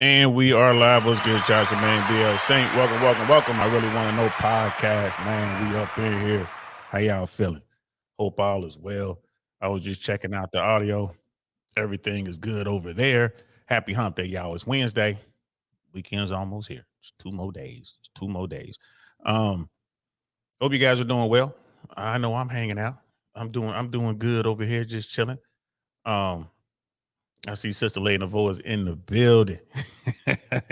And we are live. What's good, Josh, man? BL Saint. Welcome. I really want to know podcast, man. We up in here. How y'all feeling? Hope all is well. I was just checking out the audio. Everything is good over there. Happy hump day, y'all. It's Wednesday. Weekend's almost here. It's 2 more days. It's 2 more days. Um, Hope you guys are doing well. I know I'm hanging out. I'm doing good over here, just chilling. Um, I see Sister Lady Navo is in the building.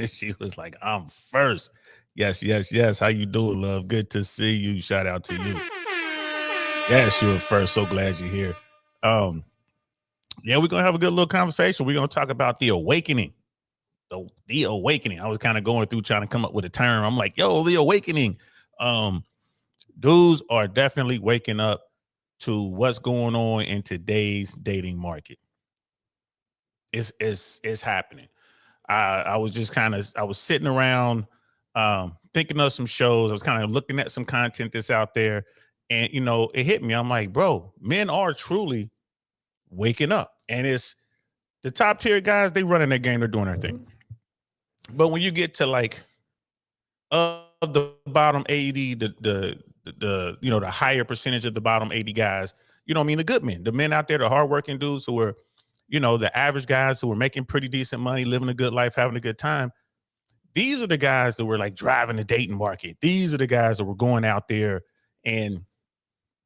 She was like, I'm first. Yes. How you doing, love? Good to see you. Shout out to you. Yes, you're first. So glad you're here. Um, yeah, we're gonna have a good little conversation. We're gonna talk about the awakening. The awakening. I was kind of going through trying to come up with a term. I'm like, yo, the awakening. Um, Dudes are definitely waking up to what's going on in today's dating market. It's happening. I was just I was sitting around thinking of some shows. I was kind of looking at some content that's out there, and it hit me. I'm like, bro, men are truly waking up, and it's the top tier guys. They running their game. They're doing their thing. But when you get to like of the bottom 80, the higher percentage of the bottom 80 guys, I mean, the good men, the men out there, the hardworking dudes who are, the average guys who are making pretty decent money, living a good life, having a good time. These are the guys that were like driving the dating market. These are the guys that were going out there and,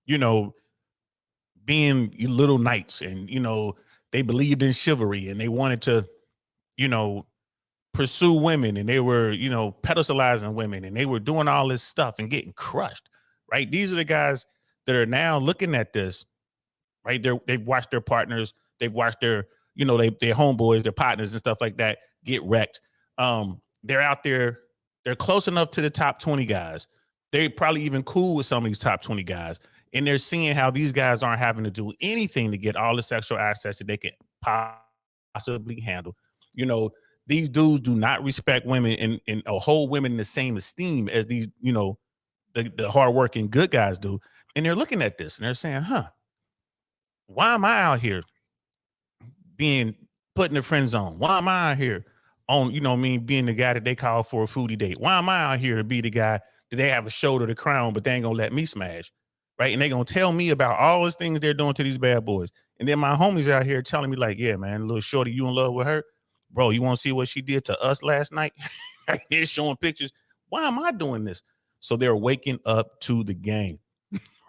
you know, being little knights, and, they believed in chivalry and they wanted to, you know, pursue women, and they were, pedestalizing women, and they were doing all this stuff and getting crushed, right? These are the guys that are now looking at this, right? They've watched their partners, they've watched their, their homeboys, their partners and stuff like that get wrecked. They're out there, they're close enough to the top 20 guys. They're probably even cool with some of these top 20 guys. And they're seeing how these guys aren't having to do anything to get all the sexual access that they can possibly handle. These dudes do not respect women and hold women in the same esteem as these, the hardworking good guys do. And they're looking at this and they're saying, why am I out here being put in the friend zone? Why am I out here on, being the guy that they call for a foodie date? Why am I out here to be the guy that they have a shoulder to crown, but they ain't gonna let me smash, right? And they gonna tell me about all those things they're doing to these bad boys. And then my homies out here telling me like, yeah, man, little shorty, you in love with her? Bro, you want to see what she did to us last night? He's showing pictures. Why am I doing this? So they're waking up to the game,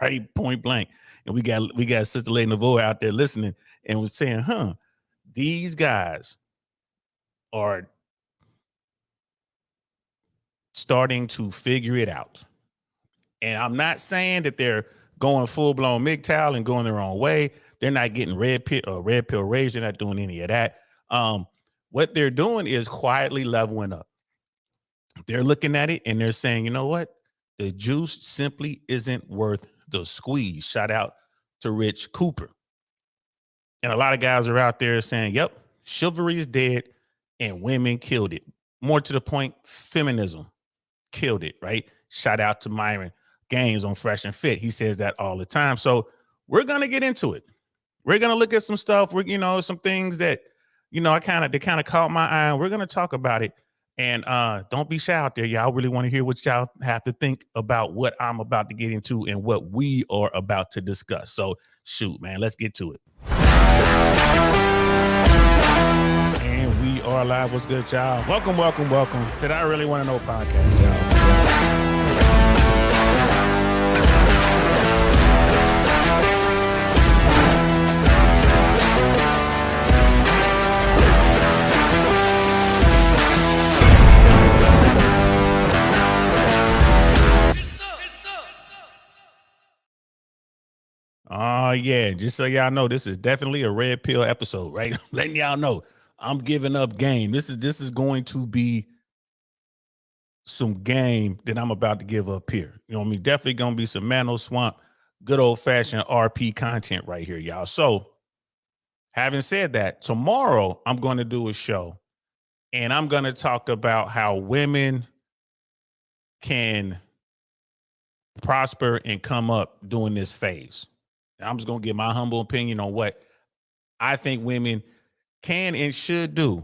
right? Point blank. And we got Sister Lady Navo out there listening and was saying, these guys are starting to figure it out. And I'm not saying that they're going full-blown MGTOW and going their own way. They're not getting red pill rage. They're not doing any of that. What they're doing is quietly leveling up. They're looking at it and they're saying, you know what? The juice simply isn't worth the squeeze. Shout out to Rich Cooper. And a lot of guys are out there saying, yep, chivalry is dead and women killed it. More to the point, feminism killed it, right? Shout out to Myron Gaines on Fresh and Fit. He says that all the time. So we're going to get into it. We're going to look at some stuff. We're, some things that, they kind of caught my eye. We're going to talk about it. And don't be shy out there. Y'all really want to hear what y'all have to think about what I'm about to get into and what we are about to discuss. So shoot, man, let's get to it. And we are live. What's good, y'all? Welcome to the I Really Want to Know podcast, y'all. Oh, yeah. Just so y'all know, this is definitely a red pill episode, right? Letting y'all know I'm giving up game. This is going to be some game that I'm about to give up here. You know what I mean? Definitely going to be some Mano Swamp, good old fashioned RP content right here, y'all. So having said that, tomorrow I'm going to do a show and I'm going to talk about how women can prosper and come up during this phase. I'm just going to give my humble opinion on what I think women can and should do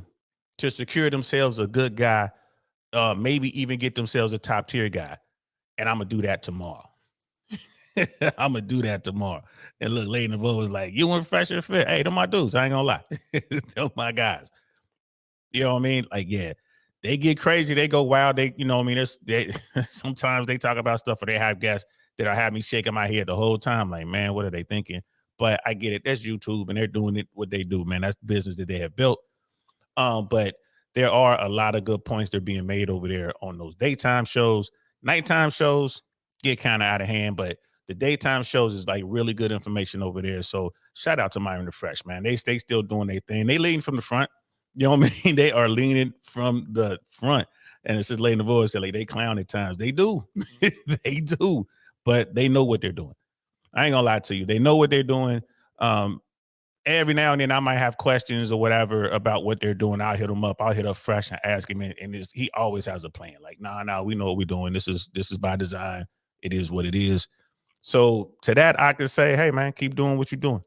to secure themselves a good guy, maybe even get themselves a top tier guy. And I'm gonna do that tomorrow. I'm gonna do that tomorrow. And look, Lady Nevo was like, "You want fresh and fit? Hey, them my dudes. I ain't gonna lie, them my guys. You know what I mean? Like, yeah, they get crazy, they go wild. They, you know what I mean? They sometimes they talk about stuff, or they have guests that'll have me shaking my head the whole time. Like, man, what are they thinking? But I get it. That's YouTube, and they're doing it what they do, man. That's the business that they have built. But there are a lot of good points that are being made over there on those daytime shows. Nighttime shows get kind of out of hand, but the daytime shows is like really good information over there. So shout out to Myron the Fresh, man. They still doing their thing. They leading from the front. You know what I mean? They are leaning from the front. And it's just Lady Nevo said, like, they clown at times. They do. They do. But they know what they're doing. I ain't gonna lie to you. They know what they're doing. Every now and then I might have questions or whatever about what they're doing. I'll hit him up. I'll hit up Fresh and ask him, and he always has a plan. Like, nah, we know what we're doing. This is by design. It is what it is. So to that, I could say, hey man, keep doing what you're doing.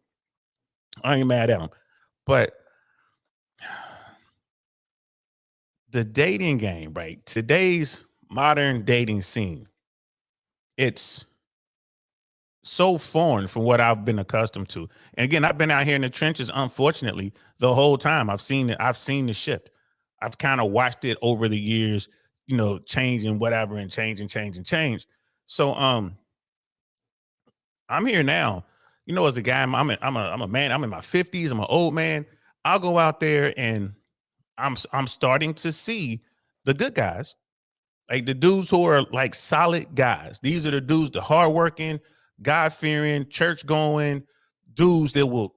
I ain't mad at him. But the dating game, right? Today's modern dating scene, it's so foreign from what I've been accustomed to. And again, I've been out here in the trenches, unfortunately, the whole time. I've seen it. I've seen the shift. I've kind of watched it over the years, you know, change and whatever, and change. So I'm here now. You know, as a guy, I'm a man. I'm in my 50s. I'm an old man. I'll go out there and I'm starting to see the good guys, like the dudes who are like solid guys. These are the dudes, the hardworking, God-fearing, church-going dudes that will,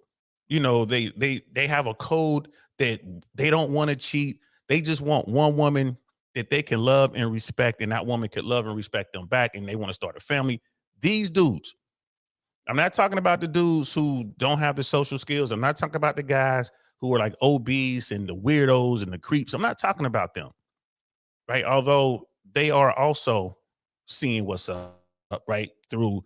you know, they have a code that they don't want to cheat. They just want one woman that they can love and respect, and that woman could love and respect them back, and they want to start a family. These dudes. I'm not talking about the dudes who don't have the social skills. I'm not talking about the guys who are like obese and the weirdos and the creeps. I'm not talking about them, right? Although they are also seeing what's up, right? Through,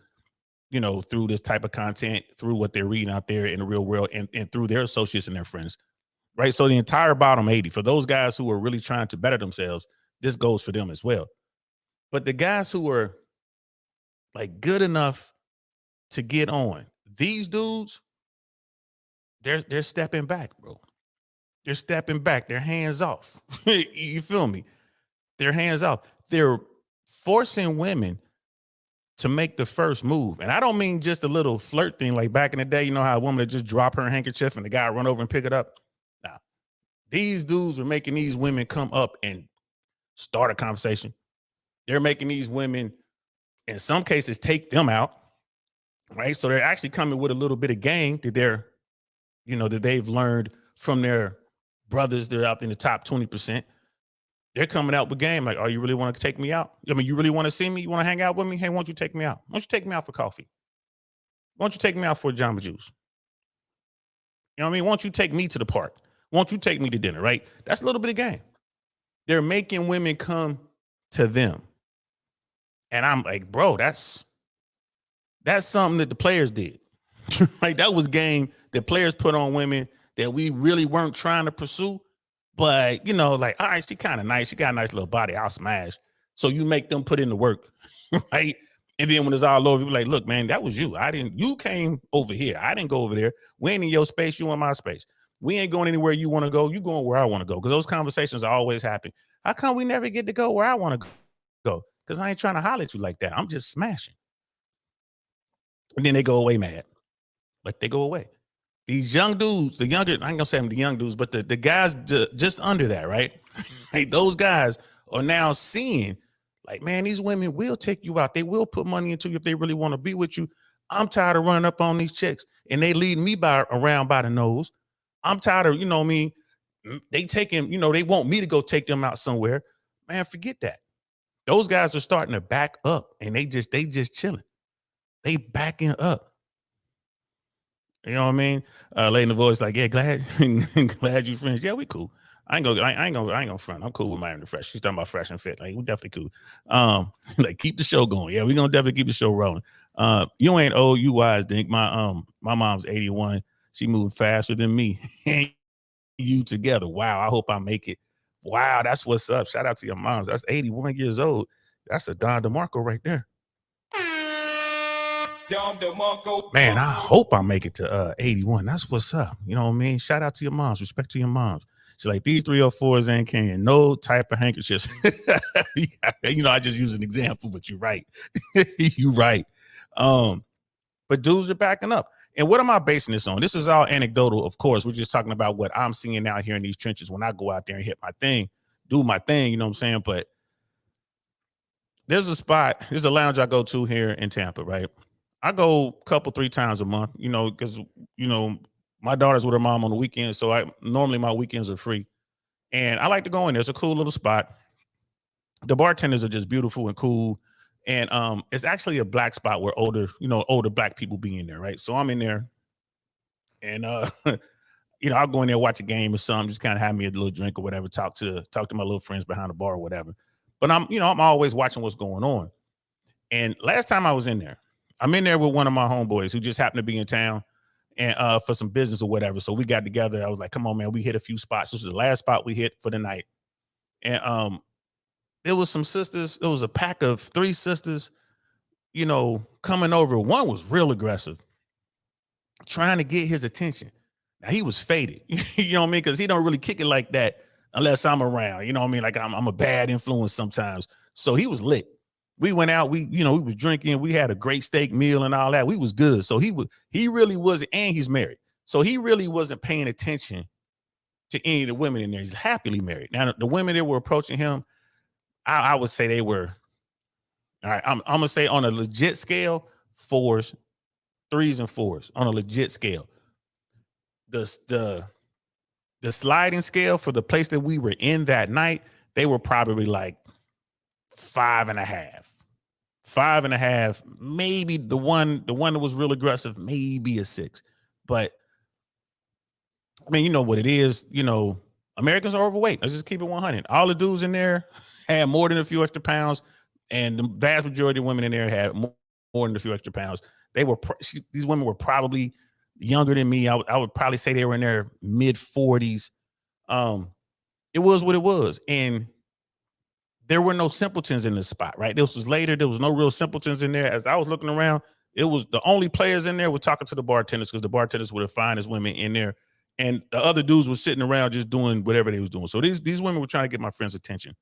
you know, through this type of content, through what they're reading out there in the real world, and through their associates and their friends, right? So the entire bottom 80, for those guys who are really trying to better themselves, this goes for them as well. But the guys who are like good enough to get on, these dudes, they're stepping back, bro. They're stepping back. They're hands off. You feel me? They're hands off. They're forcing women to make the first move. And I don't mean just a little flirt thing like back in the day, you know how a woman would just drop her handkerchief and the guy run over and pick it up. Nah, these dudes are making these women come up and start a conversation. They're making these women, in some cases, take them out, right? So they're actually coming with a little bit of game that they're, you know, that they've learned from their brothers. They're out in the top 20%. They're coming out with game. Like, oh, you really want to take me out? I mean, you really want to see me? You want to hang out with me? Hey, why don't you take me out? Why don't you take me out for coffee? Why don't you take me out for Jamba Juice? You know what I mean? Why don't you take me to the park? Why don't you take me to dinner, right? That's a little bit of game. They're making women come to them. And I'm like, bro, that's something that the players did. Right? That was game that players put on women that we really weren't trying to pursue. But, you know, like, all right, she kind of nice. She got a nice little body. I'll smash. So you make them put in the work, right? And then when it's all over, you're like, look, man, that was you. You came over here. I didn't go over there. We ain't in your space. You in my space. We ain't going anywhere you want to go. You going where I want to go. Because those conversations always happen. How come we never get to go where I want to go? Because I ain't trying to holler at you like that. I'm just smashing. And then they go away mad. But they go away. These young dudes, I ain't gonna say them the young dudes, but the guys just under that, right? Like, those guys are now seeing, like, man, these women will take you out. They will put money into you if they really want to be with you. I'm tired of running up on these chicks and they lead me around by the nose. I'm tired of, you know what I mean? They taking, you know, they want me to go take them out somewhere. Man, forget that. Those guys are starting to back up, and they just chilling. They backing up. You know what I mean? Lady Nevo is like, yeah, glad you friends. Yeah, we cool. I ain't gonna front. I'm cool with Myron the Fresh. She's talking about fresh and fit. Like, we definitely cool. Like, keep the show going. Yeah, we're gonna definitely keep the show rolling. You ain't old, you wise, Dink. My mom's 81. She moved faster than me. you together. Wow, I hope I make it. Wow, that's what's up. Shout out to your moms. That's 81 years old. That's a Don DeMarco right there. Man, I hope I make it to 81. That's what's up. You know what I mean? Shout out to your moms. Respect to your moms. She's like, these 304s ain't carrying no type of handkerchiefs. You know, I just use an example, but you're right. You're right. But dudes are backing up. And what am I basing this on? This is all anecdotal, of course. We're just talking about what I'm seeing out here in these trenches when I go out there and hit my thing, do my thing, you know what I'm saying? But there's a lounge I go to here in Tampa, right? I go a couple, 3 times a month, you know, because, you know, my daughter's with her mom on the weekend. So normally my weekends are free. And I like to go in there. It's a cool little spot. The bartenders are just beautiful and cool. And it's actually a black spot where older black people be in there, right? So I'm in there and you know, I'll go in there, watch a game or something, just kind of have me a little drink or whatever, talk to my little friends behind the bar or whatever. But I'm always watching what's going on. And last time I was in there, I'm in there with one of my homeboys who just happened to be in town and for some business or whatever. So we got together. I was like, come on, man, we hit a few spots. This was the last spot we hit for the night. And there was some sisters. It was a pack of 3 sisters, you know, coming over. One was real aggressive, trying to get his attention. Now he was faded, you know what I mean? Because he don't really kick it like that unless I'm around. You know what I mean? Like I'm a bad influence sometimes. So he was lit. We went out. We was drinking. We had a great steak meal and all that. We was good. So he really wasn't, and he's married. So he really wasn't paying attention to any of the women in there. He's happily married. Now the women that were approaching him, I would say they were, all right, I'm gonna say on a legit scale, 4s, 3s and 4s on a legit scale. The sliding scale for the place that we were in that night, they were probably like 5.5. 5.5, maybe the one that was real aggressive, maybe a 6. But I mean, you know what it is. You know, Americans are overweight. Let's just keep it 100. All the dudes in there had more than a few extra pounds, and the vast majority of women in there had more than a few extra pounds. These women were probably younger than me. I would probably say they were in their mid 40s. It was what it was, and there were no simpletons in this spot, right? This was later. There was no real simpletons in there. As I was looking around, it was the only players in there were talking to the bartenders because the bartenders were the finest women in there. And the other dudes were sitting around just doing whatever they was doing. So these women were trying to get my friend's attention.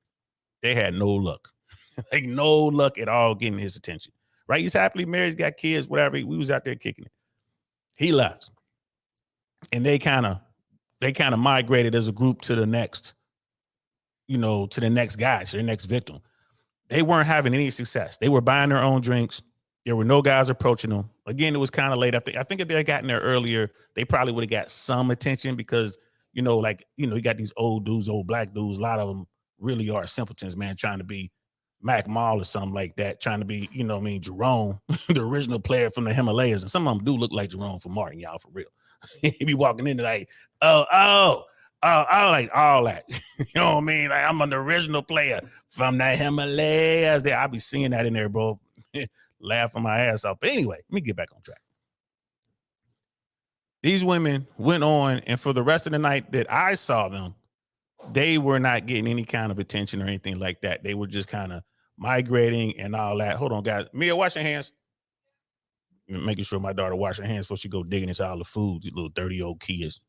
They had no luck. Like no luck at all getting his attention. Right? He's happily married, he's got kids, whatever. We was out there kicking it. He left. And they kind of migrated as a group to the next, to the next guy, to the next victim. They weren't having any success. They were buying their own drinks. There were no guys approaching them. Again, it was kind of late. I think if they had gotten there earlier, they probably would have got some attention because, you got these old dudes, old black dudes. A lot of them really are simpletons, man, trying to be Mac Mall or something like that, trying to be, Jerome, the original player from the Himalayas. And some of them do look like Jerome from Martin, y'all, for real. He be walking in like, like all that. You know what I mean? Like I'm an original player from the Himalayas. There, I'll be seeing that in there, bro. Laughing my ass off. But anyway, let me get back on track. These women went on, and for the rest of the night that I saw them, they were not getting any kind of attention or anything like that. They were just kind of migrating and all that. Hold on, guys. Mia, wash your hands. Making sure my daughter wash her hands before she go digging into all the food, these little dirty old kids.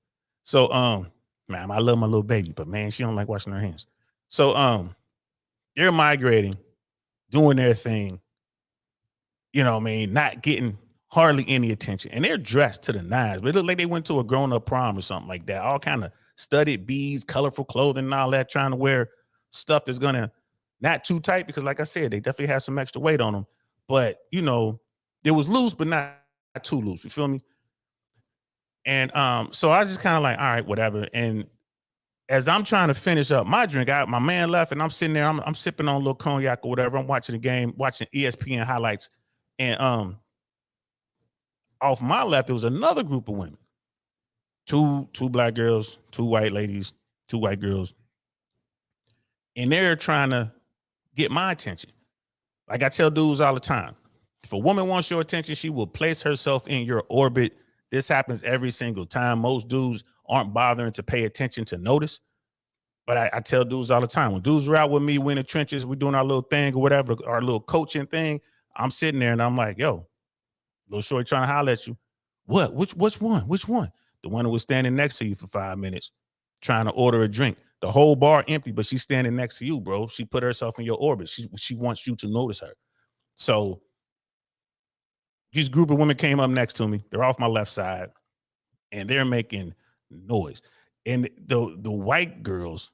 So, man, I love my little baby, but man, she don't like washing her hands. So, they're migrating, doing their thing, not getting hardly any attention. And they're dressed to the nines, but it looked like they went to a grown-up prom or something like that. All kind of studded beads, colorful clothing and all that, trying to wear stuff that's gonna not too tight because, like I said, they definitely have some extra weight on them. But, it was loose, but not too loose. You feel me? And so I just kind of like, all right, whatever. And as I'm trying to finish up my drink, my man left, and I'm sitting there, I'm sipping on a little cognac or whatever. I'm watching the game, watching ESPN highlights. And off my left, there was another group of women. Two black girls, 2 white ladies, 2 white girls. And they're trying to get my attention. Like I tell dudes all the time, if a woman wants your attention, she will place herself in your orbit. This happens every single time. Most dudes aren't bothering to pay attention to notice. But I tell dudes all the time, when dudes are out with me, we in the trenches, we're doing our little thing or whatever, our little coaching thing, I'm sitting there and I'm like, yo, little shorty trying to holler at you. What? Which one? Which one? The one who was standing next to you for 5 minutes trying to order a drink. The whole bar empty, but she's standing next to you, bro. She put herself in your orbit. She wants you to notice her. So this group of women came up next to me. They're off my left side, and they're making noise. And the white girls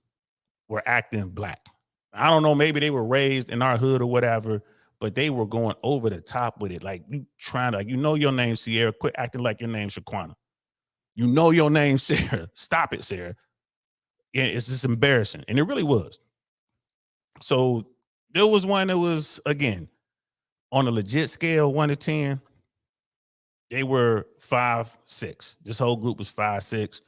were acting black. I don't know, maybe they were raised in our hood or whatever, but they were going over the top with it. Like you trying to, like, you know your name, Sierra. Quit acting like your name's Shaquana. You know your name, Sarah. Stop it, Sarah. Yeah, it's just embarrassing. And it really was. So there was one that was, again, on a legit scale, 1 to 10, they were 5'6". This whole group was 5'6".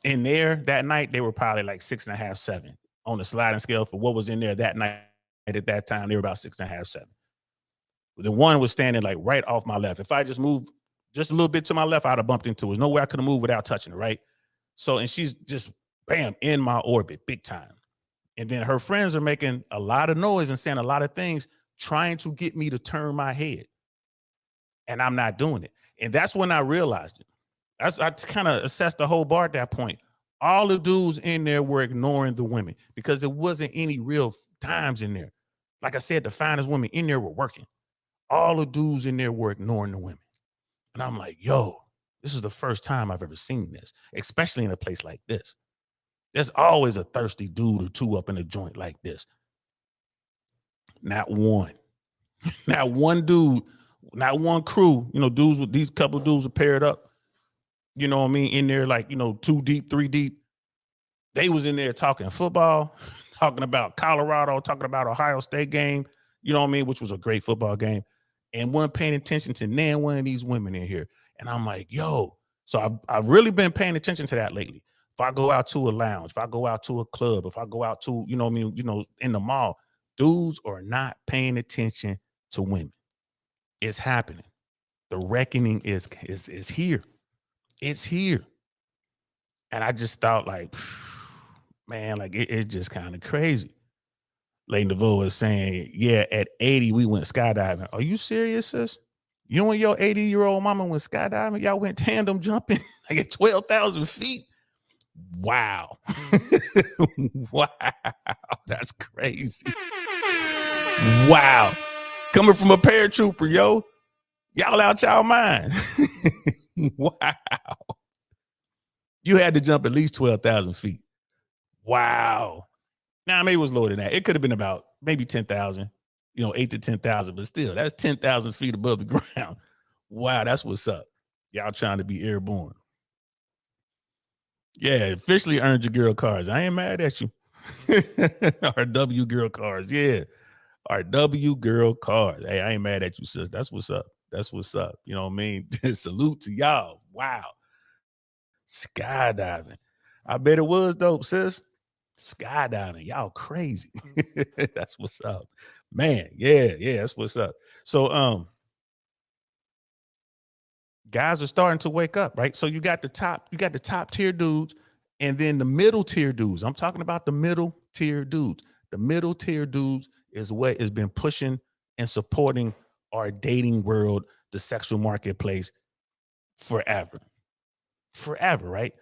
In there that night, they were probably like 6.5, 7. On the sliding scale for what was in there that night at that time, they were about 6.5, 7. The one was standing like right off my left. If I just moved just a little bit to my left, I'd have bumped into her. There's no way I could have moved without touching her, right? So, and she's just, bam, in my orbit, big time. And then her friends are making a lot of noise and saying a lot of things, trying to get me to turn my head. And I'm not doing it. And that's when I realized it. I kind of assessed the whole bar at that point. All the dudes in there were ignoring the women because there wasn't any real dimes in there. Like I said, the finest women in there were working. All the dudes in there were ignoring the women. And I'm like, yo, this is the first time I've ever seen this, especially in a place like this. There's always a thirsty dude or two up in a joint like this. Not one. Not one dude, not one crew. You know, dudes with these couple of dudes are paired up. You know what I mean? In there, like, you know, 2 deep, 3 deep. They was in there talking football, talking about Colorado, talking about Ohio State game, you know what I mean, which was a great football game, and wasn't paying attention to nan one of these women in here. And I'm like, yo, so I've really been paying attention to that lately. If I go out to a lounge, if I go out to a club, if I go out to, you know what I mean, you know, in the mall, dudes are not paying attention to women. It's happening. The reckoning is here. It's here. And I just thought, like, man, like it's just kind of crazy. Lane DeVoe is saying, yeah, at 80, we went skydiving. Are you serious, sis? You and your 80-year-old mama went skydiving? Y'all went tandem jumping like at 12,000 feet? Wow. Wow. That's crazy. Wow. Coming from a paratrooper, yo. Y'all out y'all mind. Wow. You had to jump at least 12,000 feet. Wow. Now, maybe it was lower than that. It could have been about maybe 10,000, 8 to 10,000, but still, that's 10,000 feet above the ground. Wow, that's what's up. Y'all trying to be airborne. Yeah, officially earned your girl cards. I ain't mad at you. Our W girl cards. Yeah. Our W girl cards. Hey, I ain't mad at you, sis. That's what's up. That's what's up. You know what I mean? Salute to y'all. Wow. Skydiving. I bet it was dope, sis. Skydiving. Y'all crazy. That's what's up. Man, yeah, that's what's up. So guys are starting to wake up, right? So you got the top tier dudes and then the middle tier dudes. I'm talking about the middle tier dudes. The middle tier dudes is what has been pushing and supporting our dating world, the sexual marketplace forever. Forever, right?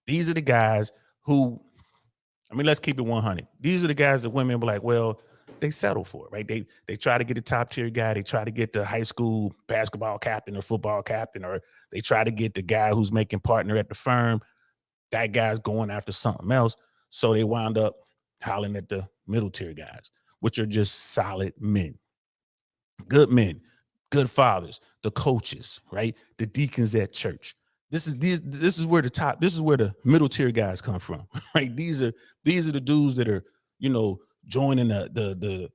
These are the guys who, I mean, let's keep it 100. These are the guys that women were like, well, they settle for it, right? They try to get a top tier guy. They try to get the high school basketball captain or football captain, or they try to get the guy who's making partner at the firm. That guy's going after something else. So they wound up hollering at the middle tier guys, which are just solid men, good fathers, the coaches, right? The deacons at church. This is where the middle tier guys come from, right? These are the dudes that are, joining the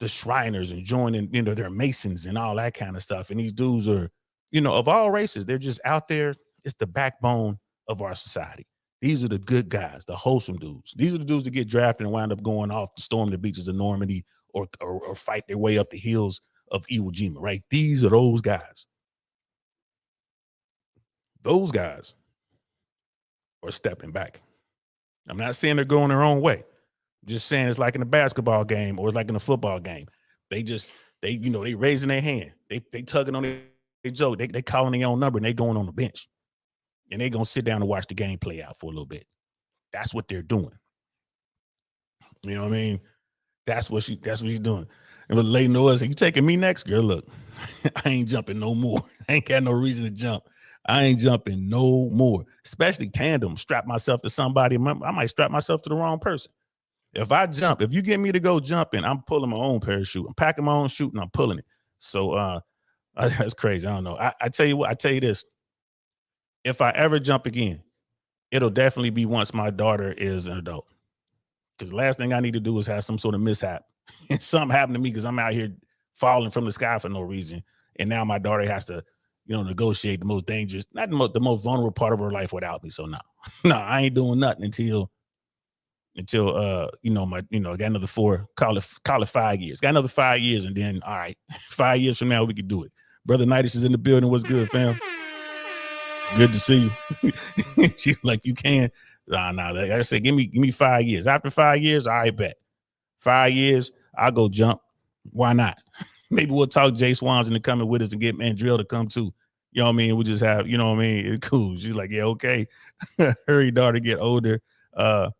Shriners and joining, they're Masons and all that kind of stuff. And these dudes are, of all races, they're just out there. It's the backbone of our society. These are the good guys, the wholesome dudes. These are the dudes that get drafted and wind up going off to storm the beaches of Normandy or fight their way up the hills of Iwo Jima, right? These are those guys. Those guys or stepping back. I'm not saying they're going their own way. I'm just saying it's like in a basketball game or it's like in a football game. They raising their hand. They tugging on their joke. They calling their own number and they going on the bench. And they gonna sit down and watch the game play out for a little bit. That's what they're doing. You know what I mean? That's what she's doing. And the lady knows, you taking me next? Girl, look, I ain't jumping no more. I ain't got no reason to jump. I ain't jumping no more, especially tandem. Strap myself to somebody. I might strap myself to the wrong person. If I jump, if you get me to go jumping, I'm pulling my own parachute. I'm packing my own chute and I'm pulling it. So that's crazy. I don't know. I tell you what, I tell you this. If I ever jump again, it'll definitely be once my daughter is an adult. Because the last thing I need to do is have some sort of mishap. And something happened to me because I'm out here falling from the sky for no reason. And now my daughter has to, negotiate the most dangerous, not the most vulnerable part of her life without me. So no, I ain't doing nothing until I got another 4, call it 5 years. Got another 5 years, and then all right, 5 years from now we can do it. Brother Nightis is in the building. What's good, fam? Good to see you. She's like, you can. Nah. Like I said, give me 5 years. After 5 years, I bet. 5 years, I'll go jump. Why not? Maybe we'll talk Jay Swans into coming with us and get Mandrill to come too. You know what I mean? We just have, you know what I mean? It's cool. She's like, yeah, okay. Hurry, daughter, get older. How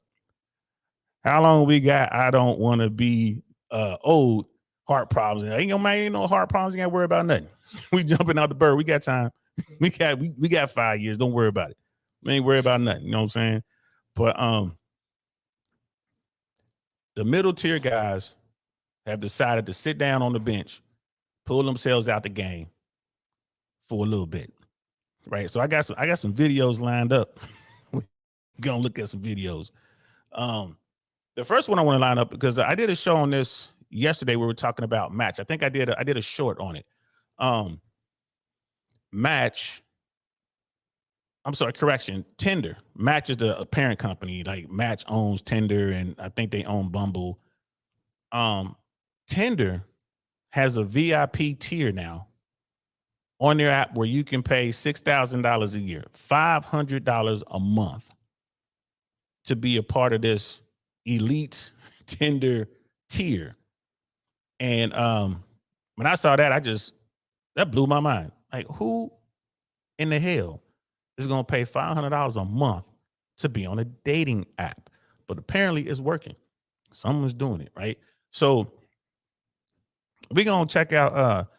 long we got? I don't want to be old. Heart problems. Ain't no heart problems. You ain't got to worry about nothing. We jumping out the bird. We got time. We got 5 years. Don't worry about it. We ain't worry about nothing. You know what I'm saying? But the middle tier guys have decided to sit down on the bench, pull themselves out the game for a little bit. Right. So I got some videos lined up. We're gonna look at some videos. The first one I want to line up because I did a show on this yesterday. We were talking about Match. I think I did a short on it. Tinder. Match is the parent company. Like Match owns Tinder, and I think they own Bumble. Tinder has a VIP tier now on their app where you can pay $6,000 a year, $500 a month to be a part of this elite Tinder tier. And when I saw that, that blew my mind. Like, who in the hell is going to pay $500 a month to be on a dating app? But apparently it's working. Someone's doing it, right? So we're going to check out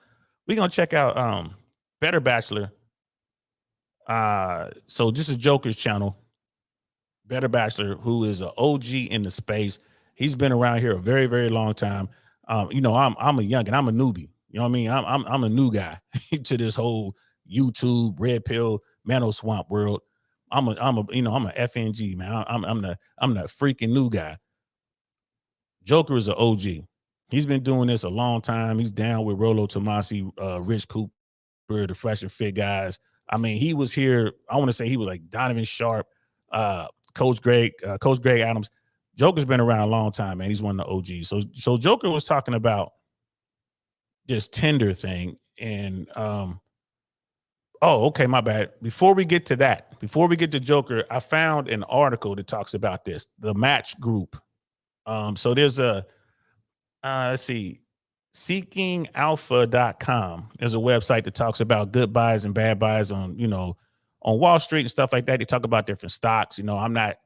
Better Bachelor. So this is Joker's channel. Better Bachelor, who is an OG in the space. He's been around here a very, very long time. I'm a youngin', I'm a newbie. You know what I mean? I'm a new guy to this whole YouTube, red pill, Mano Swamp world. I'm a FNG, man. I'm the freaking new guy. Joker is an OG. He's been doing this a long time. He's down with Rolo Tomasi, Rich Cooper, the Fresh and Fit guys. I mean, he was here. I want to say he was like Donovan Sharp, Coach Greg Adams. Joker's been around a long time, man. He's one of the OGs. So Joker was talking about this Tinder thing, and okay, my bad. Before we get to Joker, I found an article that talks about this, the Match Group. So there's let's see, seekingalpha.com. There's a website that talks about good buys and bad buys on Wall Street and stuff like that. They talk about different stocks. I'm not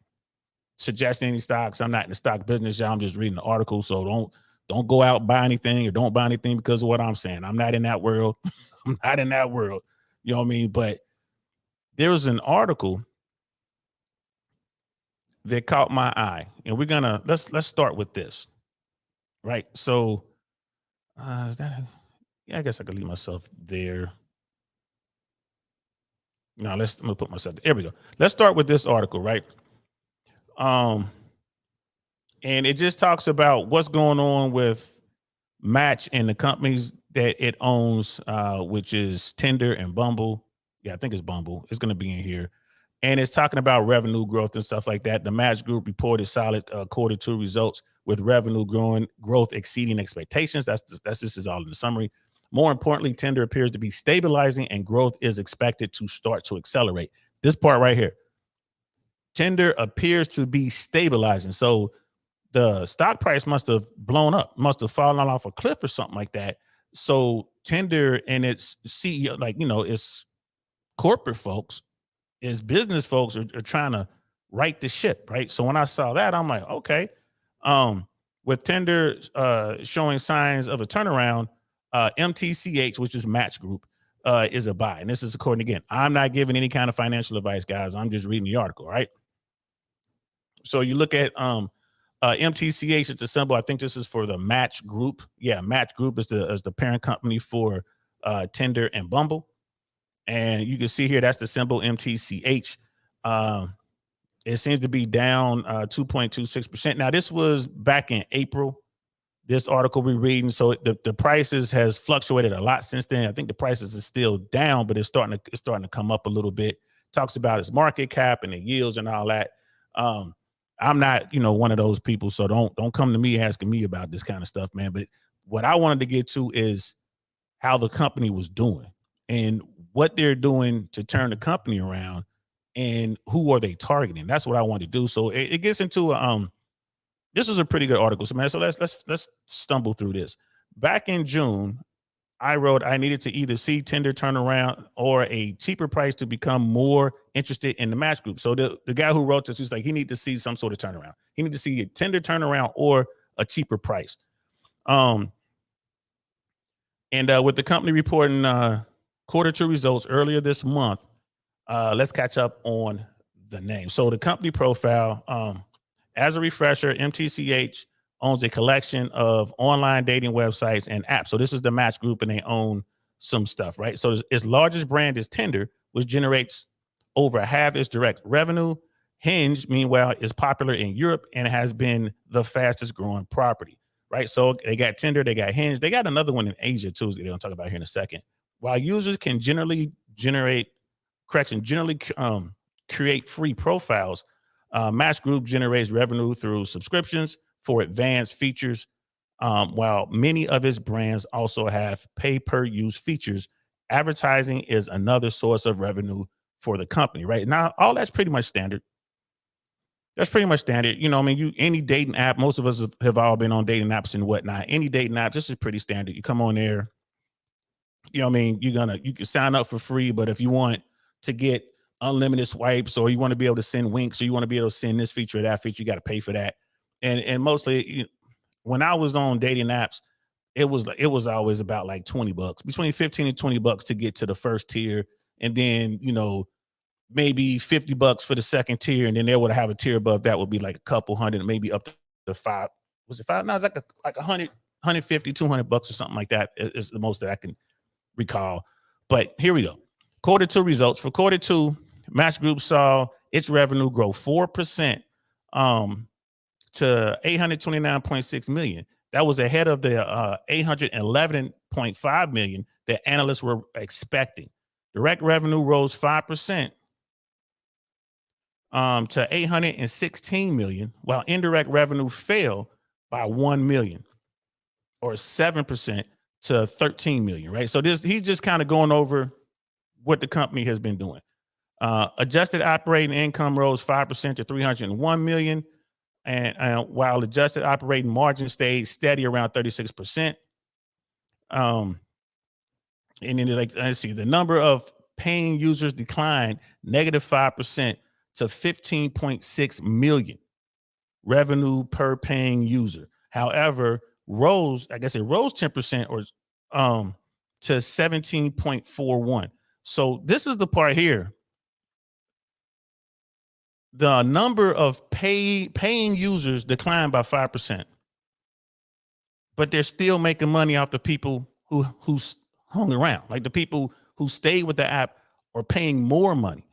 suggesting any stocks. I'm not in the stock business. I'm just reading the article. So don't go out and buy anything, or don't buy anything because of what I'm saying. I'm not in that world. I'm not in that world. You know what I mean? But there was an article that caught my eye, and we're gonna let's start with this. Right. So I guess I could leave myself there. No, I'm gonna put myself there. Here we go. Let's start with this article, right? And it just talks about what's going on with Match and the companies that it owns, which is Tinder and Bumble. Yeah, I think it's Bumble. It's going to be in here. And it's talking about revenue growth and stuff like that. The Match Group reported solid quarter two results with revenue growth exceeding expectations. This is all in the summary. More importantly, Tinder appears to be stabilizing and growth is expected to start to accelerate. This part right here. Tinder appears to be stabilizing. So the stock price must have blown up, must have fallen off a cliff or something like that. So Tinder and its CEO, like, its corporate folks, its business folks are trying to right the ship, right? So when I saw that, I'm like, okay. With Tinder showing signs of a turnaround, MTCH, which is Match Group, is a buy. And this is according, again, I'm not giving any kind of financial advice, guys. I'm just reading the article, right? So you look at MTCH, it's a symbol. I think this is for the Match Group. Yeah, Match Group is the parent company for Tinder and Bumble. And you can see here, that's the symbol MTCH. It seems to be down 2.26%. Now, this was back in April, this article we're reading. So the prices has fluctuated a lot since then. I think the prices is still down, but it's starting to come up a little bit. Talks about its market cap and the yields and all that. I'm not, one of those people, so don't come to me asking me about this kind of stuff, man. But what I wanted to get to is how the company was doing and what they're doing to turn the company around and who are they targeting. That's what I wanted to do. So it gets into this was a pretty good article. So man, so let's stumble through this. Back in June, I wrote I needed to either see Tinder turn around or a cheaper price to become more interested in the Match Group. So the guy who wrote this was like, he need to see some sort of turnaround. He need to see a Tinder turnaround or a cheaper price. And with the company reporting Q2 results earlier this month, let's catch up on the name. So the company profile, as a refresher, MTCH owns a collection of online dating websites and apps. So this is the Match Group, and they own some stuff, right? So its largest brand is Tinder, which generates over half its direct revenue. Hinge, meanwhile, is popular in Europe and has been the fastest growing property, right? So they got Tinder, they got Hinge, they got another one in Asia too, they're gonna talk about here in a second. While users can generally create free profiles, Match Group generates revenue through subscriptions for advanced features, while many of its brands also have pay-per-use features. Advertising is another source of revenue for the company, right? Now, all that's pretty much standard. That's pretty much standard. Any dating app, most of us have all been on dating apps and whatnot. Any dating app, this is pretty standard. You come on there, you can sign up for free, but if you want to get unlimited swipes, or you want to be able to send winks, or you want to be able to send this feature or that feature, you got to pay for that. And mostly, when I was on dating apps, it was always about like $20, between 15 and $20 to get to the first tier, and then maybe $50 for the second tier, and then they would have a tier above that would be like a couple hundred, maybe up to five. Was it five? No, it's like 100, 150, $200 or something like that is the most that I can recall. But here we go. Q2 results. For Q2, Match Group saw its revenue grow 4% to $829.6 million. That was ahead of the $811.5 million that analysts were expecting. Direct revenue rose 5% to $816 million, while indirect revenue fell by $1 million, or 7% to $13 million, right? So he's just kind of going over what the company has been doing. Adjusted operating income rose 5% to $301 million, and while adjusted operating margin stayed steady around 36%. And then let's see, the number of paying users declined -5% to 15.6 million. Revenue per paying user, however, rose 10% or to 17.41. So this is the part here. The number of paying users declined by 5%, but they're still making money off the people who hung around. Like the people who stayed with the app are paying more money.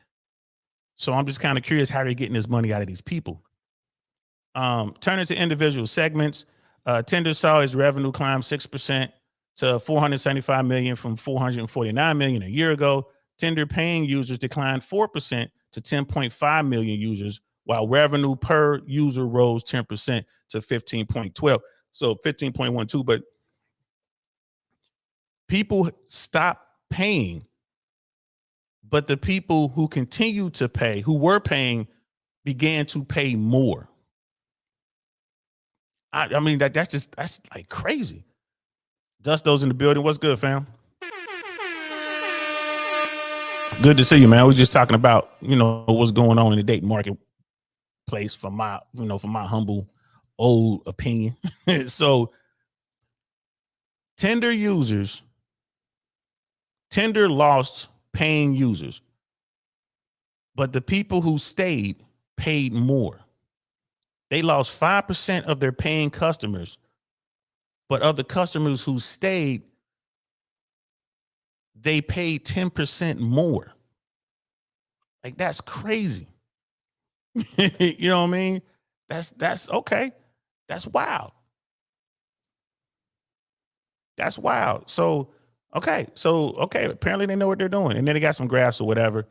So I'm just kind of curious how they're getting this money out of these people. Turning to individual segments, Tinder saw its revenue climb 6% to $475 million from $449 million a year ago. Tinder paying users declined 4% to 10.5 million users, while revenue per user rose 10% to 15.12. So 15.12, but people stop paying, but the people who continue to pay, who were paying, began to pay more. I mean, that's like crazy. Dusto's in the building. What's good, fam? Good to see you, man. We're just talking about, what's going on in the dating marketplace from my humble old opinion. So Tinder users, Tinder lost paying users, but the people who stayed paid more. They lost 5% of their paying customers, but of the customers who stayed, they paid 10% more. Like, that's crazy. You know what I mean? That's okay. That's wild. That's wild. So, okay. Apparently they know what they're doing. And then they got some graphs or whatever.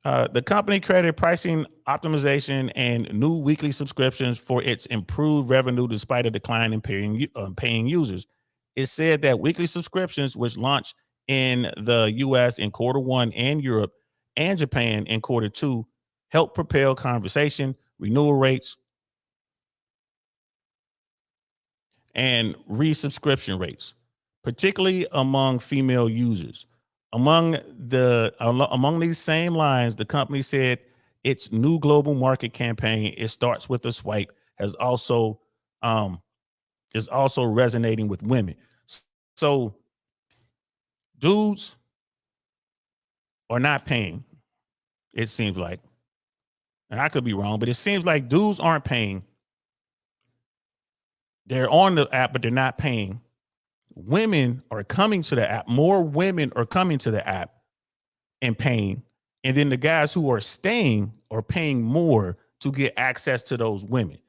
The company credited pricing optimization and new weekly subscriptions for its improved revenue despite a decline in paying users. It said that weekly subscriptions, which launched in the US in Q1 and Europe and Japan in Q2, helped propel conversation, renewal rates, and resubscription rates, particularly among female users. Among these same lines, the company said its new global market campaign, "It Starts with a Swipe," has also is also resonating with women. So dudes are not paying, it seems like. And I could be wrong, but it seems like dudes aren't paying. They're on the app, but they're not paying. Women are coming to the app. More women are coming to the app and paying. And then the guys who are staying are paying more to get access to those women.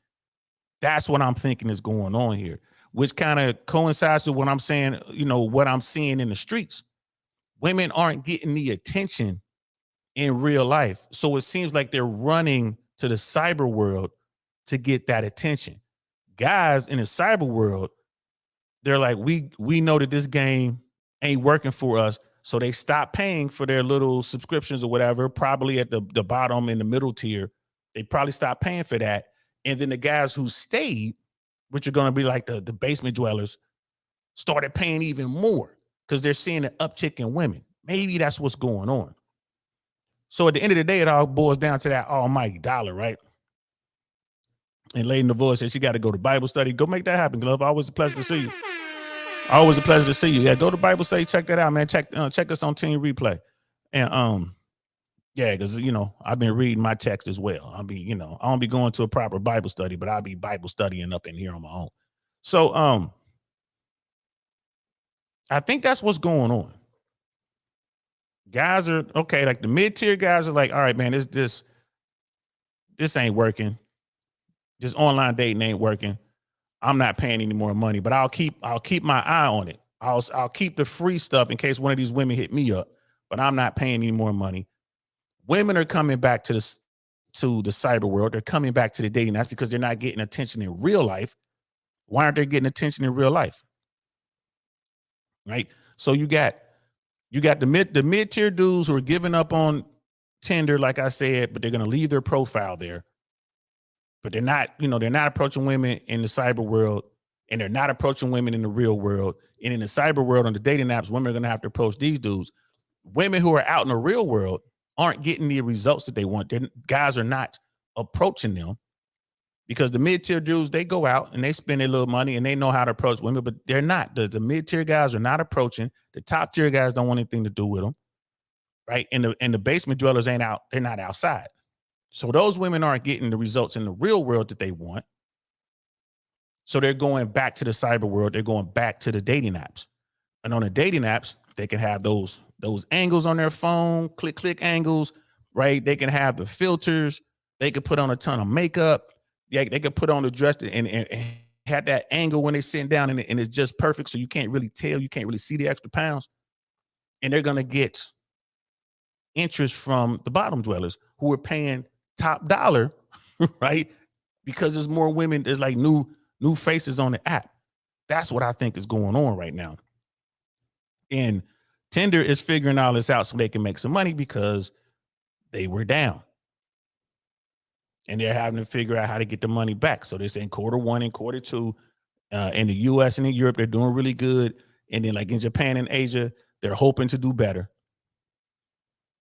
That's what I'm thinking is going on here, which kind of coincides with what I'm saying, what I'm seeing in the streets. Women aren't getting the attention in real life. So it seems like they're running to the cyber world to get that attention. Guys in the cyber world, they're like, we know that this game ain't working for us. So they stop paying for their little subscriptions or whatever, probably at the bottom in the middle tier. They probably stop paying for that. And then the guys who stayed, which are going to be like the basement dwellers, started paying even more because they're seeing an uptick in women. Maybe that's what's going on. So at the end of the day, it all boils down to that almighty dollar, right? And Lady Navoy said she got to go to Bible study. Go make that happen, Glove. Always a pleasure to see you. Always a pleasure to see you. Yeah, go to Bible study. Check that out, man. Check us on Team Replay. And yeah, because I've been reading my text as well. I don't be going to a proper Bible study, but I'll be Bible studying up in here on my own. So I think that's what's going on. Guys are okay, like the mid-tier guys are like, all right, man, this ain't working. This online dating ain't working. I'm not paying any more money, but I'll keep my eye on it. I'll keep the free stuff in case one of these women hit me up, but I'm not paying any more money. Women are coming back to the cyber world. They're coming back to the dating. That's because they're not getting attention in real life. Why aren't they getting attention in real life? Right? So you got the mid-tier dudes who are giving up on Tinder, like I said, but they're going to leave their profile there. But they're not approaching women in the cyber world, and they're not approaching women in the real world. And in the cyber world, on the dating apps, women are going to have to approach these dudes. Women who are out in the real world aren't getting the results that they want. Guys are not approaching them because the mid-tier dudes, they go out and they spend their little money and they know how to approach women, but they're not. The mid-tier guys are not approaching. The top-tier guys don't want anything to do with them, right? And the basement dwellers ain't out. They're not outside. So those women aren't getting the results in the real world that they want. So they're going back to the cyber world. They're going back to the dating apps. And on the dating apps, they can have those angles on their phone, click angles, right? They can have the filters. They could put on a ton of makeup. Yeah, they could put on the dress and have that angle when they're sitting down and it's just perfect. So you can't really tell. You can't really see the extra pounds. And they're going to get interest from the bottom dwellers who are paying top dollar, right? Because there's more women. There's like new faces on the app. That's what I think is going on right now. And Tinder is figuring all this out so they can make some money because they were down. and they're having to figure out how to get the money back. So they're saying quarter one and quarter two in the US and in Europe, they're doing really good. And then like in Japan and Asia, they're hoping to do better.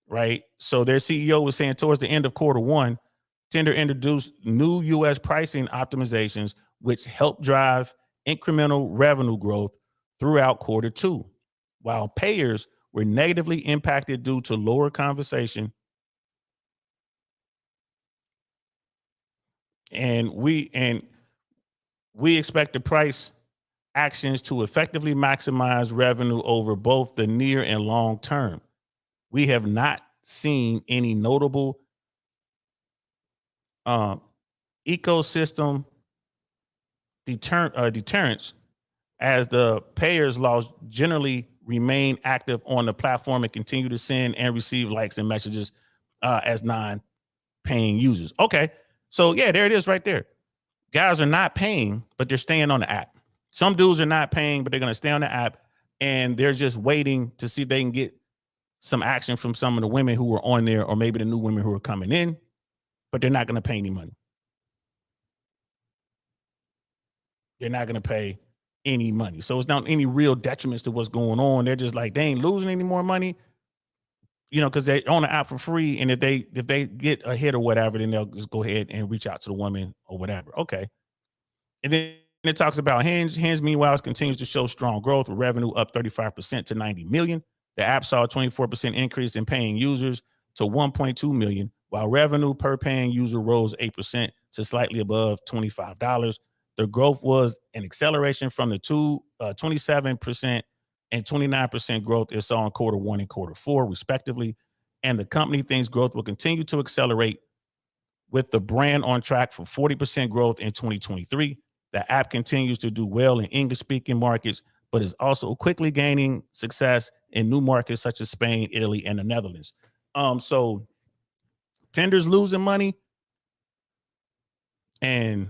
Right. So their CEO was saying towards the end of quarter one, Tinder introduced new US pricing optimizations, which helped drive incremental revenue growth throughout quarter two, while payers were negatively impacted due to lower conversation. And we expect the price actions to effectively maximize revenue over both the near and long term. We have not seen any notable um, ecosystem deterrence as the payers laws generally remain active on the platform and continue to send and receive likes and messages as non-paying users. Okay, so yeah, there it is right there. Guys are not paying, but they're staying on the app. Some dudes are not paying, but they're going to stay on the app, and they're just waiting to see if they can get some action from some of the women who were on there, or maybe the new women who are coming in, but they're not going to pay any money. They're not going to pay any money. So it's not any real detriments to what's going on. They're just like, they ain't losing any more money, because they're on the app for free. And if they get a hit or whatever, then they'll just go ahead and reach out to the woman or whatever. Okay. And then it talks about Hinge. Hinge, meanwhile, continues to show strong growth with revenue up 35% to 90 million. The app saw a 24% increase in paying users to 1.2 million, while revenue per paying user rose 8% to slightly above $25. The growth was an acceleration from the 27% and 29% growth it saw in quarter one and quarter four, respectively. And the company thinks growth will continue to accelerate with the brand on track for 40% growth in 2023. The app continues to do well in English-speaking markets, but is also quickly gaining success in new markets such as Spain, Italy, and the Netherlands. So Tinder's losing money, and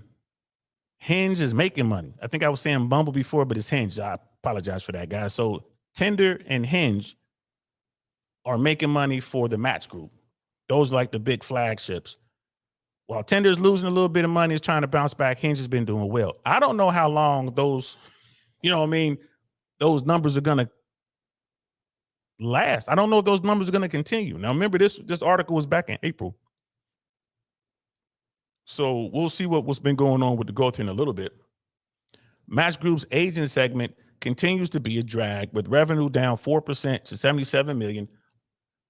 Hinge is making money. I think I was saying Bumble before, but it's Hinge. I apologize for that, guys. So Tinder and Hinge are making money for the Match Group. Those are like the big flagships. While Tinder's losing a little bit of money, is trying to bounce back. Hinge has been doing well. I don't know how long those, those numbers are gonna last. I don't know if those numbers are gonna continue. Now, remember, this article was back in April, so we'll see what's been going on with the growth in a little bit. Match Group's agent segment continues to be a drag, with revenue down 4% to 77 million.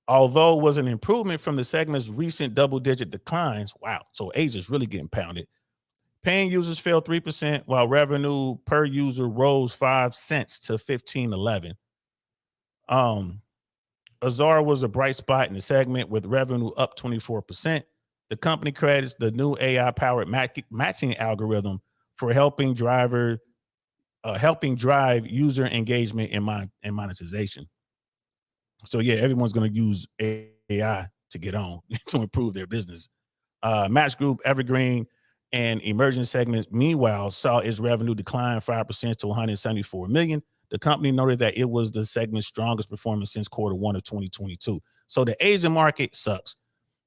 Although it was an improvement from the segment's recent double-digit declines. Wow, so agents really getting pounded. Paying users fell 3%, while revenue per user rose 5 cents to $15.11. Azar was a bright spot in the segment, with revenue up 24%. The company credits the new AI-powered matching algorithm for helping drive user engagement and monetization. So yeah, everyone's going to use AI to get on to improve their business. Match Group, Evergreen, and Emerging segments, meanwhile, saw its revenue decline 5% to 174 million. The company noted that it was the segment's strongest performance since quarter one of 2022. So the Asian market sucks.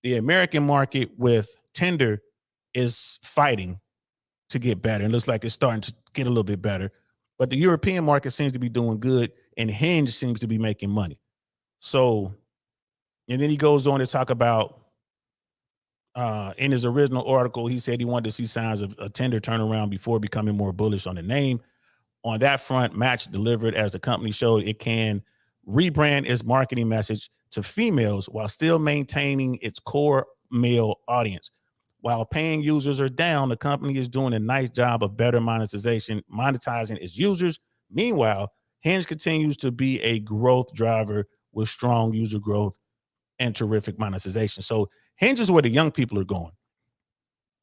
The American market with Tinder is fighting to get better. It looks like it's starting to get a little bit better. But the European market seems to be doing good, and Hinge seems to be making money. So, and then he goes on to talk about, in his original article, he said he wanted to see signs of a Tinder turnaround before becoming more bullish on the name. On that front, Match delivered as the company showed it can rebrand its marketing message to females while still maintaining its core male audience. While paying users are down, the company is doing a nice job of better monetizing its users. Meanwhile, Hinge continues to be a growth driver with strong user growth and terrific monetization. So Hinge is where the young people are going.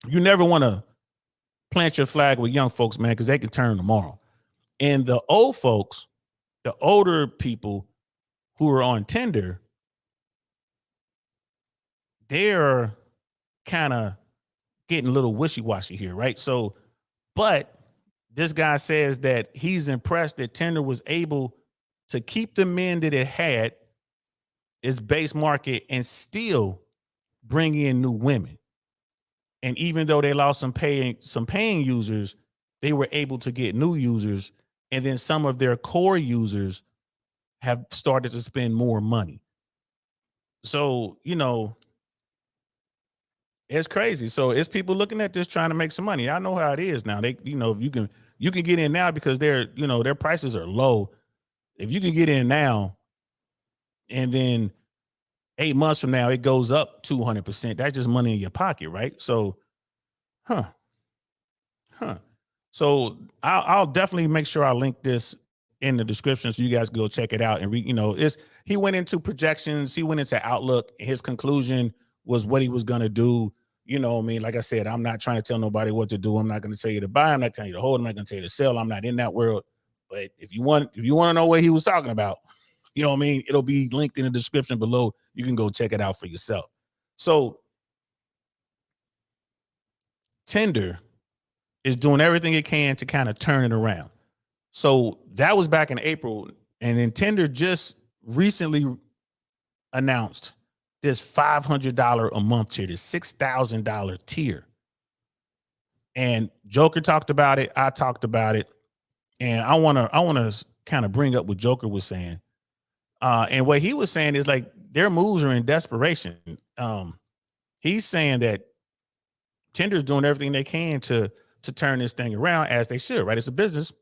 You never want to plant your flag with young folks, man, because they can turn tomorrow. And the old folks, the older people who are on Tinder, they're kind of getting a little wishy-washy here, right? So, but this guy says that he's impressed that Tinder was able to keep the men that it had, its base market, and still bring in new women. And even though they lost some paying users, they were able to get new users. And then some of their core users have started to spend more money. So, it's crazy. So it's people looking at this trying to make some money. I know how it is now. If you can get in now because their prices are low. If you can get in now and then 8 months from now it goes up 200%, that's just money in your pocket, right? So, huh. Huh. So I'll definitely make sure I link this in the description so you guys go check it out and read. He went into projections, he went into outlook, and his conclusion was what he was gonna do. I mean, like I said, I'm not trying to tell nobody what to do. I'm not gonna tell you to buy, I'm not telling you to hold, I'm not gonna tell you to sell. I'm not in that world. But if you want to know what he was talking about, you know what I mean? It'll be linked in the description below. You can go check it out for yourself. So Tinder is doing everything it can to kind of turn it around. So that was back in April. And then Tinder just recently announced this $500 a month tier, this $6,000 tier. And Joker talked about it. I talked about it. And I want to kind of bring up what Joker was saying. And what he was saying is like their moves are in desperation. He's saying that Tinder's doing everything they can to turn this thing around, as they should, right? It's a business.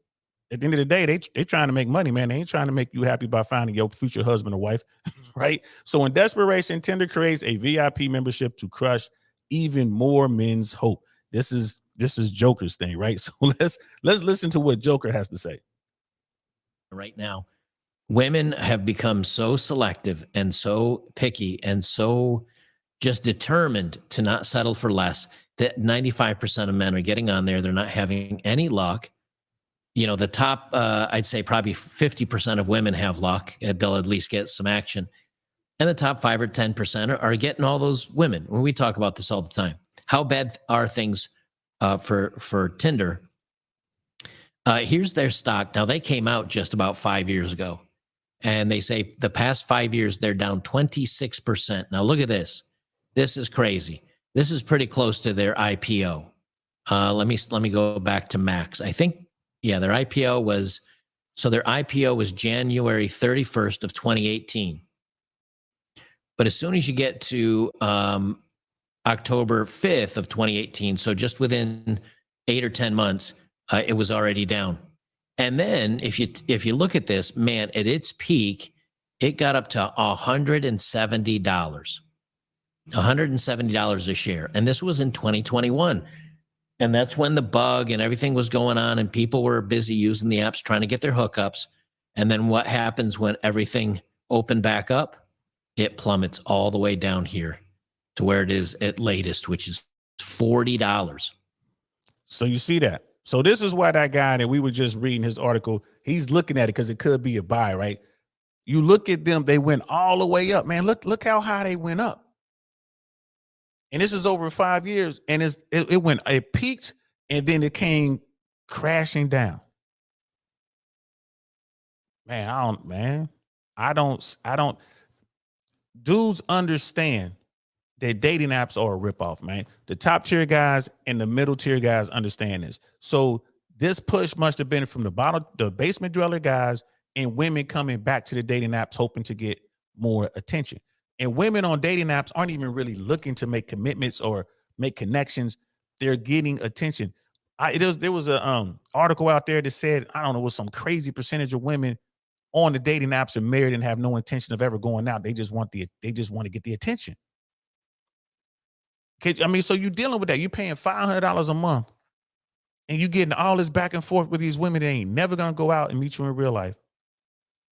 At the end of the day, they trying to make money, man. They ain't trying to make you happy by finding your future husband or wife, right? So in desperation, Tinder creates a VIP membership to crush even more men's hope. This is Joker's thing, right? So let's listen to what Joker has to say. Right now, women have become so selective and so picky and so just determined to not settle for less that 95% of men are getting on there. They're not having any luck. The top, I'd say probably 50% of women have luck. They'll at least get some action. And the top 5 or 10% are getting all those women. When we talk about this all the time, how bad are things for Tinder? Here's their stock. Now, they came out just about 5 years ago. And they say the past 5 years, they're down 26%. Now, look at this. This is crazy. This is pretty close to their IPO. Let me go back to Max. I think, yeah, their IPO was January 31st of 2018. But as soon as you get to October 5th of 2018, so just within 8 or 10 months, it was already down. And then if you look at this, man, at its peak, it got up to $170. $170 a share. And this was in 2021. And that's when the bug and everything was going on and people were busy using the apps trying to get their hookups. And then what happens when everything opened back up? It plummets all the way down here to where it is at latest, which is $40. So you see that. So this is why that guy that we were just reading his article, he's looking at it because it could be a buy, right? You look at them, they went all the way up, man. Look how high they went up. And this is over 5 years, and it peaked and then it came crashing down. Man, I don't. Dudes understand that dating apps are a ripoff, man. The top tier guys and the middle tier guys understand this. So this push must have been from the basement dweller guys and women coming back to the dating apps hoping to get more attention. And women on dating apps aren't even really looking to make commitments or make connections. They're getting attention. There was a article out there that said, I don't know, was some crazy percentage of women on the dating apps are married and have no intention of ever going out. They just want to get the attention. So you're dealing with that. You're paying $500 a month and you getting all this back and forth with these women that ain't never gonna go out and meet you in real life.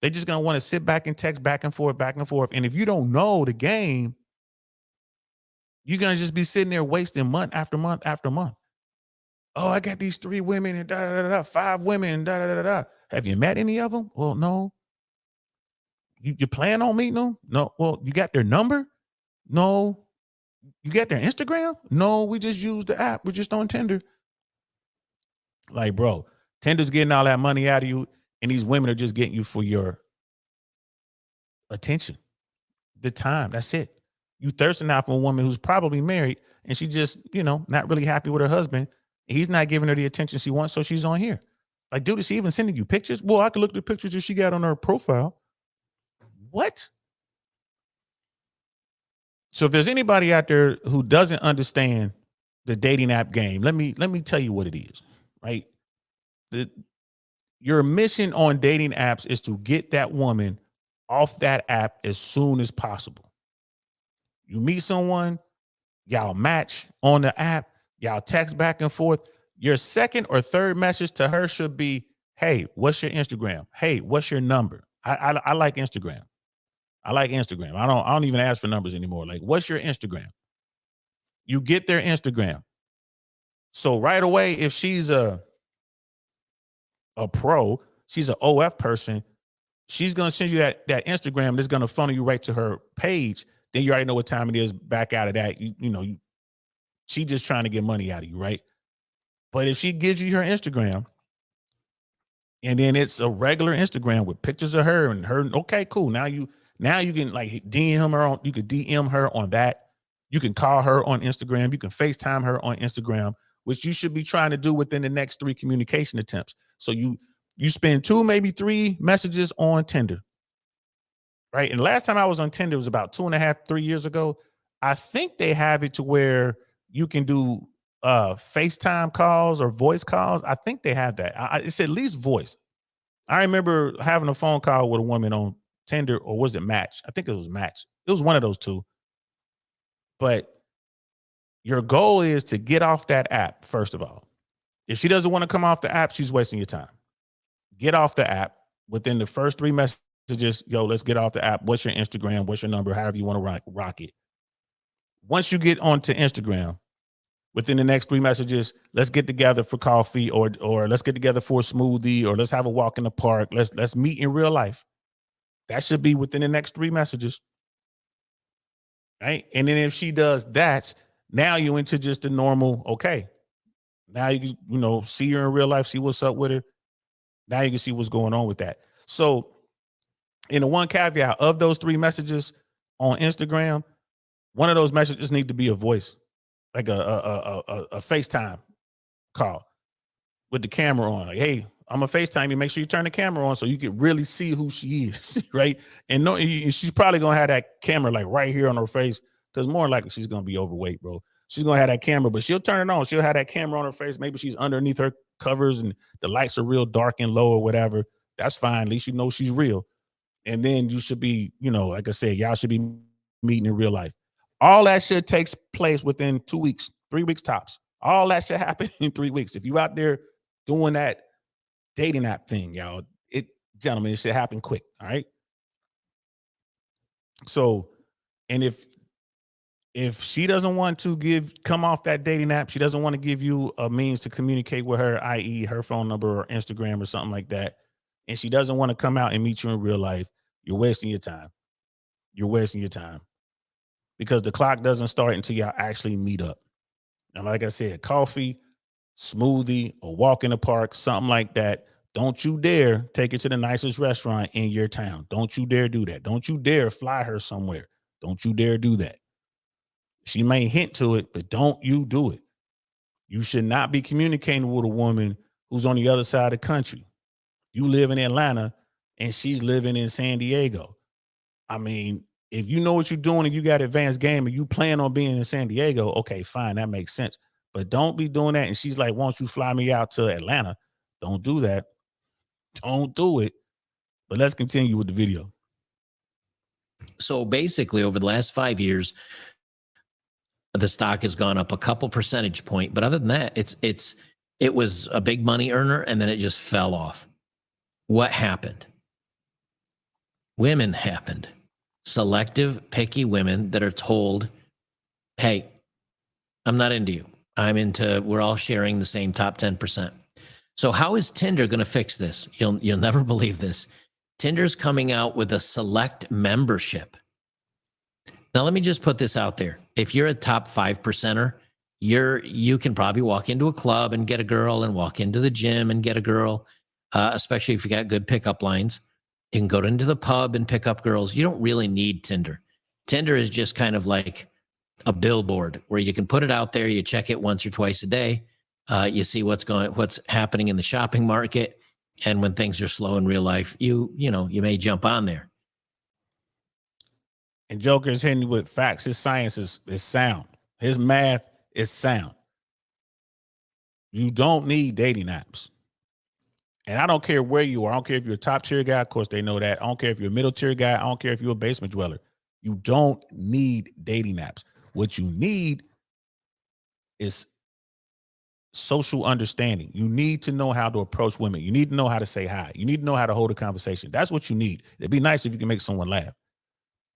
They're just going to want to sit back and text back and forth, back and forth. And if you don't know the game, you're going to just be sitting there wasting month after month after month. Oh, I got these 3 women and 5 women and Have you met any of them? Well, no. You plan on meeting them? No. Well, you got their number? No. You got their Instagram? No, we just use the app. We're just on Tinder. Like, bro, Tinder's getting all that money out of you. And these women are just getting you for your attention, the time. That's it. You thirsting out for a woman who's probably married and she just, not really happy with her husband. He's not giving her the attention she wants, so she's on here. Like, dude, is she even sending you pictures? Well, I could look at the pictures that she got on her profile. What? So if there's anybody out there who doesn't understand the dating app game, let me tell you what it is, right? Your mission on dating apps is to get that woman off that app as soon as possible. You meet someone, y'all match on the app, y'all text back and forth. Your second or third message to her should be, hey, what's your Instagram? Hey, what's your number? I like Instagram. I like Instagram. I don't even ask for numbers anymore. Like, what's your Instagram? You get their Instagram. So right away, if she's a pro, she's an OF person, she's gonna send you that Instagram that's gonna funnel you right to her page. Then you already know what time it is. Back out of that, she just trying to get money out of you, right? But if she gives you her Instagram, and then it's a regular Instagram with pictures of her and her, okay, cool. Now you can like DM her on. You could DM her on that. You can call her on Instagram. You can FaceTime her on Instagram, which you should be trying to do within the next 3 communication attempts. So you spend 2, maybe 3 messages on Tinder, right? And the last time I was on Tinder was about 2.5, 3 years ago. I think they have it to where you can do FaceTime calls or voice calls. I think they have that. It's at least voice. I remember having a phone call with a woman on Tinder, or was it Match? I think it was Match. It was one of those two. But your goal is to get off that app, first of all. If she doesn't want to come off the app, she's wasting your time. Get off the app within the first 3 messages. Yo, let's get off the app. What's your Instagram? What's your number? However you want to rock it. Once you get onto Instagram, within the next 3 messages, let's get together for coffee, or let's get together for a smoothie, or let's have a walk in the park. Let's meet in real life. That should be within the next 3 messages. Right? And then if she does that, now you into just the normal, okay. Now you can, see her in real life, see what's up with her. Now you can see what's going on with that. So in the one caveat of those 3 messages on Instagram, one of those messages need to be a voice, like a FaceTime call with the camera on. Like, hey, I'm a FaceTime you. Make sure you turn the camera on so you can really see who she is, right? And she's probably gonna have that camera like right here on her face, because more likely she's gonna be overweight, bro. She's gonna have that camera, but she'll turn it on. She'll have that camera on her face. Maybe she's underneath her covers and the lights are real dark and low or whatever. That's fine. At least you know she's real. And then you should be, like I said, y'all should be meeting in real life. All that shit takes place within 2 weeks, 3 weeks tops. All that should happen in 3 weeks. If you out there doing that dating app thing, y'all, gentlemen, it should happen quick. All right. So, and if she doesn't want to come off that dating app, she doesn't want to give you a means to communicate with her, i.e. her phone number or Instagram or something like that, and she doesn't want to come out and meet you in real life, you're wasting your time. You're wasting your time, because the clock doesn't start until y'all actually meet up. And like I said, coffee, smoothie, or walk in the park, something like that. Don't you dare take it to the nicest restaurant in your town. Don't you dare do that. Don't you dare fly her somewhere. Don't you dare do that. She may hint to it, but don't you do it. You should not be communicating with a woman who's on the other side of the country. You live in Atlanta and she's living in San Diego. I mean, if you know what you're doing and you got advanced game and you plan on being in San Diego, okay, fine, that makes sense. But don't be doing that. And she's like, why don't you fly me out to Atlanta? Don't do that. Don't do it. But let's continue with the video. So basically, over the last 5 years, the stock has gone up a couple percentage point. But other than that, it was a big money earner, and then it just fell off. What happened? Women happened. Selective, picky women that are told, hey, I'm not into you. We're all sharing the same top 10%. So how is Tinder going to fix this? You'll never believe this. Tinder's coming out with a select membership. Now, let me just put this out there. If you're a top 5%er, you can probably walk into a club and get a girl, and walk into the gym and get a girl, especially if you got good pickup lines. You can go into the pub and pick up girls. You don't really need Tinder. Tinder is just kind of like a billboard where you can put it out there. You check it once or twice a day. You see what's happening in the shopping market. And when things are slow in real life, you may jump on there. And Joker is hitting you with facts. His science is sound. His math is sound. You don't need dating apps. And I don't care where you are. I don't care if you're a top tier guy. Of course, they know that. I don't care if you're a middle tier guy. I don't care if you're a basement dweller. You don't need dating apps. What you need is social understanding. You need to know how to approach women. You need to know how to say hi. You need to know how to hold a conversation. That's what you need. It'd be nice if you can make someone laugh.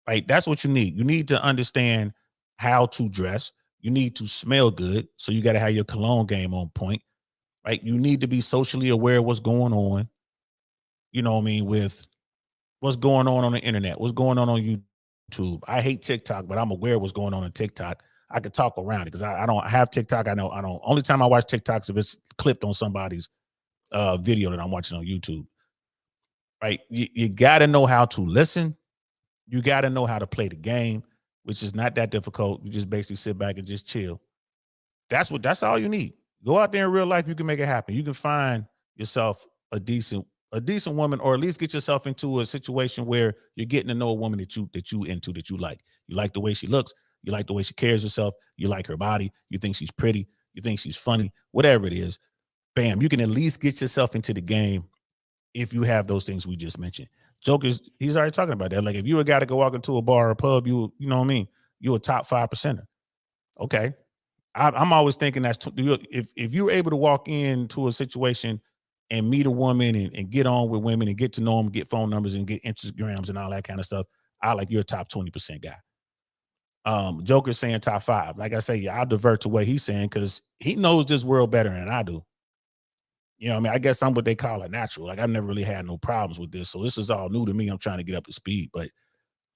Right? That's what you need. You need to understand how to dress. You need to smell good. So you got to have your cologne game on point. Right? You need to be socially aware of what's going on. You know what I mean? With what's going on the internet, what's going on YouTube. I hate TikTok, but I'm aware of what's going on TikTok. I could talk around it because I don't have TikTok. I don't. Only time I watch TikToks if it's clipped on somebody's video that I'm watching on YouTube. Right? You got to know how to listen. You got to know how to play the game, which is not that difficult. You just basically sit back and just chill. That's all you need. Go out there in real life. You can make it happen. You can find yourself a decent woman, or at least get yourself into a situation where you're getting to know a woman that you like. You like the way she looks. You like the way she carries herself. You like her body. You think she's pretty. You think she's funny. Whatever it is, bam, you can at least get yourself into the game if you have those things we just mentioned. Joker's, he's already talking about that. Like if you a guy to go walk into a bar or a pub, you know what I mean? You're a top 5%er. Okay. I'm always thinking if you're able to walk into a situation and meet a woman and get on with women and get to know them, get phone numbers and get Instagrams and all that kind of stuff, you're a top 20% guy. Joker's saying top 5. Like I say, I'll divert to what he's saying because he knows this world better than I do. You know what I mean? I guess I'm what they call a natural. Like I've never really had no problems with this. So this is all new to me. I'm trying to get up to speed. But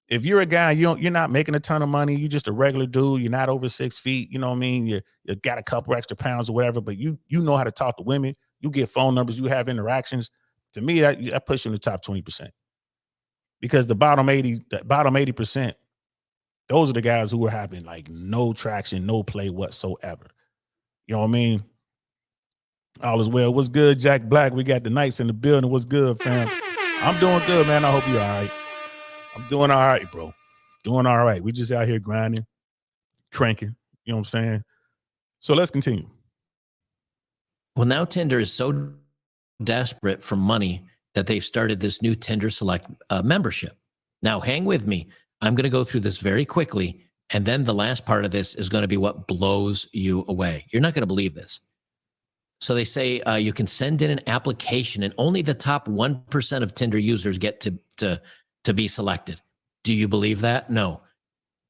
if you're a guy, you're not making a ton of money. You're just a regular dude. You're not over 6 feet. You know what I mean? You got a couple extra pounds or whatever, but you know how to talk to women. You get phone numbers. You have interactions. To me, that puts you in the top 20%. Because the bottom 80%, those are the guys who are having like no traction, no play whatsoever. You know what I mean? All is well. What's good, Jack Black? We got the Knights in the building. What's good, fam? I'm doing good, man. I hope you're all right. I'm doing all right, bro. Doing all right. We just out here grinding, cranking. You know what I'm saying? So let's continue. Well, now Tinder is so desperate for money that they've started this new Tinder Select membership. Now, hang with me. I'm going to go through this very quickly, and then the last part of this is going to be what blows you away. You're not going to believe this. So they say you can send in an application, and only the top 1% of Tinder users get to be selected. Do you believe that? No.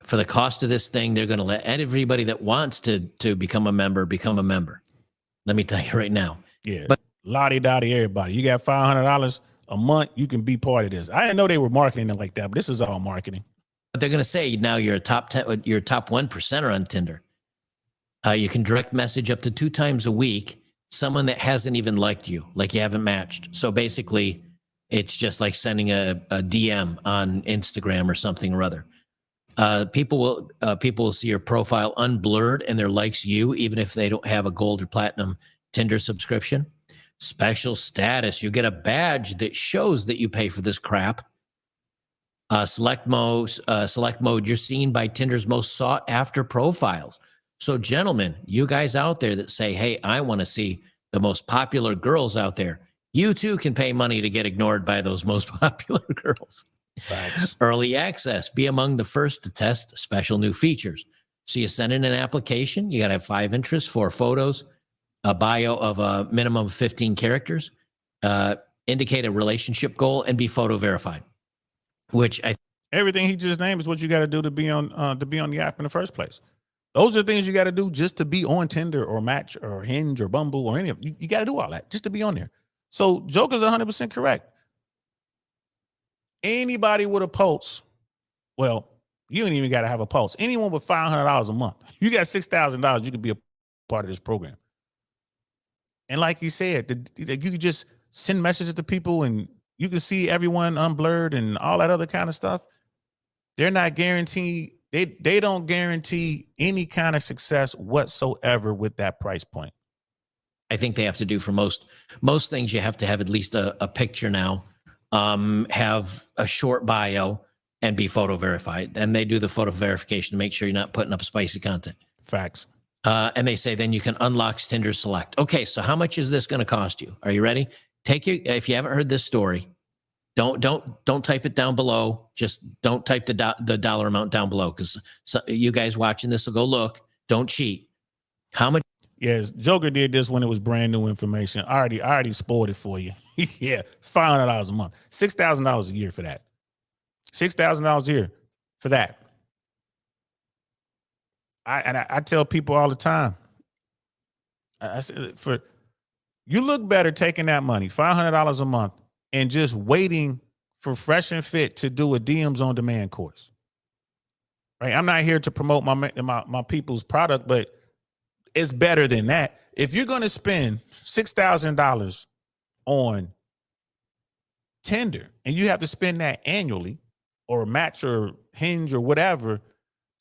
For the cost of this thing, they're going to let everybody that wants to become a member become a member. Let me tell you right now. Yeah, but lottie-dottie everybody. You got $500 a month, you can be part of this. I didn't know they were marketing it like that, but this is all marketing. But they're going to say now you're a top 10, you're a top 1%er on Tinder. You can direct message up to 2 times a week someone that hasn't even liked you, like you haven't matched. So basically, it's just like sending a DM on Instagram or something or other. People will see your profile unblurred and their likes you, even if they don't have a gold or platinum Tinder subscription. Special status. You get a badge that shows that you pay for this crap. Select mode. You're seen by Tinder's most sought after profiles. So gentlemen, you guys out there that say, hey, I want to see the most popular girls out there, you too can pay money to get ignored by those most popular girls. Thanks. Early access. Be among the first to test special new features. So you send in an application. You got to have 5 interests, 4 photos, a bio of a minimum of 15 characters, indicate a relationship goal, and be photo verified. Which everything he just named is what you got to do to be on the app in the first place. Those are the things you got to do just to be on Tinder or Match or Hinge or Bumble or any of it. You got to do all that just to be on there. So Joker's 100% correct. Anybody with a pulse, well, you ain't even got to have a pulse. Anyone with $500 a month, you got $6,000, you could be a part of this program. And like he said, you could just send messages to people and you can see everyone unblurred and all that other kind of stuff. They're not guaranteed. They don't guarantee any kind of success whatsoever with that price point. I think they have to do for most things. You have to have at least a picture now, have a short bio, and be photo verified. And they do the photo verification to make sure you're not putting up spicy content. Facts. And they say then you can unlock Tinder Select. Okay, so how much is this going to cost you? Are you ready? If you haven't heard this story, don't type it down below. Just don't type the dollar amount down below, because you guys watching this will go look. Don't cheat. How much? Yes, Joker did this when it was brand new information. I already spoiled it for you. Yeah, $500 a month, $6,000 a year for that. $6,000 a year for that. I tell people all the time. I said, you look better taking that money, $500 a month, and just waiting for Fresh and Fit to do a DMs on demand course. Right? I'm not here to promote my people's product, but it's better than that. If you're going to spend $6,000 on Tinder and you have to spend that annually, or Match or Hinge or whatever,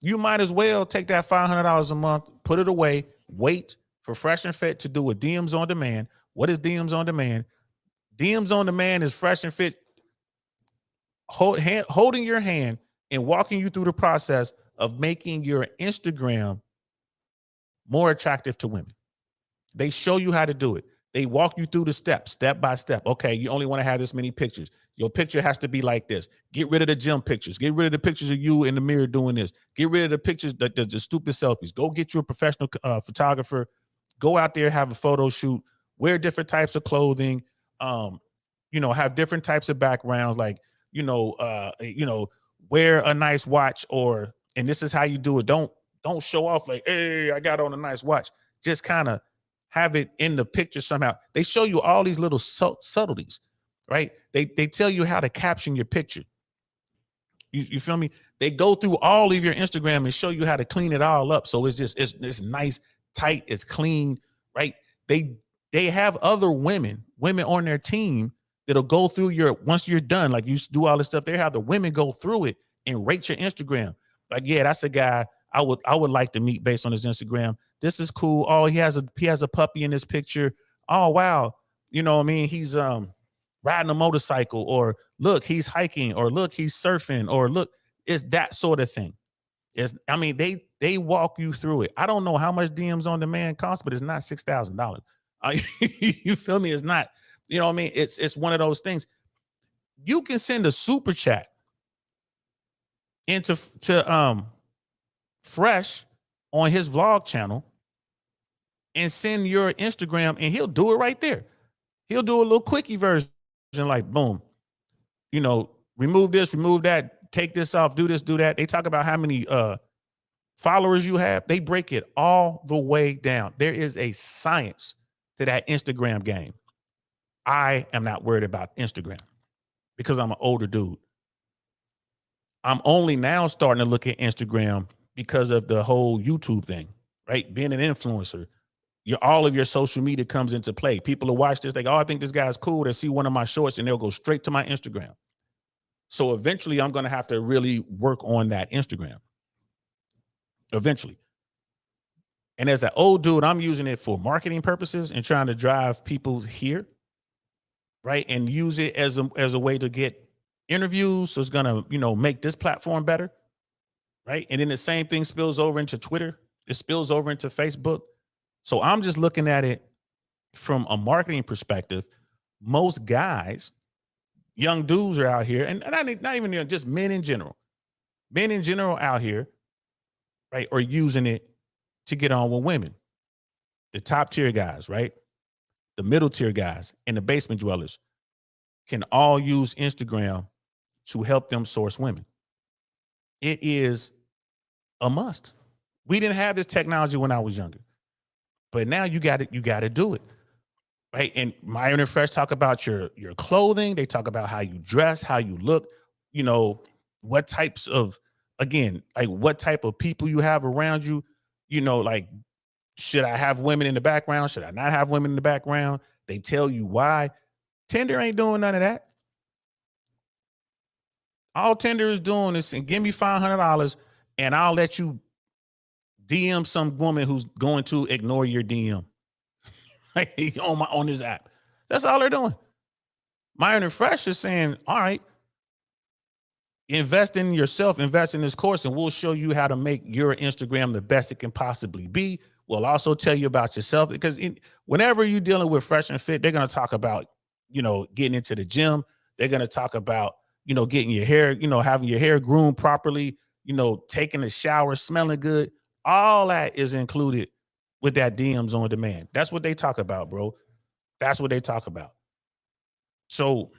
you might as well take that $500 a month, put it away, wait for Fresh and Fit to do a DMs on demand. What is DMs on demand? DMs on demand is Fresh and Fit holding your hand and walking you through the process of making your Instagram more attractive to women. They show you how to do it. They walk you through the steps, step by step. Okay, you only want to have this many pictures. Your picture has to be like this. Get rid of the gym pictures. Get rid of the pictures of you in the mirror doing this. Get rid of the pictures, the stupid selfies. Go get you a professional photographer. Go out there, have a photo shoot. Wear different types of clothing. Have different types of backgrounds. Like, wear a nice watch, and this is how you do it. Don't show off like, hey, I got on a nice watch. Just kind of have it in the picture somehow. They show you all these little subtleties, right? They tell you how to caption your picture. You feel me? They go through all of your Instagram and show you how to clean it all up. So it's nice, tight, it's clean, right? They have other women on their team that'll go through once you're done, like you do all this stuff, they have the women go through it and rate your Instagram. Like, yeah, that's a guy I would like to meet based on his Instagram. This is cool. Oh, he has a puppy in this picture. Oh, wow. You know what I mean? He's riding a motorcycle, or look, he's hiking, or look, he's surfing, or look, it's that sort of thing. They walk you through it. I don't know how much DMs on demand costs, but it's not $6,000. You feel me? It's not, you know what I mean? It's one of those things. You can send a super chat into Fresh on his vlog channel and send your Instagram, and he'll do it right there. He'll do a little quickie version, like, boom, remove this, remove that, take this off, do this, do that. They talk about how many followers you have. They break it all the way down. There is a science to that Instagram game. I am not worried about Instagram because I'm an older dude. I'm only now starting to look at Instagram because of the whole YouTube thing, right? Being an influencer, all of your social media comes into play. People will watch this, I think this guy's cool. They see one of my shorts and they'll go straight to my Instagram. So eventually I'm going to have to really work on that Instagram. Eventually. And as an old dude, I'm using it for marketing purposes and trying to drive people here, right? And use it as a way to get interviews. So it's going to, make this platform better, right? And then the same thing spills over into Twitter. It spills over into Facebook. So I'm just looking at it from a marketing perspective. Most guys, young dudes are out here, and not even just men in general out here, right, are using it to get on with women. The top tier guys, right? The middle tier guys and the basement dwellers can all use Instagram to help them source women. It is a must. We didn't have this technology when I was younger, but now you got to do it, right? And Myron and Fresh talk about your clothing. They talk about how you dress, how you look, what types of, again, like what type of people you have around you, like, should I have women in the background? Should I not have women in the background? They tell you why. Tinder ain't doing none of that. All Tinder is doing is saying, give me $500 and I'll let you DM some woman who's going to ignore your DM on this app. That's all they're doing. Myron and Fresh is saying, all right, invest in yourself, invest in this course, and we'll show you how to make your Instagram the best it can possibly be. We'll also tell you about yourself, because whenever you're dealing with Fresh and Fit, they're going to talk about, getting into the gym. They're going to talk about, getting your hair, having your hair groomed properly, taking a shower, smelling good. All that is included with that DMs on demand. That's what they talk about, bro. That's what they talk about. So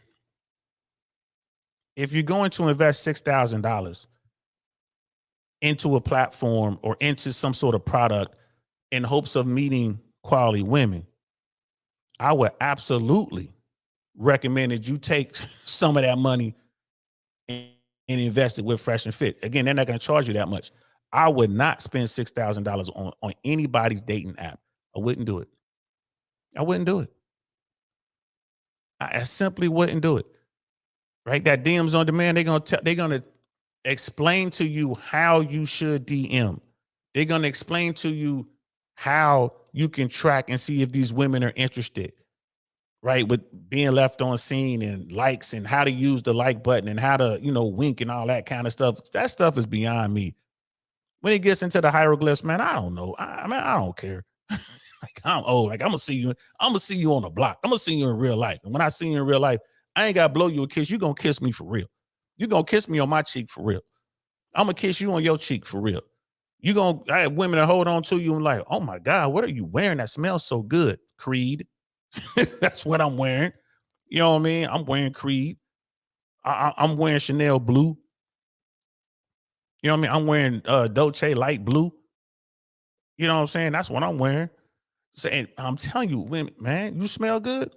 if you're going to invest $6,000 into a platform or into some sort of product in hopes of meeting quality women, I would absolutely recommend that you take some of that money and invest it with Fresh and Fit. Again, they're not going to charge you that much. I would not spend $6,000 on anybody's dating app. I wouldn't do it. I wouldn't do it. I simply wouldn't do it. Right? That DMs on demand, they're gonna explain to you how you should DM. They're gonna explain to you how you can track and see if these women are interested. Right, with being left on scene and likes and how to use the like button and how to, wink and all that kind of stuff. That stuff is beyond me. When it gets into the hieroglyphs, man, I don't know. I mean, I don't care. Like, I'm old. Like, I'm gonna see you on the block. I'm gonna see you in real life. And when I see you in real life, I ain't gotta blow you a kiss. You're gonna kiss me for real. You're gonna kiss me on my cheek for real. I'm gonna kiss you on your cheek for real. I have women that hold on to you and like, oh my God, what are you wearing that smells so good? Creed. That's what I'm wearing. You know what I mean? I'm wearing Creed. I'm wearing Chanel blue. You know what I mean? I'm wearing Dolce light blue. You know what I'm saying? That's what I'm wearing. Saying, I'm telling you, women, man, you smell good.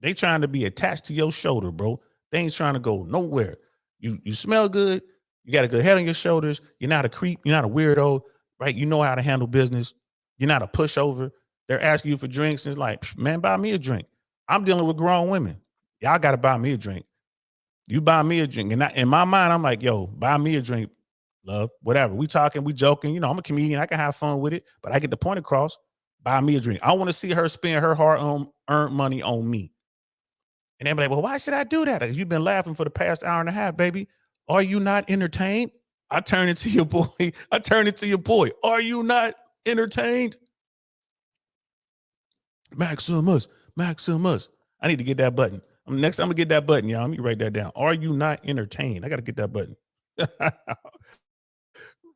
They trying to be attached to your shoulder, bro. They ain't trying to go nowhere. You smell good. You got a good head on your shoulders. You're not a creep. You're not a weirdo, right? You know how to handle business. You're not a pushover. They're asking you for drinks. And it's like, man, buy me a drink. I'm dealing with grown women. Y'all got to buy me a drink. You buy me a drink. And in my mind, I'm like, yo, buy me a drink, love, whatever. We talking, we joking. I'm a comedian. I can have fun with it, but I get the point across. Buy me a drink. I want to see her spend her hard-earned money on me. And they're like, well, why should I do that? You've been laughing for the past hour and a half, baby. Are you not entertained? I turn it to your boy. Are you not entertained? Maximus. I need to get that button. Next, I'm gonna get that button, y'all. Let me write that down. Are you not entertained? I gotta get that button.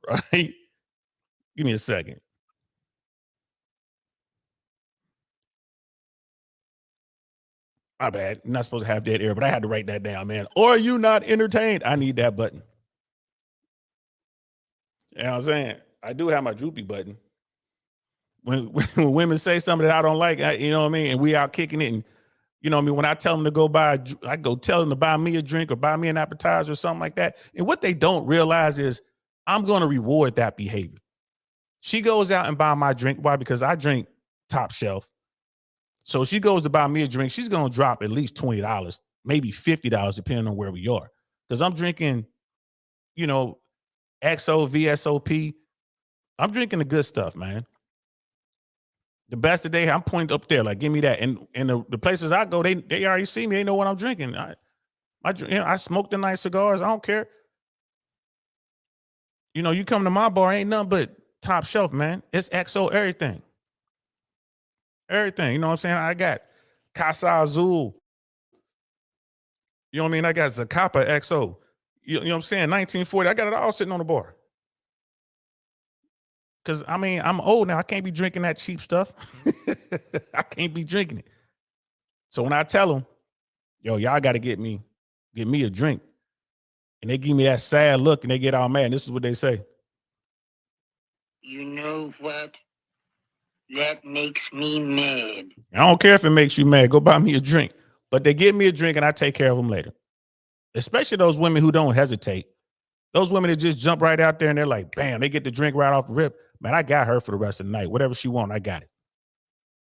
Right? Give me a second. My bad. I'm not supposed to have dead air, but I had to write that down, man. Are you not entertained? I need that button. You know what I'm saying? I do have my droopy button. When women say something that I don't like, you know what I mean? And we out kicking it. And you know what I mean? When I tell them to go I go tell them to buy me a drink or buy me an appetizer or something like that. And what they don't realize is I'm going to reward that behavior. She goes out and buy my drink. Why? Because I drink top shelf. So she goes to buy me a drink. She's going to drop at least $20, maybe $50, depending on where we are. Because I'm drinking, XO, VSOP. I'm drinking the good stuff, man. The best of the day, I'm pointing up there, like, give me that. And the places I go, they already see me. They know what I'm drinking. I smoke the nice cigars. I don't care. You come to my bar, ain't nothing but top shelf, man. It's XO, everything. Everything. You know what I'm saying? I got Casa Azul. You know what I mean? I got Zacapa XO. You know what I'm saying? 1940. I got it all sitting on the bar. Because, I mean, I'm old now. I can't be drinking that cheap stuff. I can't be drinking it. So when I tell them, yo, y'all got to get me a drink. And they give me that sad look and they get all mad. And this is what they say. You know what? That makes me mad. I don't care if it makes you mad. Go buy me a drink. But they give me a drink and I take care of them later. Especially those women who don't hesitate. Those women that just jump right out there and they're like, bam, they get the drink right off the rip. Man, I got her for the rest of the night. Whatever she wants, I got it.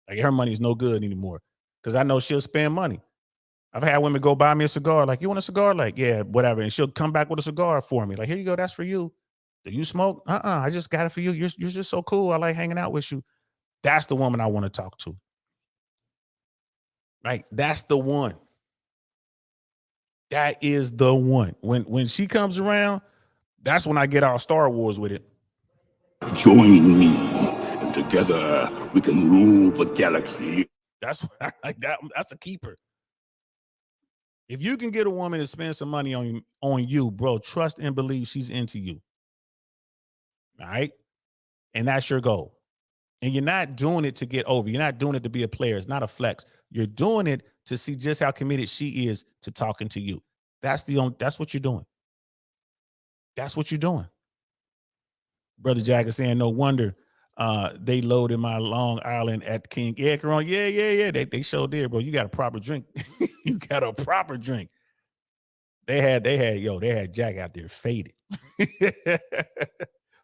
Like, her money's no good anymore because I know she'll spend money. I've had women go buy me a cigar, like, you want a cigar? Like, yeah, whatever. And she'll come back with a cigar for me. Like, here you go, that's for you. Do you smoke? I just got it for you. You're just so cool. I like hanging out with you. That's the woman I want to talk to. Right? That's the one. That is the one. When she comes around, that's when I get our Star Wars with it. Join me, and together we can rule the galaxy. That's what I like. That's a keeper. If you can get a woman to spend some money on you, bro, trust and believe she's into you. All right? And that's your goal. And you're not doing it to get over. You're not doing it to be a player. It's not a flex. You're doing it to see just how committed she is to talking to you. That's what you're doing. That's what you're doing. Brother Jack is saying, no wonder they loaded my Long Island at King Ekron. Yeah. They sure did, bro. You got a proper drink. You got a proper drink. They had Jack out there faded.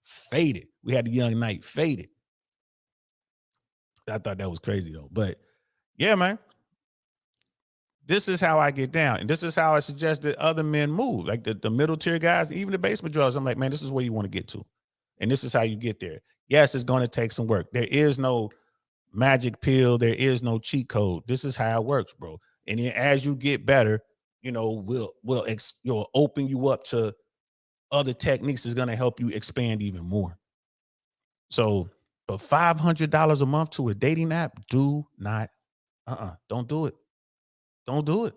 Faded. We had the young knight faded. I thought that was crazy though. But yeah, man. This is how I get down. And this is how I suggest that other men move. Like the middle tier guys, even the basement dwellers. I'm like, man, this is where you want to get to. And this is how you get there. Yes, it's going to take some work. There is no magic pill. There is no cheat code. This is how it works, bro. And then as you get better, we'll open you up to other techniques is going to help you expand even more. So, but $500 a month to a dating app, don't do it. Don't do it.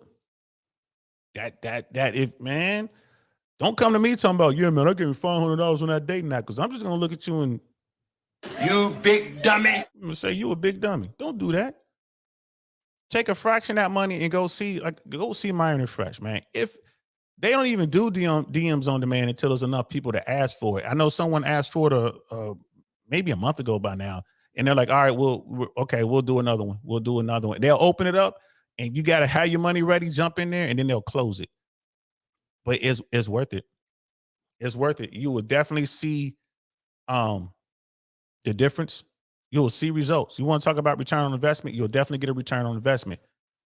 Man, don't come to me talking about, yeah, man, I gave you $500 on that dating app, because I'm just going to look at you and, You big dummy. I'm going to say, you a big dummy. Don't do that. Take a fraction of that money and go see Myron and Fresh, man. If they don't even do DMs on demand until there's enough people to ask for it. I know someone asked for it maybe a month ago by now, and they're like, all right, we'll do another one. We'll do another one. They'll open it up, and you got to have your money ready, jump in there, and then they'll close it. But it's worth it. It's worth it. You will definitely see the difference. You will see results. You want to talk about return on investment? You'll definitely get a return on investment.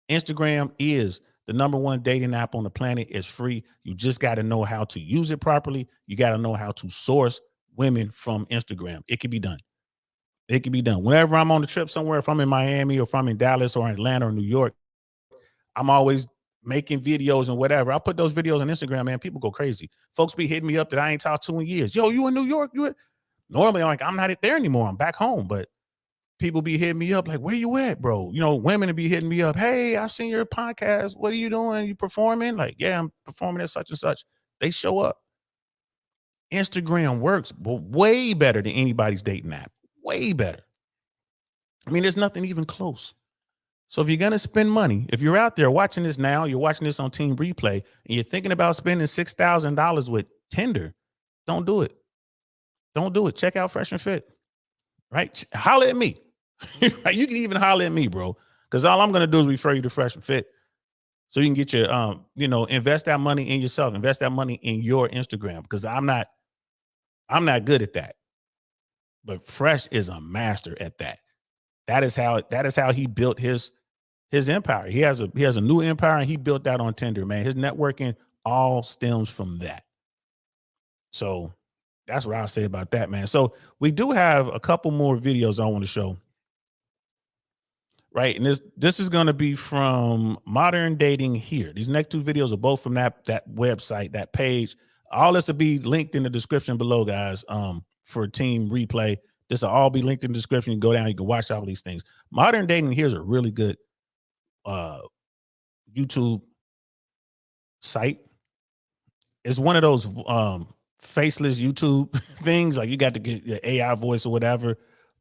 Instagram is the #1 dating app on the planet. It's free. You just got to know how to use it properly. You got to know how to source women from Instagram. It can be done. It can be done. Whenever I'm on the trip somewhere, if I'm in Miami or if I'm in Dallas or Atlanta or New York, I'm always making videos and whatever. I put those videos on Instagram, man. People go crazy. Folks be hitting me up that I ain't talked to in years. Yo, you in New York? Normally, I'm like, I'm not there anymore. I'm back home. But people be hitting me up like, where you at, bro? Women be hitting me up. Hey, I've seen your podcast. What are you doing? You performing? Like, yeah, I'm performing at such and such. They show up. Instagram works way better than anybody's dating app. Way better. I mean, there's nothing even close. So if you're going to spend money, if you're out there watching this now, you're watching this on Team Replay, and you're thinking about spending $6,000 with Tinder, don't do it. Don't do it. Check out Fresh and Fit, right? Holler at me. You can even holler at me, bro, because all I'm going to do is refer you to Fresh and Fit so you can get your, invest that money in yourself, invest that money in your Instagram, because I'm not good at that. But Fresh is a master at that. That is how he built his empire. He has a new empire, and he built that on Tinder, man. His networking all stems from that. So that's what I'll say about that, man. So we do have a couple more videos I want to show. Right. And this is going to be from Modern Dating Here. These next two videos are both from that website, that page. All this will be linked in the description below, guys, for Team Replay. This will all be linked in the description. You can go down, you can watch all these things. Modern Dating Here is a really good YouTube site. It's one of those faceless YouTube things, like you got to get your AI voice or whatever,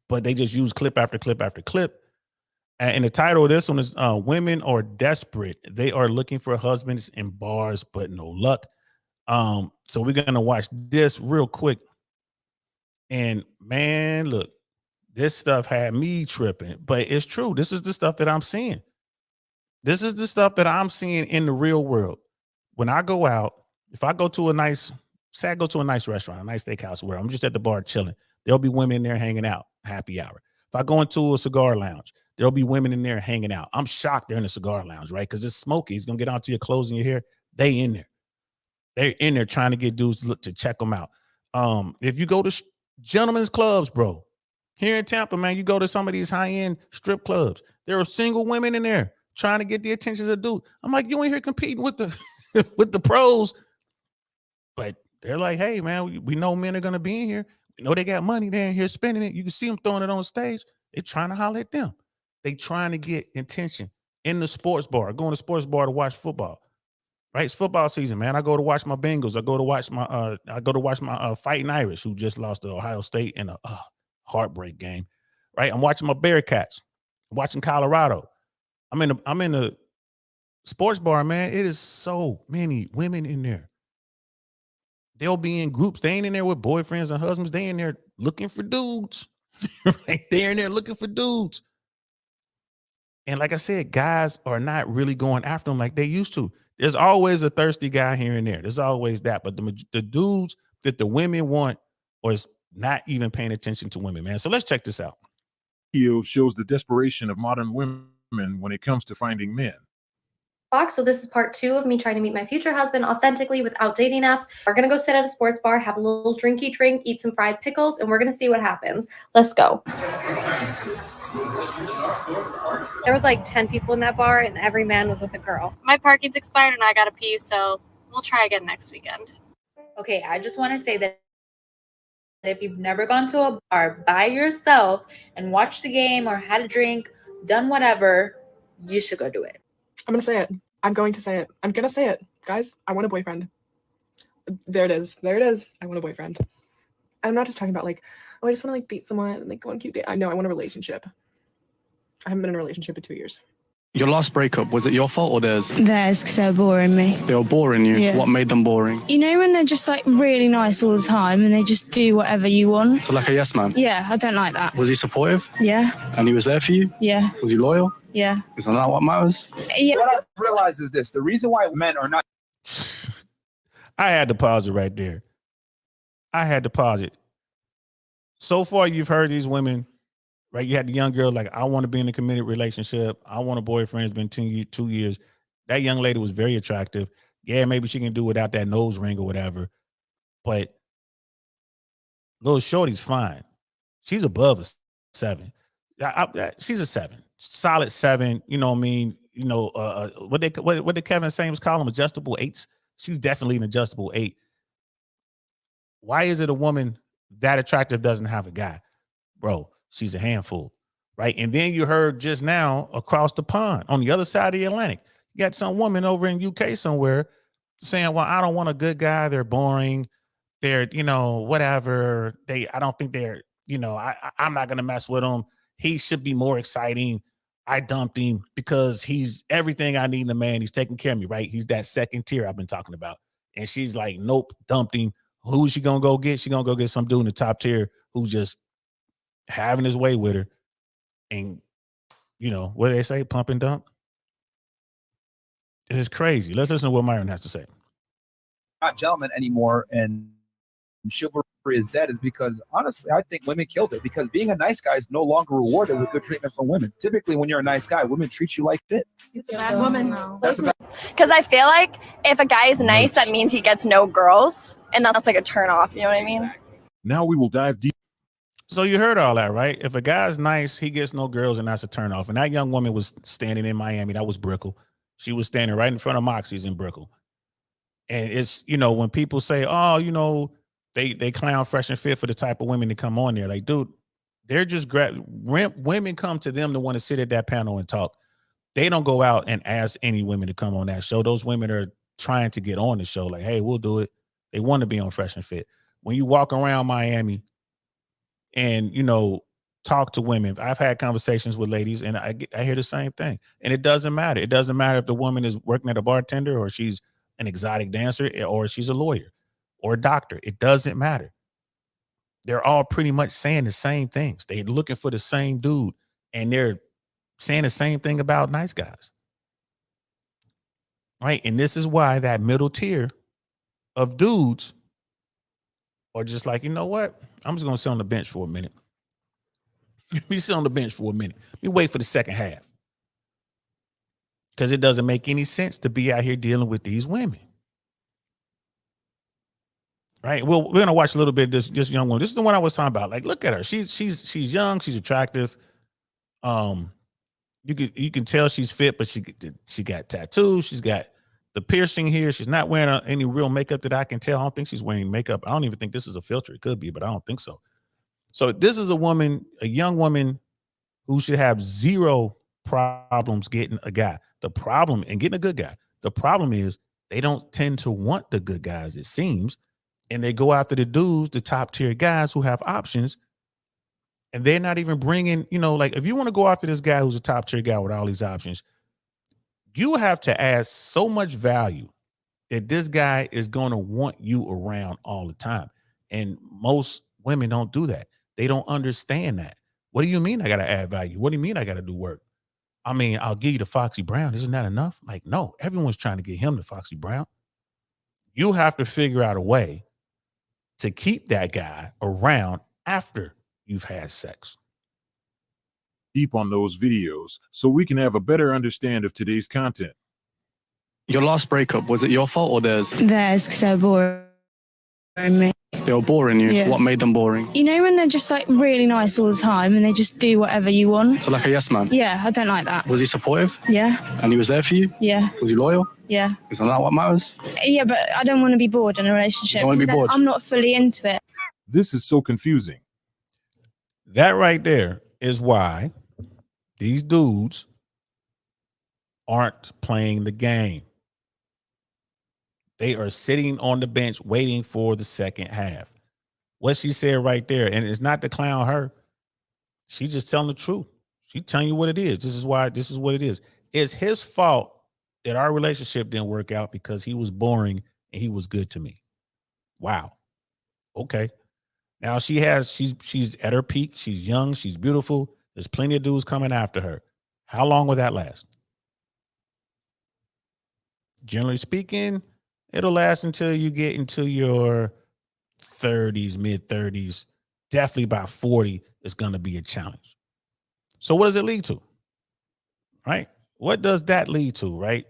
but they just use clip after clip after clip. And the title of this one is Women Are Desperate. They are looking for husbands in bars, but no luck. So we're going to watch this real quick. And man, look, this stuff had me tripping, but it's true. This is the stuff that I'm seeing. This is the stuff that I'm seeing in the real world. When I go out, if I go to a nice restaurant, a nice steakhouse, where I'm just at the bar chilling, there'll be women in there hanging out, happy hour. If I go into a cigar lounge, there'll be women in there hanging out. I'm shocked they're in the cigar lounge, right? Because it's smoky. It's gonna get onto your clothes and your hair. They in there. They're in there trying to get dudes to check them out. If you go to gentlemen's clubs, bro, here in Tampa, man, you go to some of these high-end strip clubs. There are single women in there trying to get the attention of dude. I'm like, you ain't here competing with the with the pros. But they're like, hey, man, we know men are gonna be in here. We know they got money. They're in here spending it. You can see them throwing it on stage. They're trying to holler at them. They trying to get attention in the sports bar, going to sports bar to watch football. Right, it's football season, man. I go to watch my Bengals. I go to watch my Fighting Irish, who just lost to Ohio State in a heartbreak game. Right, I'm watching my Bearcats. I'm watching Colorado. I'm in the sports bar, man. It is so many women in there. They'll be in groups. They ain't in there with boyfriends and husbands. They in there looking for dudes. Right, they're in there looking for dudes. And like I said, guys are not really going after them like they used to. There's always a thirsty guy here and there. There's always that. But the dudes that the women want or is not even paying attention to women, man. So let's check this out. Video shows the desperation of modern women when it comes to finding men. So this is part 2 of me trying to meet my future husband authentically without dating apps. We're going to go sit at a sports bar, have a little drinky drink, eat some fried pickles, and we're going to see what happens. Let's go. There was like 10 people in that bar, and every man was with a girl. My parking's expired and I gotta pee, so we'll try again next weekend. Okay, I just want to say that if you've never gone to a bar by yourself and watched the game or had a drink, done whatever, you should go do it. I'm going to say it. I'm going to say it. I'm going to say it. Guys, I want a boyfriend. There it is. There it is. I want a boyfriend. I'm not just talking about like, oh, I just want to like date someone and like go on a cute date. I know I want a relationship. I haven't been in a relationship in 2 years. Your last breakup, was it your fault or theirs? Theirs, because they were boring me. They were boring you? Yeah. What made them boring? You know when they're just like really nice all the time and they just do whatever you want? So like a yes man? Yeah, I don't like that. Was he supportive? Yeah. And he was there for you? Yeah. Was he loyal? Yeah. Isn't that what matters? Yeah. What I realize is this: the reason why men are not. I had to pause it right there. I had to pause it. So far, you've heard these women, right? You had the young girl like, I want to be in a committed relationship. I want a boyfriend. It's been 2 years. That young lady was very attractive. Yeah, maybe she can do without that nose ring or whatever. But little shorty's fine. She's above a 7. She's a 7. Solid 7. You know what I mean? You know, what did Kevin Samuels call them? Adjustable 8s. She's definitely an adjustable 8. Why is it a woman that attractive doesn't have a guy? Bro, she's a handful, right? And then you heard just now across the pond on the other side of the Atlantic, you got some woman over in UK somewhere saying, well, I don't want a good guy. They're boring. They're, you know, whatever. I don't think they're, you know, I'm not going to mess with him. He should be more exciting. I dumped him because he's everything I need in a man. He's taking care of me, right? He's that second tier I've been talking about. And she's like, nope, dumped him. Who's she going to go get? She going to go get some dude in the top tier who's just having his way with her. And, you know, what do they say? Pump and dump? It's crazy. Let's listen to what Myron has to say. Not gentlemen anymore, and chivalry is dead, is because honestly, I think women killed it, because being a nice guy is no longer rewarded with good treatment from women. Typically, when you're a nice guy, women treat you like shit. Bad woman. Because I feel like if a guy is nice, that means he gets no girls, and that's like a turn off. You know what I mean? Now we will dive deep. So you heard all that, right? If a guy's nice, he gets no girls, and that's a turn off. And that young woman was standing in Miami. That was Brickell. She was standing right in front of Moxie's in Brickell. And it's, you know, when people say, oh, you know, they clown Fresh and Fit for the type of women that come on there. Like, dude, they're just women come to them to want to sit at that panel and talk. They don't go out and ask any women to come on that show. Those women are trying to get on the show. Like, hey, we'll do it. They want to be on Fresh and Fit. When you walk around Miami and, you know, talk to women, I've had conversations with ladies and I hear the same thing. And it doesn't matter. It doesn't matter if the woman is working at a bartender or she's an exotic dancer or she's a lawyer or a doctor. It doesn't matter. They're all pretty much saying the same things. They're looking for the same dude, and they're saying the same thing about nice guys. Right? And this is why that middle tier of dudes are just like, you know what? I'm just going to sit on the bench for a minute. Let me sit on the bench for a minute. Let me wait for the second half. Because it doesn't make any sense to be out here dealing with these women. Right. Well, we're gonna watch a little bit of this young one. This is the one I was talking about. Like, look at her. She's young. She's attractive. You can tell she's fit, but she got tattoos. She's got the piercing here. She's not wearing any real makeup that I can tell. I don't think she's wearing makeup. I don't even think this is a filter. It could be, but I don't think so. So this is a young woman who should have zero problems getting a guy. The problem and getting a good guy. The problem is they don't tend to want the good guys, it seems. And they go after the dudes, the top tier guys who have options. And they're not even bringing, like if you want to go after this guy who's a top tier guy with all these options, you have to add so much value that this guy is going to want you around all the time. And most women don't do that. They don't understand that. What do you mean I got to add value? What do you mean I got to do work? I mean, I'll give you the Foxy Brown. Isn't that enough? Like, no, everyone's trying to get him the Foxy Brown. You have to figure out a way to keep that guy around after you've had sex. Deep on those videos so we can have a better understanding of today's content. Your last breakup, was it your fault or theirs? Theirs, because they're boring me. They were boring you? Yeah. What made them boring? You know when they're just like really nice all the time and they just do whatever you want? So like a yes man? Yeah, I don't like that. Was he supportive? Yeah. And he was there for you? Yeah. Was he loyal? Yeah. Isn't that what matters? Yeah, but I don't want to be bored in a relationship. You don't want to be bored? I'm not fully into it. This is so confusing. That right there is why these dudes aren't playing the game. They are sitting on the bench waiting for the second half. What she said right there, and it's not to clown her. She's just telling the truth. She's telling you what it is. This is what it is. It's his fault that our relationship didn't work out because he was boring and he was good to me. Wow. Okay. Now she's at her peak. She's young. She's beautiful. There's plenty of dudes coming after her. How long will that last? Generally speaking, it'll last until you get into your 30s, mid 30s. Definitely by 40, it's going to be a challenge. So what does it lead to? Right? What does that lead to, right?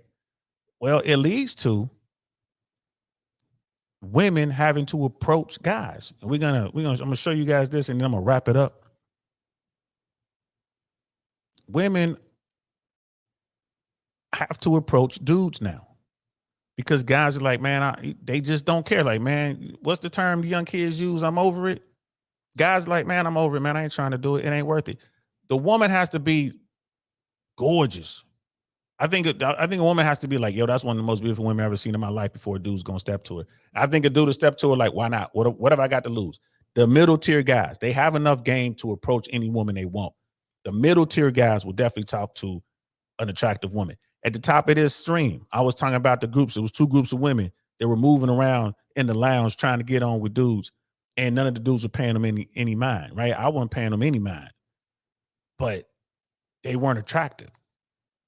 Well, it leads to women having to approach guys. And I'm gonna show you guys this and then I'm gonna wrap it up. Women have to approach dudes now because guys are like, man, they just don't care. Like, man, what's the term the young kids use? I'm over it. Guys like, man, I'm over it, man. I ain't trying to do it. It ain't worth it. The woman has to be gorgeous. I think a woman has to be like, yo, that's one of the most beautiful women I've ever seen in my life before a dude's gonna step to her. I think a dude will step to her like, why not? What have I got to lose? The middle tier guys, they have enough game to approach any woman they want. The middle tier guys will definitely talk to an attractive woman. At the top of this stream, I was talking about the groups. It was two groups of women that were moving around in the lounge trying to get on with dudes, and none of the dudes were paying them any mind, right? I wasn't paying them any mind, but they weren't attractive.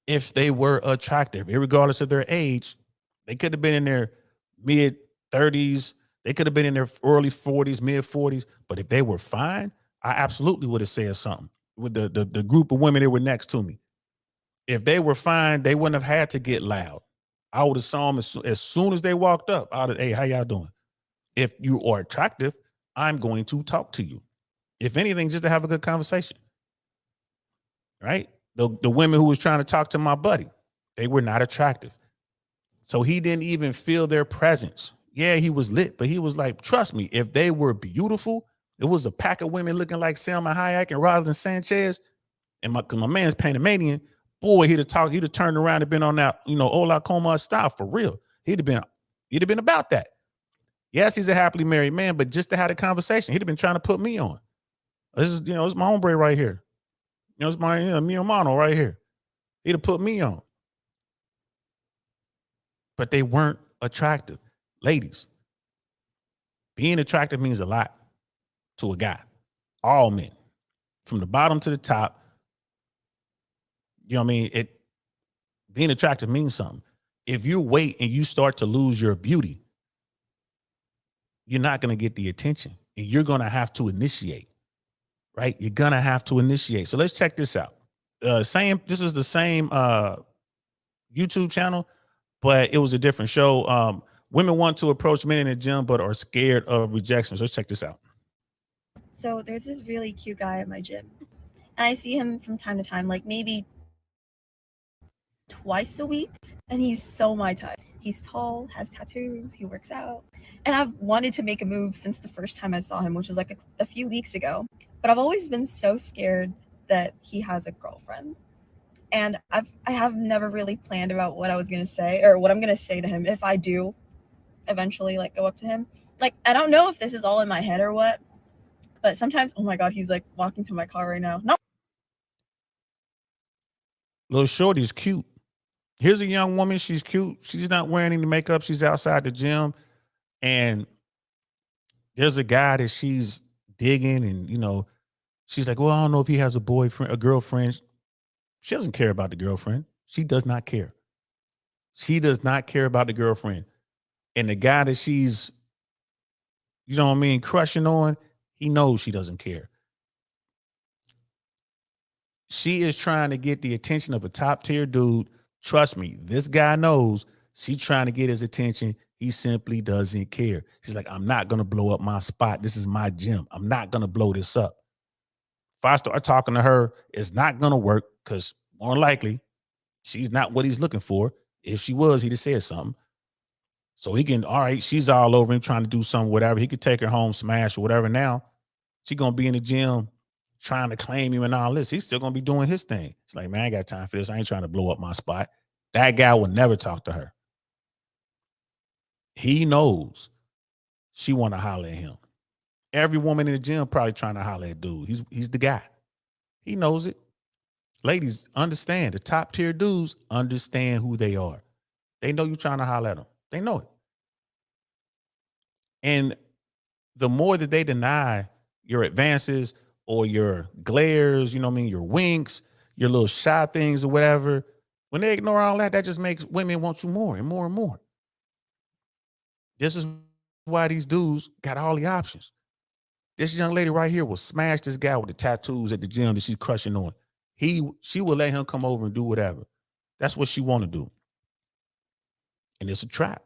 If they were attractive, regardless of their age, they could have been in their mid 30s. They could have been in their early 40s, mid 40s. But if they were fine, I absolutely would have said something with the group of women that were next to me. If they were fine, they wouldn't have had to get loud. I would have saw them as soon as they walked up. Hey, how y'all doing? If you are attractive, I'm going to talk to you. If anything, just to have a good conversation. Right? The women who was trying to talk to my buddy, they were not attractive. So he didn't even feel their presence. Yeah, he was lit, but he was like, trust me, if they were beautiful, it was a pack of women looking like Selma Hayek and Rosalind Sanchez, and my man's Panamanian, boy, he'd have turned around and been on that, Ola Coma style for real. He'd have been about that. Yes, he's a happily married man, but just to have a conversation, he'd have been trying to put me on. This is, it's my hombre right here. It's my mi hermano right here. He'd have put me on. But they weren't attractive. Ladies, being attractive means a lot to a guy. All men. From the bottom to the top. You know what I mean? Being attractive means something. If you wait and you start to lose your beauty, you're not going to get the attention. And you're going to have to initiate. right? You're gonna have to initiate. So let's check this out. This is the same YouTube channel, but it was a different show. Women want to approach men in the gym but are scared of rejection. So let's check this out. So there's this really cute guy at my gym, and I see him from time to time, like maybe twice a week, and he's so my type. He's tall, has tattoos, he works out, and I've wanted to make a move since the first time I saw him, which was like a few weeks ago. But I've always been so scared that he has a girlfriend, and I have never really planned about what I was gonna say or what I'm gonna say to him if I do eventually like go up to him. Like, I don't know if this is all in my head or what, but sometimes, oh my god, he's like walking to my car right now. No. Little shorty's cute. Here's a young woman. She's cute. She's not wearing any makeup. She's outside the gym. And there's a guy that she's digging. And, you know, she's like, well, I don't know if he has a boyfriend, a girlfriend. She doesn't care about the girlfriend. She does not care. She does not care about the girlfriend. And the guy that she's, you know what I mean, crushing on, he knows she doesn't care. She is trying to get the attention of a top tier dude. Trust me, this guy knows she's trying to get his attention. He simply doesn't care. She's like, I'm not going to blow up my spot. This is my gym. I'm not going to blow this up. If I start talking to her, it's not going to work because more likely she's not what he's looking for. If she was, he'd have said something. So he can, all right, she's all over him trying to do something, whatever. He could take her home, smash or whatever. Now she's going to be in the gym trying to claim him and all this. He's still going to be doing his thing. It's like, man, I ain't got time for this. I ain't trying to blow up my spot. That guy will never talk to her. He knows she want to holler at him. Every woman in the gym probably trying to holler at dude. He's the guy. He knows it. Ladies, understand. The top tier dudes understand who they are. They know you trying to holler at them. They know it. And the more that they deny your advances or your glares, you know what I mean, your winks, your little shy things or whatever, when they ignore all that, that just makes women want you more and more and more. This is why these dudes got all the options. This young lady right here will smash this guy with the tattoos at the gym that she's crushing on. She will let him come over and do whatever. That's what she want to do. And it's a trap.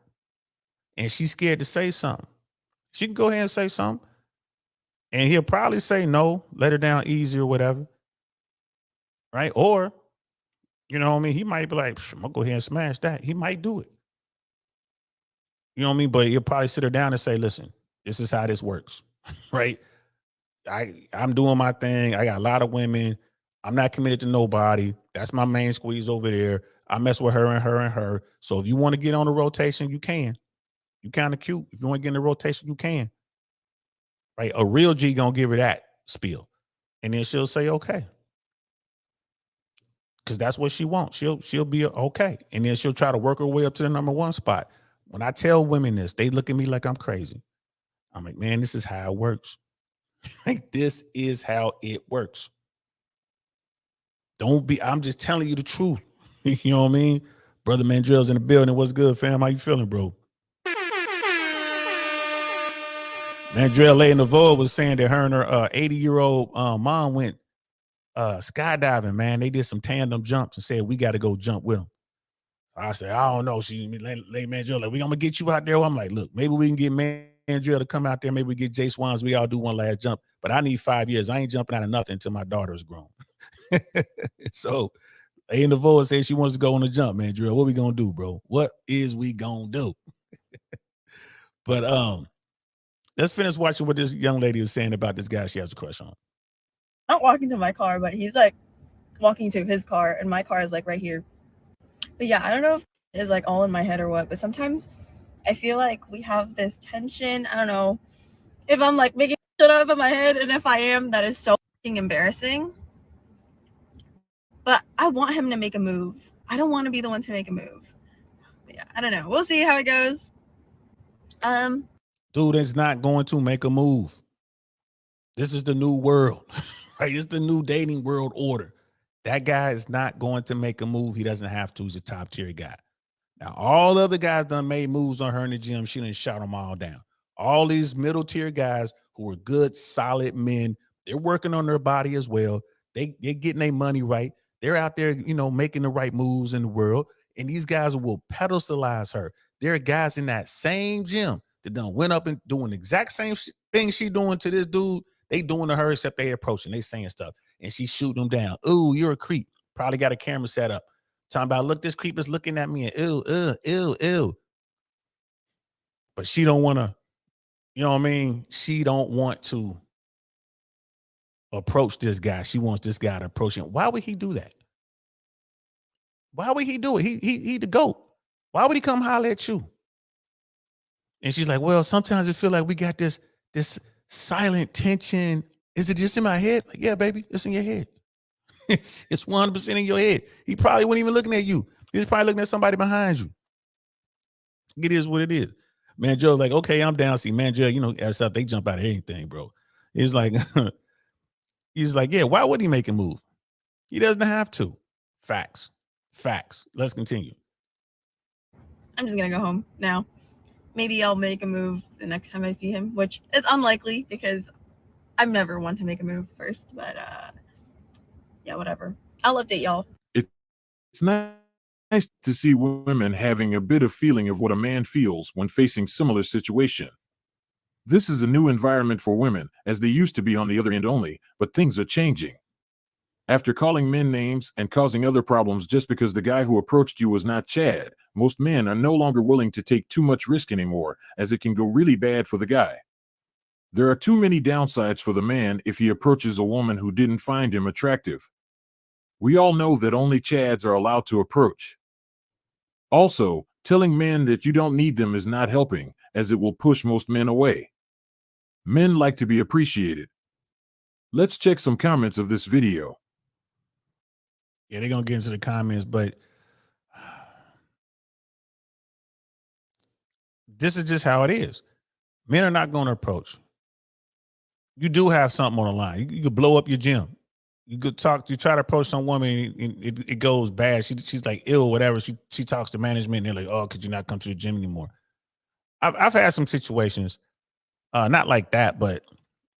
And she's scared to say something. She can go ahead and say something. And he'll probably say no, let her down easy or whatever. Right? Or, you know what I mean? He might be like, I'm going to go ahead and smash that. He might do it. You know what I mean? But he'll probably sit her down and say, listen, this is how this works. Right? I'm doing my thing. I got a lot of women. I'm not committed to nobody. That's my main squeeze over there. I mess with her and her and her. So if you want to get on the rotation, you can. You kind of cute. If you want to get in the rotation, you can. Right? A real G gonna give her that spiel. And then she'll say, okay. Because that's what she wants. She'll be okay. And then she'll try to work her way up to the number one spot. When I tell women this, they look at me like I'm crazy. I'm like, man, this is how it works. Like, this is how it works. I'm just telling you the truth. You know what I mean? Brother Mandrell's in the building. What's good, fam? How you feeling, bro? Mandrell Lay in the Void was saying that her and her 80-year-old mom went skydiving, man. They did some tandem jumps and said, we got to go jump with them. I said, I don't know. She Lay Mandrell, like, I'm going to get you out there. I'm like, look, maybe we can get Mandrell to come out there. Maybe we get Jay Swans. We all do one last jump. But I need 5 years. I ain't jumping out of nothing until my daughter's grown. So Lay in the Void said she wants to go on the jump, Mandrell. What we going to do, bro? What is we going to do? But let's finish watching what this young lady is saying about this guy she has a crush on. Not walking to my car, but he's like walking to his car, and my car is like right here. But yeah, I don't know if it is like all in my head or what, but sometimes I feel like we have this tension. I don't know if I'm like making shit up in my head, and if I am, that is so fucking embarrassing. But I want him to make a move. I don't want to be the one to make a move. But yeah, I don't know. We'll see how it goes. Dude is not going to make a move. This is the new world, right? It's the new dating world order. That guy is not going to make a move. He doesn't have to. He's a top tier guy. Now, all other guys done made moves on her in the gym. She done shot them all down. All these middle tier guys who are good, solid men, They're working on their body as well. They're getting their money right. They're out there, making the right moves in the world. And these guys will pedestalize her. There are guys in that same gym that done went up and doing the exact same thing she doing to this dude. They doing to her, except they approaching, they saying stuff, and she shooting them down. Ooh, you're a creep. Probably got a camera set up. Talking about, look, this creep is looking at me, and ew. But she don't want to, she don't want to approach this guy. She wants this guy to approach him. Why would he do that? Why would he do it? He the GOAT. Why would he come holler at you? And she's like, well, sometimes it feel like we got this silent tension. Is it just in my head? Like, yeah, baby, it's in your head. It's 100% in your head. He probably wasn't even looking at you. He's probably looking at somebody behind you. It is what it is. Man, Joe's like, okay, I'm down. See, man, Joe, as stuff, they jump out of anything, bro. He's like, yeah, why would he make a move? He doesn't have to. Facts. Let's continue. I'm just gonna go home now. Maybe I'll make a move the next time I see him, which is unlikely because I'm never one to make a move first. But yeah, whatever. I'll update y'all. It's nice to see women having a bit of feeling of what a man feels when facing similar situation. This is a new environment for women, as they used to be on the other end only, but things are changing. After calling men names and causing other problems just because the guy who approached you was not Chad, most men are no longer willing to take too much risk anymore, as it can go really bad for the guy. There are too many downsides for the man if he approaches a woman who didn't find him attractive. We all know that only Chads are allowed to approach. Also, telling men that you don't need them is not helping, as it will push most men away. Men like to be appreciated. Let's check some comments of this video. Yeah, they're going to get into the comments, but this is just how it is. Men are not going to approach. You do have something on the line. You could blow up your gym. You could talk, you try to approach some woman, and it goes bad. She's like ill, whatever. She talks to management, and they're like, oh, could you not come to the gym anymore? I've had some situations, not like that, but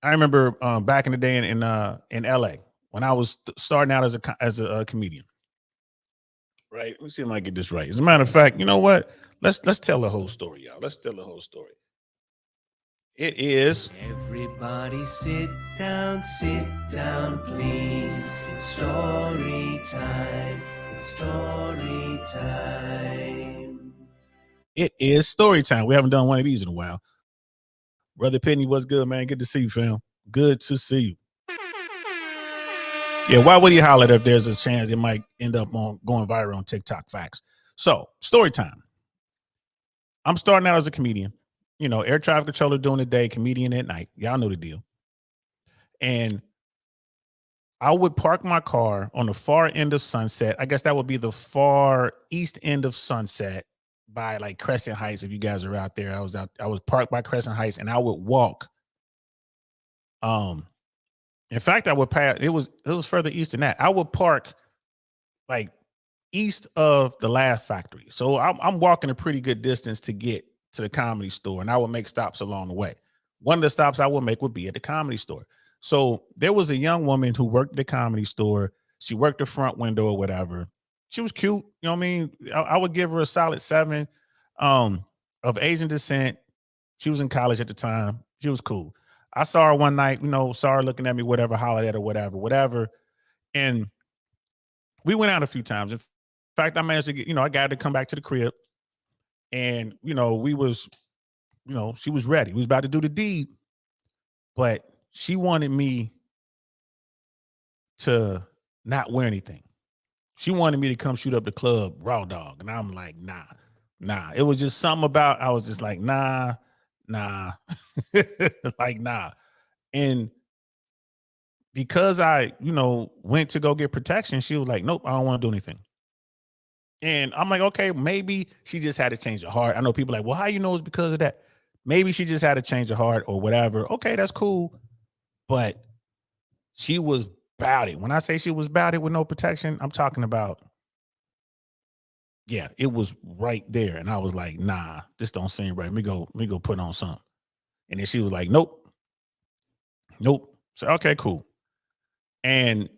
I remember back in the day in LA when I was starting out as a comedian. Right? Let me see if I get this right. As a matter of fact, you know what? Let's tell the whole story, y'all. Let's tell the whole story. It is. Everybody sit down, please. It's story time. It's story time. It is story time. We haven't done one of these in a while. Brother Penny, what's good, man? Good to see you, fam. Good to see you. Yeah, why would he holler if there's a chance it might end up on going viral on TikTok? Facts. So, story time. I'm starting out as a comedian. Air traffic controller during the day, comedian at night. Y'all know the deal. And I would park my car on the far end of Sunset. I guess that would be the far east end of Sunset by like Crescent Heights. If you guys are out there, I was parked by Crescent Heights, and I would walk. In fact, I would pass. It was further east than that. I would park like east of the Laugh Factory. So I'm walking a pretty good distance to get to the Comedy Store, and I would make stops along the way. One of the stops I would make would be at the Comedy Store. So there was a young woman who worked at the Comedy Store. She worked the front window or whatever. She was cute. You know what I mean? I would give her a solid 7. Of Asian descent. She was in college at the time. She was cool. I saw her one night, saw her looking at me, whatever, hollered at her, whatever. And we went out a few times. In fact, I managed to get, I got to come back to the crib. And, we was, she was ready. We was about to do the deed. But she wanted me to not wear anything. She wanted me to come shoot up the club raw dog. And I'm like, nah. It was just something about, I was just like, nah. Like, nah. And because I, went to go get protection, she was like, nope, I don't want to do anything. And I'm like, okay, maybe she just had to change her heart. I know people are like, well, how you know it's because of that? Maybe she just had to change her heart or whatever. Okay, that's cool. But she was about it. When I say she was about it with no protection, I'm talking about, yeah, it was right there. And I was like, nah, this don't seem right. Let me go put on something. And then she was like, nope. So, okay, cool. And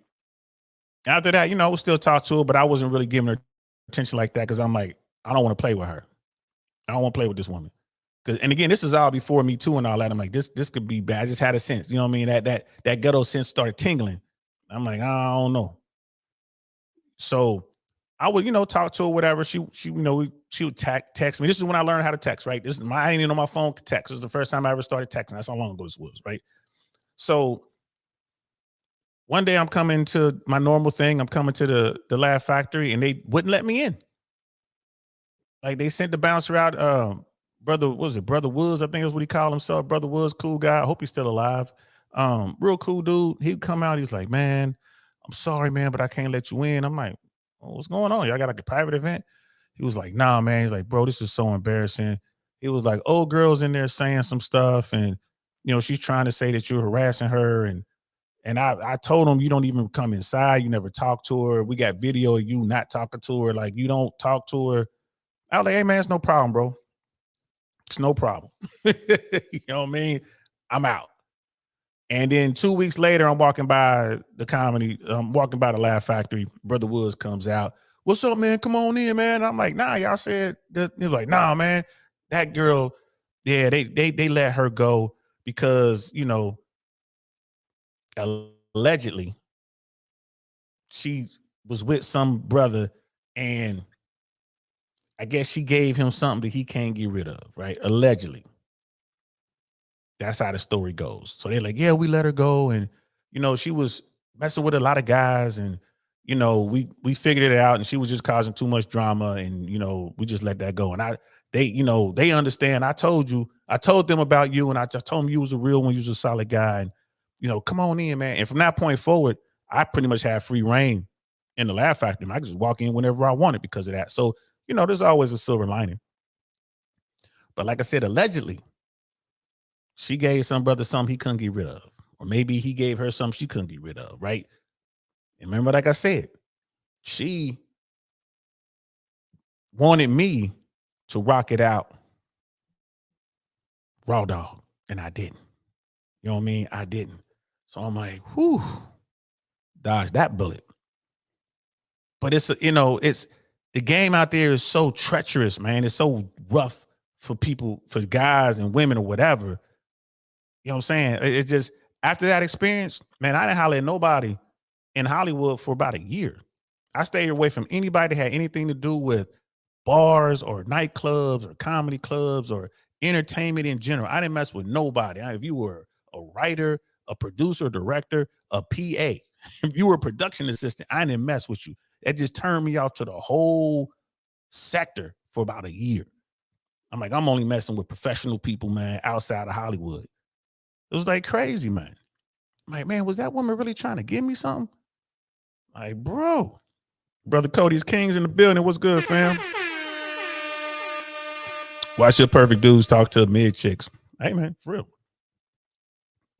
after that, I would still talk to her, but I wasn't really giving her attention like that because I'm like, I don't want to play with her. I don't want to play with this woman. And again, this is all before Me Too and all that. I'm like, this could be bad. I just had a sense, you know what I mean? That ghetto sense started tingling. I'm like, I don't know. So I would, talk to her, whatever. She would text me. This is when I learned how to text, right? I ain't even on my phone to text. This is the first time I ever started texting. That's how long ago this was, right? So one day I'm coming to my normal thing. I'm coming to the Laugh Factory, and they wouldn't let me in. Like they sent the bouncer out. Brother, what was it? Brother Woods, I think is what he called himself. Brother Woods, cool guy. I hope he's still alive. Real cool dude. He'd come out. He's like, man, I'm sorry, man, but I can't let you in. I'm like, oh, what's going on? Y'all got like a private event? He was like, nah, man. He's like, bro, this is so embarrassing. He was like, old girl's in there saying some stuff, and she's trying to say that you're harassing her, and I told him, you don't even come inside. You never talk to her. We got video of you not talking to her. Like, you don't talk to her. I was like, hey, man, it's no problem, bro. It's no problem. You know what I mean? I'm out. And then 2 weeks later, I'm walking by the Laugh Factory. Brother Woods comes out. What's up, man? Come on in, man. I'm like, nah, y'all said that. He was like, nah, man. That girl, yeah, they let her go because, allegedly she was with some brother, and I guess she gave him something that he can't get rid of, right? Allegedly. That's how the story goes. So they're like, yeah, we let her go. And, she was messing with a lot of guys, and, we figured it out, and she was just causing too much drama, and, we just let that go. And they understand. I told them about you, and I just told them you was a real one, you was a solid guy. And, come on in, man. And from that point forward, I pretty much had free reign in the Laugh Factory. I could just walk in whenever I wanted because of that. So, there's always a silver lining. But like I said, allegedly, she gave some brother something he couldn't get rid of. Or maybe he gave her something she couldn't get rid of, right? And remember, like I said, she wanted me to rock it out raw dog, and I didn't. You know what I mean? I didn't. So I'm like, whew, dodge that bullet. But it's the game out there is so treacherous, man. It's so rough for people, for guys and women or whatever. You know what I'm saying? It's just, after that experience, man, I didn't holler at nobody in Hollywood for about a year. I stayed away from anybody that had anything to do with bars or nightclubs or comedy clubs or entertainment in general. I didn't mess with nobody. If you were a writer, a producer, director, a PA, if you were a production assistant, I didn't mess with you. That just turned me off to the whole sector for about a year. I'm like, I'm only messing with professional people, man, outside of Hollywood. It was like crazy, man. I'm like, man, was that woman really trying to give me something? Like, bro. Brother Cody's Kings in the building. What's good, fam? Watch your perfect dudes talk to mid chicks. Hey, man, for real.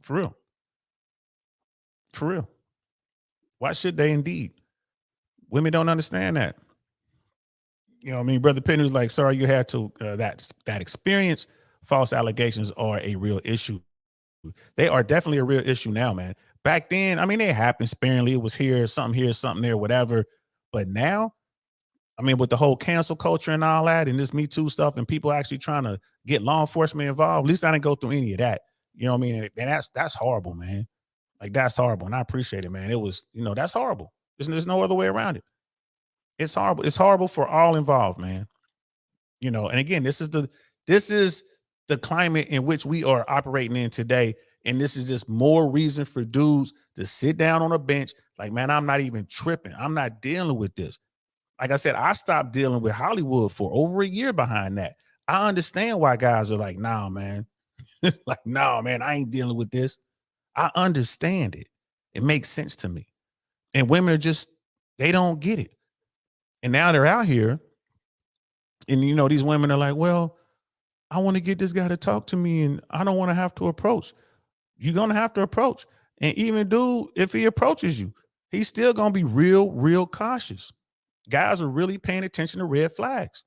For real. For real. Why should they indeed? Women don't understand that. You know what I mean? Brother Penny was like, sorry you had to that experience. False allegations are a real issue. They are definitely a real issue now, man. Back then, I mean, it happened sparingly. It was here, something there, whatever. But now, I mean, with the whole cancel culture and all that, and this Me Too stuff, and people actually trying to get law enforcement involved, at least I didn't go through any of that. You know what I mean? And that's horrible, man. Like, that's horrible. And I appreciate it, man. It was, that's horrible. There's no other way around it. It's horrible. It's horrible for all involved, man. And again, this is the climate in which we are operating in today. And this is just more reason for dudes to sit down on a bench. Like, man, I'm not even tripping. I'm not dealing with this. Like I said, I stopped dealing with Hollywood for over a year behind that. I understand why guys are like, nah, man. Like, nah, man, I ain't dealing with this. I understand it. It makes sense to me. And women are just, they don't get it. And now they're out here. And, these women are like, well, I want to get this guy to talk to me, and I don't want to have to approach. You're going to have to approach. And even dude, if he approaches you, he's still going to be real, real cautious. Guys are really paying attention to red flags.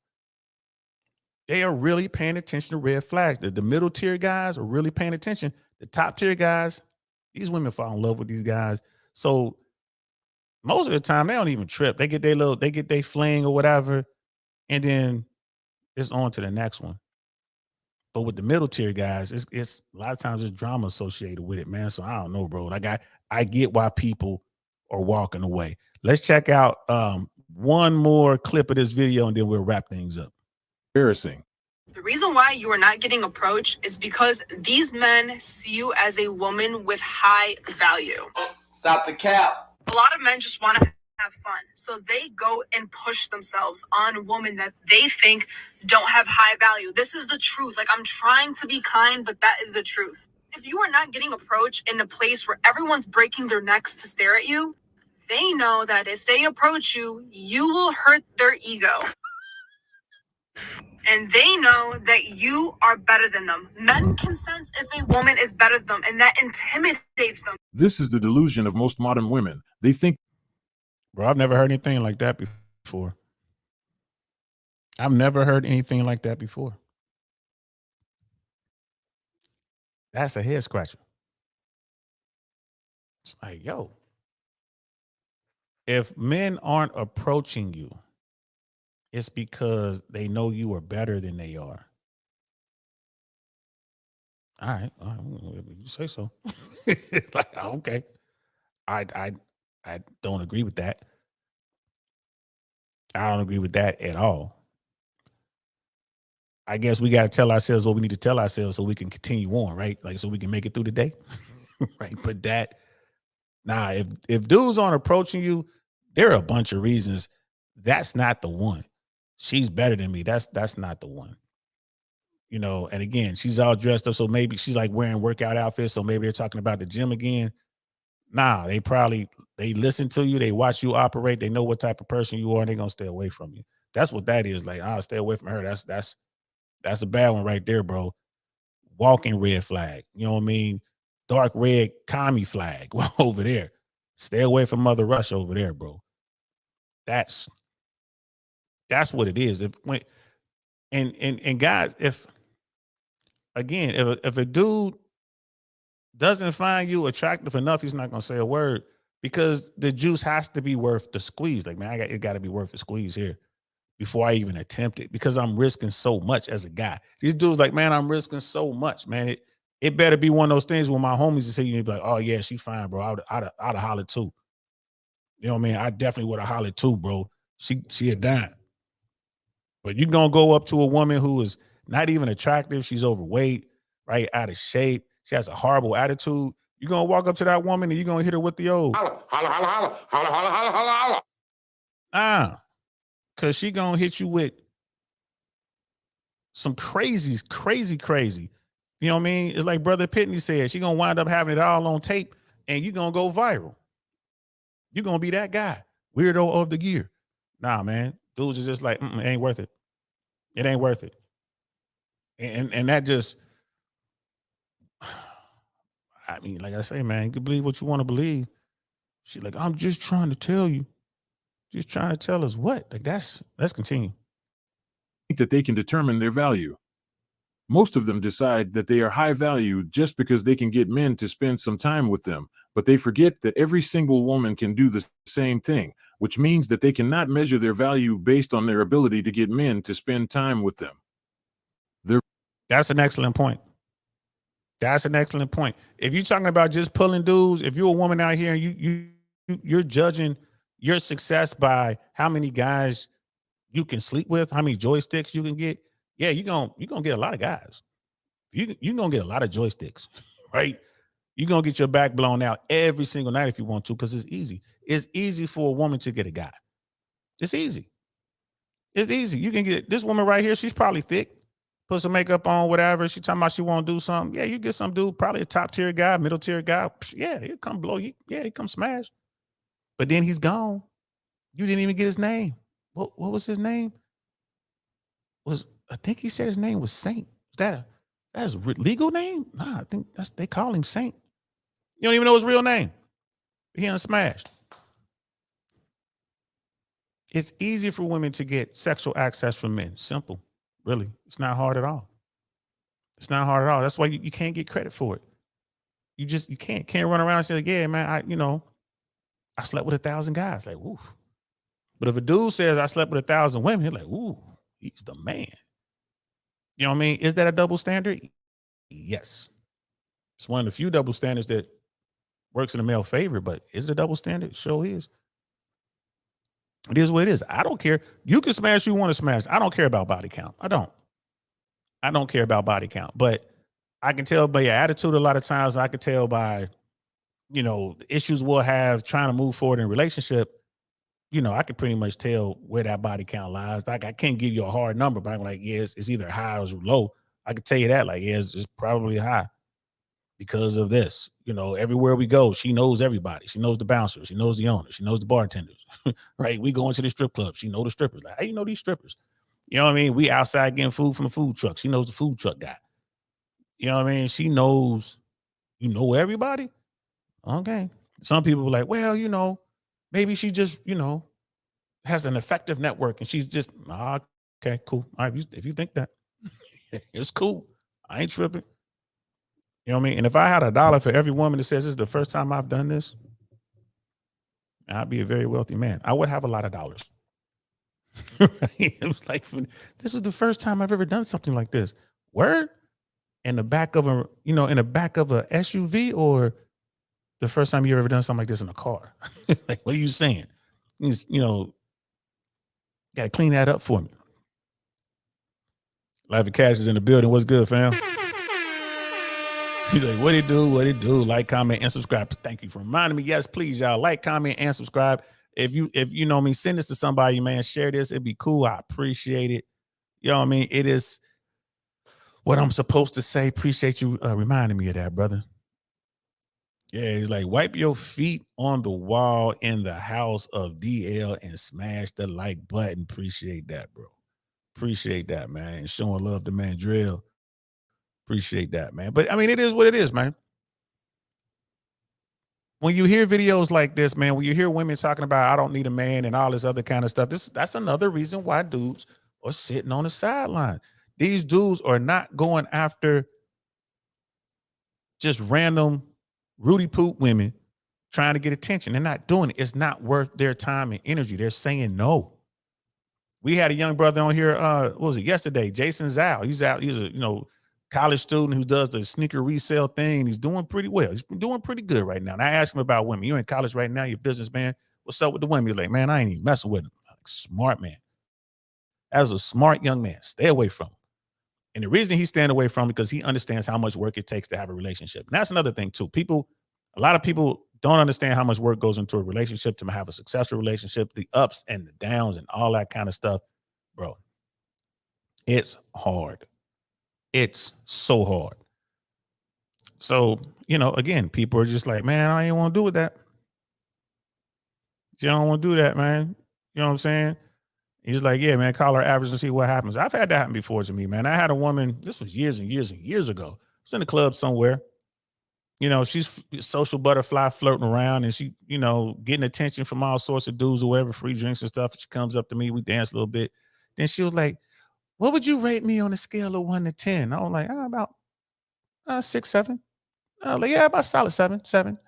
They are really paying attention to red flags. The middle tier guys are really paying attention. The top tier guys, These women fall in love with these guys. So most of the time they don't even trip. They get their fling or whatever, and then it's on to the next one. But with the middle tier guys, it's a lot of times there's drama associated with it, man. So I don't know, bro. Like I get why people are walking away. Let's check out one more clip of this video and then we'll wrap things up. Embarrassing. The reason why you are not getting approached is because these men see you as a woman with high value. Stop the cap. A lot of men just want to have fun. So they go and push themselves on women that they think don't have high value. This is the truth. Like, I'm trying to be kind, but that is the truth. If you are not getting approached in a place where everyone's breaking their necks to stare at you, they know that if they approach you, you will hurt their ego. And they know that you are better than them. Men can sense if a woman is better than them, and that intimidates them. This is the delusion of most modern women. They think, bro, I've never heard anything like that before. I've never heard anything like that before. That's a head scratcher. It's like, yo, if men aren't approaching you, it's because they know you are better than they are. All right, you say so. Like, okay, I don't agree with that. I don't agree with that at all. I guess we got to tell ourselves what we need to tell ourselves so we can continue on, right? Like, so we can make it through the day, right? But if dudes aren't approaching you, there are a bunch of reasons. That's not the one. She's better than me. That's not the one. You know, and again, she's all dressed up, so maybe she's like wearing workout outfits, so maybe they're talking about the gym again. Nah, they listen to you, they watch you operate, they know what type of person you are, and they're gonna stay away from you. That's what that is. Like, I'll stay away from her. That's a bad one right there, bro. Walking red flag. You know what I mean? Dark red commie flag over there. Stay away from Mother Rush over there, bro. That's what it is. And guys, if a dude doesn't find you attractive enough, he's not gonna say a word because the juice has to be worth the squeeze. Like, man, it got to be worth the squeeze here before I even attempt it because I'm risking so much as a guy. These dudes like, man, I'm risking so much, man. It better be one of those things when my homies say you be like, oh yeah, she fine, bro. I'd have hollered too. You know what I mean? I definitely would have hollered too, bro. She a dime. But you're gonna go up to a woman who is not even attractive, she's overweight, right? Out of shape, she has a horrible attitude. You're gonna walk up to that woman and you're gonna hit her with the old holla, holla, holla, holla, holla, holla, holla, holla, holla. Cause she gonna hit you with some crazy. You know what I mean? It's like Brother Pitney said, she gonna wind up having it all on tape and you're gonna go viral. You're gonna be that guy, weirdo of the year. Nah, man. Dudes are just like, it ain't worth it. It ain't worth it. And that just, I mean, like I say, man, you can believe what you want to believe. She's like, I'm just trying to tell you. Just trying to tell us what? Like, let's continue. Think that they can determine their value. Most of them decide that they are high value just because they can get men to spend some time with them, but they forget that every single woman can do the same thing, which means that they cannot measure their value based on their ability to get men to spend time with them. That's an excellent point. That's an excellent point. If you're talking about just pulling dudes, if you're a woman out here and you're judging your success by how many guys you can sleep with, how many joysticks you can get, yeah, you're gonna get a lot of guys. You're gonna get a lot of joysticks, right? You're gonna get your back blown out every single night if you want to, because it's easy. It's easy for a woman to get a guy. It's easy. It's easy. You can get this woman right here. She's probably thick. Put some makeup on, whatever. She talking about she want to do something. Yeah, you get some dude, probably a top tier guy, middle tier guy. Yeah, he'll come blow you. Yeah, he come smash. But then he's gone. You didn't even get his name. What was his name? I think he said his name was Saint. Is that his legal name? Nah, I think they call him Saint. You don't even know his real name. He done smashed. It's easy for women to get sexual access from men. Simple. Really. It's not hard at all. It's not hard at all. That's why you can't get credit for it. you can't run around and say, yeah, man, I slept with 1,000 guys. Like, ooh. But if a dude says I slept with 1,000 women, he's like, ooh, he's the man. You know what I mean? Is that a double standard? Yes. It's one of the few double standards that works in the male favor, but is it a double standard? Sure is. It is what it is. I don't care. You can smash who you want to smash. I don't care about body count. I don't care about body count. But I can tell by your attitude a lot of times. I can tell by, the issues we'll have trying to move forward in a relationship. I can pretty much tell where that body count lies. Like, I can't give you a hard number, but I'm like, yeah, it's either high or low. I can tell you that. Like, yeah, it's probably high because of this. Everywhere we go, she knows everybody. She knows the bouncers. She knows the owners. She knows the bartenders. Right? We go into the strip club. She knows the strippers. Like, how you know these strippers? You know what I mean? We outside getting food from the food truck. She knows the food truck guy. You know what I mean? She knows, everybody. Okay. Some people were like, well, maybe she just, has an effective network and she's just, okay, cool. All right, if you think that, it's cool. I ain't tripping. You know what I mean? And if I had $1 for every woman that says this is the first time I've done this, I'd be a very wealthy man. I would have a lot of dollars. It was like, this is the first time I've ever done something like this. Word? In the back of a SUV, or the first time you ever done something like this in a car? Like, what are you saying? Got to clean that up for me. Life of Cash is in the building. What's good, fam? He's like, what it do? Like, comment, and subscribe. Thank you for reminding me. Yes, please, y'all. Like, comment, and subscribe. If you know me, send this to somebody, man. Share this. It'd be cool. I appreciate it. You know what I mean? It is what I'm supposed to say. Appreciate you reminding me of that, brother. Yeah, he's like, wipe your feet on the wall in the house of DL and smash the like button. Appreciate that, bro. Appreciate that, man. Showing love to man Drill. Appreciate that, man. But I mean, it is what it is, man. When you hear videos like this, man, when you hear women talking about I don't need a man and all this other kind of stuff, that's another reason why dudes are sitting on the sideline. These dudes are not going after just random Rudy Poop women trying to get attention. They're not doing it. It's not worth their time and energy. They're saying no. We had a young brother on here, what was it, yesterday, Jason Zhao. He's a, college student who does the sneaker resale thing. He's doing pretty well. He's been doing pretty good right now. And I asked him about women. You're in college right now, you're a businessman. What's up with the women? He's like, man, I ain't even messing with him. Like, smart man. As a smart young man, stay away from him. And the reason he's staying away from him because he understands how much work it takes to have a relationship. And that's another thing too. A lot of people don't understand how much work goes into a relationship to have a successful relationship, the ups and the downs and all that kind of stuff. Bro, it's hard. It's so hard. So, again, people are just like, man, I ain't want to do with that. You don't want to do that, man. You know what I'm saying? He's like, yeah, man, call her average and see what happens. I've had that happen before to me, man. I had a woman, this was years and years and years ago. I was in the club somewhere. She's a social butterfly flirting around and she, getting attention from all sorts of dudes or whatever, free drinks and stuff. She comes up to me, we dance a little bit. Then she was like, what would you rate me on a scale of 1 to 10? I was like, about 6, 7. I was like, yeah, about solid 7.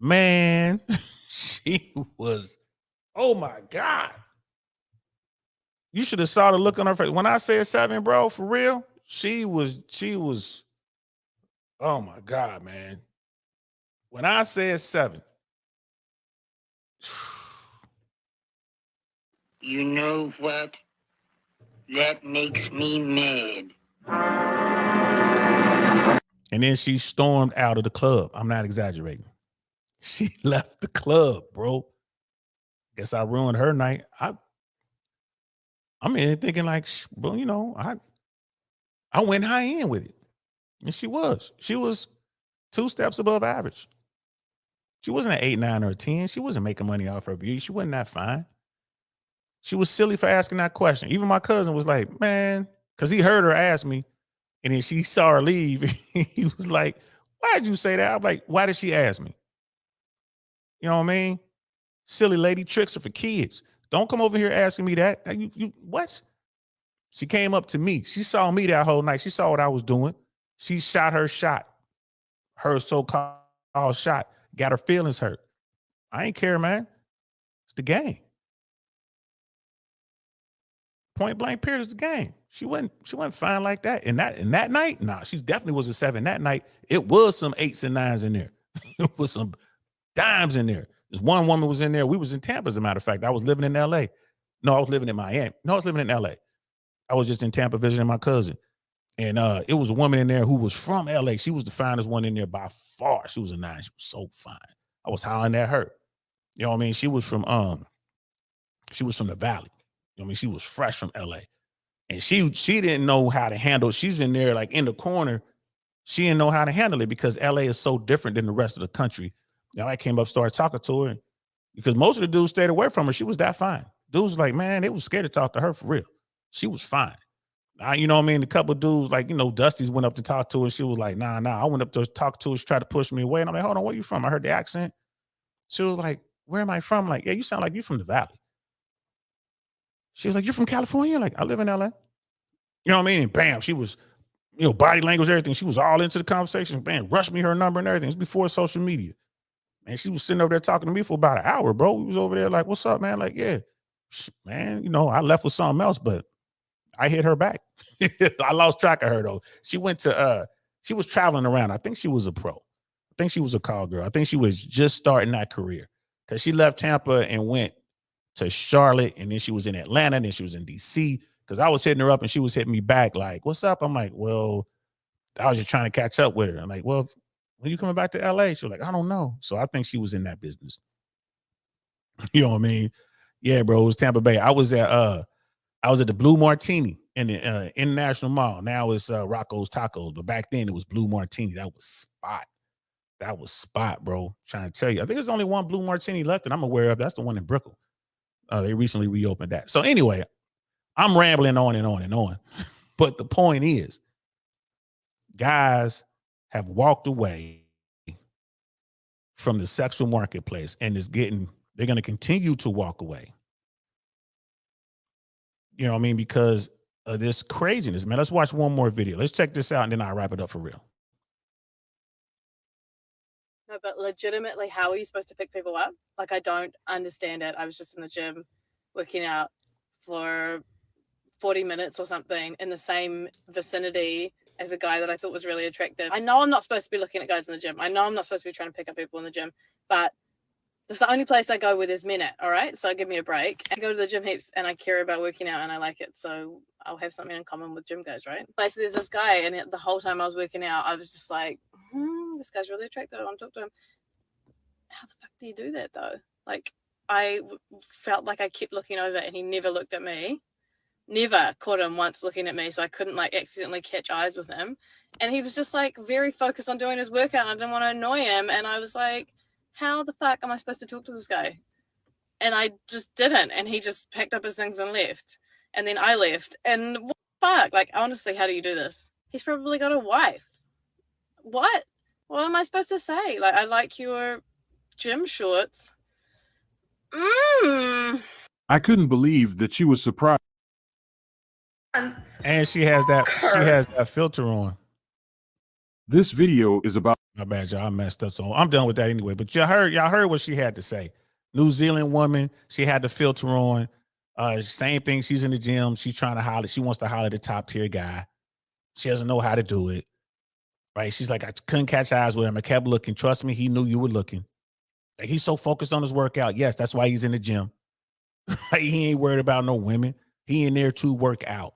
Man, she was, oh my God. You should have saw the look on her face. When I said 7, bro, for real, she was, oh my God, man. When I said 7. You know what? That makes me mad. And then she stormed out of the club. I'm not exaggerating. She left the club, bro. Guess I ruined her night. I'm in thinking like, bro, I went high end with it. And she was 2 steps above average. She wasn't an 8, 9, or a 10. She wasn't making money off her beauty. She wasn't that fine. She was silly for asking that question. Even my cousin was like, man, because he heard her ask me, and then she saw her leave. He was like, why'd you say that? I'm like, why did she ask me? You know what I mean? Silly lady, tricks are for kids. Don't come over here asking me that. You what? She came up to me. She saw me that whole night. She saw what I was doing. She shot her shot. her so-called shot got her feelings hurt. I ain't care, man. It's the game. Point blank period is the game. She wasn't fine like that. And that night, nah, she definitely was a 7. That night, it was some 8s and 9s in there. It was some dimes in there. There's one woman was in there. We was in Tampa, as a matter of fact. I was living in LA. No, I was living in Miami. No, I was living in LA. I was just in Tampa visiting my cousin. And it was a woman in there who was from LA. She was the finest one in there by far. She was a 9. She was so fine. I was hollering at her. You know what I mean? She was from the Valley. You know what I mean? She was fresh from LA. And she didn't know how to handle. She's in there like in the corner. She didn't know how to handle it because LA is so different than the rest of the country. Now I came up, started talking to her because most of the dudes stayed away from her. She was that fine. Dudes was like, man, they was scared to talk to her for real. She was fine. You know what I mean? A couple of dudes, like, you know, Dusty's went up to talk to her. She was like, nah. I went up to talk to her. She tried to push me away. And I'm like, hold on, where you from? I heard the accent. She was like, where am I from? I'm like, yeah, you sound like you from the Valley. She was like, you're from California? Like, I live in LA. You know what I mean? And bam, she was, you know, body language, everything. She was all into the conversation. Bam, rushed me her number and everything. It was before social media. And she was sitting over there talking to me for about an hour, bro. We was over there like, what's up, man? Like, yeah, man, you know, I left with something else, but I hit her back. I lost track of her, though. She went to, she was traveling around. I think she was a pro. I think she was a call girl. I think she was just starting that career because she left Tampa and went to Charlotte, and then she was in Atlanta, and then she was in DC because I was hitting her up and she was hitting me back like, what's up? I'm like, well, I was just trying to catch up with her. I'm like, well, when you coming back to LA? She was like, I don't know. So I think she was in that business. You know what I mean? Yeah, bro, it was Tampa Bay. I was at the Blue Martini in the International Mall. Now it's Rocco's Tacos, but back then it was Blue Martini. That was spot. That was spot, bro. Trying to tell you. I think there's only one Blue Martini left that I'm aware of. That's the one in Brickell. They recently reopened that. So anyway, I'm rambling on and on and on. But the point is, guys have walked away from the sexual marketplace and they're going to continue to walk away. You know what I mean? Because of this craziness, man. Let's watch one more video. Let's check this out and then I'll wrap it up for real. No, but legitimately, how are you supposed to pick people up? Like, I don't understand it. I was just in the gym working out for 40 minutes or something in the same vicinity as a guy that I thought was really attractive. I know I'm not supposed to be looking at guys in the gym. I know I'm not supposed to be trying to pick up people in the gym, but that's the only place I go where there's men at, all right? So give me a break. I go to the gym heaps and I care about working out and I like it. So I'll have something in common with gym guys, right? So there's this guy and the whole time I was working out, I was just like, this guy's really attractive. I want to talk to him. How the fuck do you do that though? Like, I felt like I kept looking over and he never looked at me. Never caught him once looking at me, so I couldn't like accidentally catch eyes with him. And he was just like very focused on doing his workout. And I didn't want to annoy him. And I was like, how the fuck am I supposed to talk to this guy? And I just didn't. And he just packed up his things and left. And then I left. And what the fuck? Like, honestly, how do you do this? He's probably got a wife. What? What am I supposed to say? Like, I like your gym shorts. I couldn't believe that she was surprised. And she has that filter on. This video is about. My bad, y'all. I messed up. So I'm done with that anyway. But y'all heard what she had to say. New Zealand woman. She had the filter on. Same thing. She's in the gym. She's trying to holler. She wants to holler at the top tier guy. She doesn't know how to do it. Right? She's like, I couldn't catch eyes with him. I kept looking. Trust me, he knew you were looking. Like, he's so focused on his workout. Yes, that's why he's in the gym. Like, he ain't worried about no women. He in there to work out.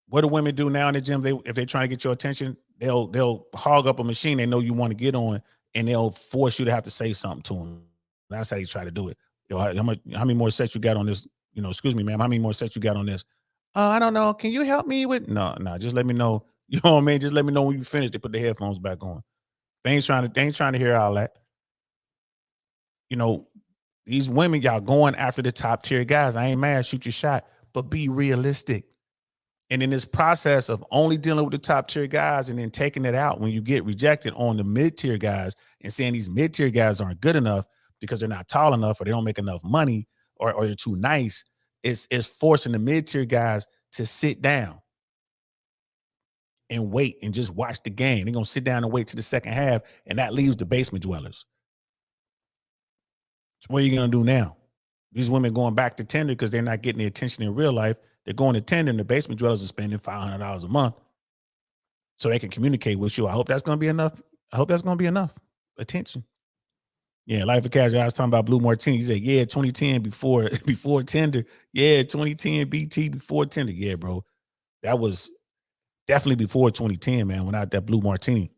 What do women do now in the gym? If they're trying to get your attention, they'll hog up a machine they know you want to get on, and they'll force you to have to say something to them. That's how you try to do it. Yo, how many more sets you got on this? You know, excuse me, ma'am. How many more sets you got on this? I don't know. Can you help me with? No. Just let me know. You know what I mean? Just let me know when you finish. They put the headphones back on. They ain't trying to hear all that. You know, these women, y'all going after the top tier guys. I ain't mad. Shoot your shot, but be realistic. And in this process of only dealing with the top tier guys and then taking it out when you get rejected on the mid tier guys and saying these mid tier guys aren't good enough because they're not tall enough or they don't make enough money or they're too nice, it's forcing the mid tier guys to sit down. and wait and just watch the game. They're going to sit down and wait to the second half, and that leaves the basement dwellers. So what are you going to do now? These women going back to Tinder because they're not getting the attention in real life. They're going to Tinder, and the basement dwellers are spending $500 a month so they can communicate with you. I hope that's going to be enough. I hope that's going to be enough attention. Yeah, Life of Casual. I was talking about Blue Martini. He said, yeah, 2010 before Tinder. Yeah, 2010 BT before Tinder. Yeah, bro. That was definitely before 2010, man, when I had that Blue Martini.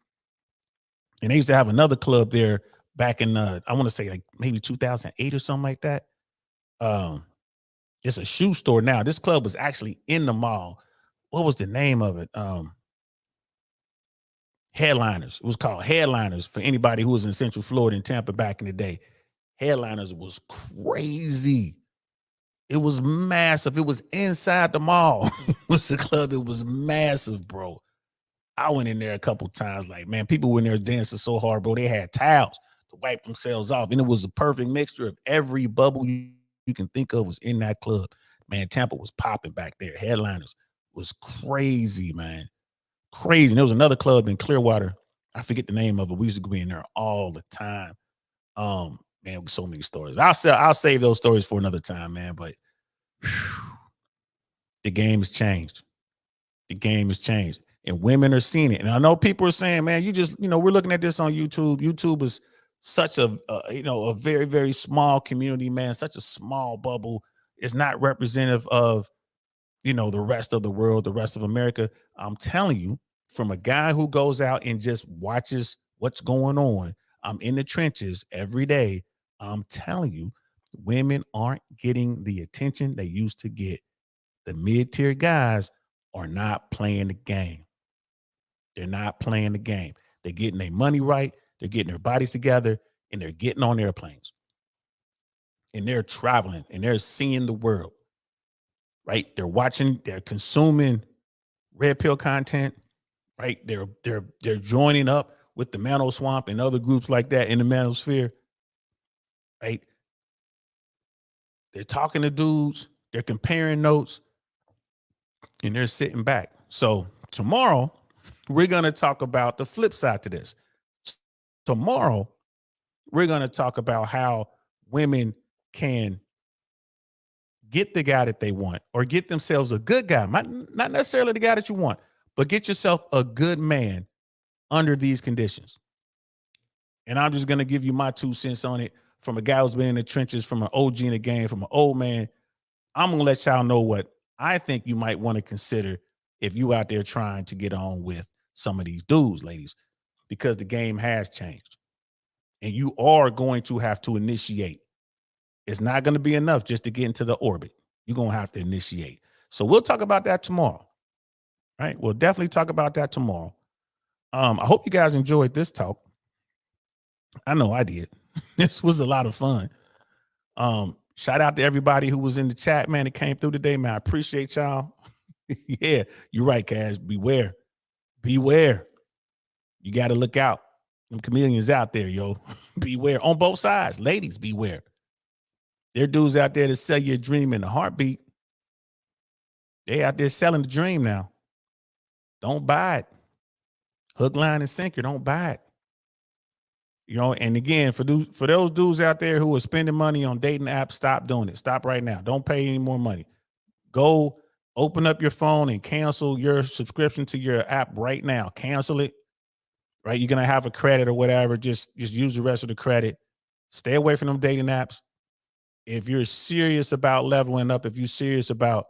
And they used to have another club there back in, I want to say like maybe 2008 or something like that. It's a shoe store now. This club was actually in the mall. What was the name of it? Headliners. It was called Headliners for anybody who was in Central Florida and Tampa back in the day. Headliners was crazy. It was massive. It was inside the mall. It was the club. It was massive, bro. I went in there a couple times. Like, man, people were in there dancing so hard, bro. They had towels to wipe themselves off. And it was a perfect mixture of every bubble you can think of was in that club. Man, Tampa was popping back there. Headliners was crazy, man. Crazy. And there was another club in Clearwater. I forget the name of it. We used to go in there all the time. Man, so many stories. I'll save those stories for another time, man. But whew, the game has changed. The game has changed. And women are seeing it. And I know people are saying, man, we're looking at this on YouTube. YouTube is such a very, very small community, man, such a small bubble. It's not representative of, the rest of the world, the rest of America. I'm telling you, from a guy who goes out and just watches what's going on, I'm in the trenches every day. I'm telling you, women aren't getting the attention they used to get. The mid-tier guys are not playing the game. They're not playing the game. They're getting their money right. They're getting their bodies together, and they're getting on airplanes. And they're traveling, and they're seeing the world. Right? They're watching, they're consuming red pill content, right? They're joining up with the Mano Swamp and other groups like that in the manosphere, right? They're talking to dudes, they're comparing notes, and they're sitting back. So tomorrow, we're going to talk about the flip side to this. Tomorrow, we're going to talk about how women can get the guy that they want or get themselves a good guy, not necessarily the guy that you want, but get yourself a good man under these conditions. And I'm just going to give you my 2 cents on it from a guy who's been in the trenches, from an OG in the game, from an old man. I'm going to let y'all know what I think you might want to consider if you out there trying to get on with some of these dudes, ladies, because the game has changed and you are going to have to initiate. It's not going to be enough just to get into the orbit. You're going to have to initiate. So we'll talk about that tomorrow. Right? We'll definitely talk about that tomorrow. I hope you guys enjoyed this talk. I know I did. This was a lot of fun. Shout out to everybody who was in the chat, man, that came through today, man. I appreciate y'all. Yeah, you're right, Cash. Beware. Beware. You got to look out. Them chameleons out there, yo. Beware. On both sides. Ladies, beware. There are dudes out there that sell your dream in a heartbeat. They out there selling the dream now. Don't buy it. Hook, line, and sinker. Don't buy it. And again, for those dudes out there who are spending money on dating apps, stop doing it. Stop right now. Don't pay any more money. Go open up your phone and cancel your subscription to your app right now. Cancel it. Right? You're going to have a credit or whatever. Just use the rest of the credit. Stay away from them dating apps. If you're serious about leveling up, if you're serious about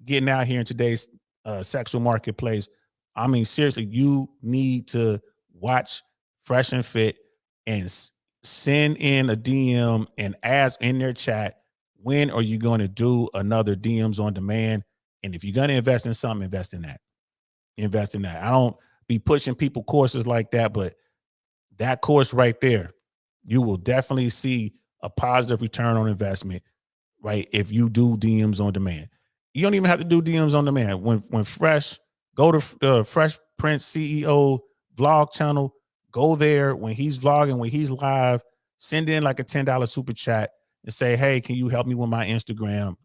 getting out here in today's sexual marketplace, I mean, seriously, you need to watch Fresh and Fit and send in a DM and ask in their chat, when are you going to do another DMs on demand? And if you're going to invest in something, invest in that. Invest in that. I don't be pushing people courses like that, but that course right there, you will definitely see a positive return on investment, right? If you do DMs on demand. You don't even have to do DMs on demand. When Fresh, go to the Fresh Prince CEO vlog channel, go there when he's vlogging, when he's live, send in like a $10 super chat and say, hey, can you help me with my Instagram?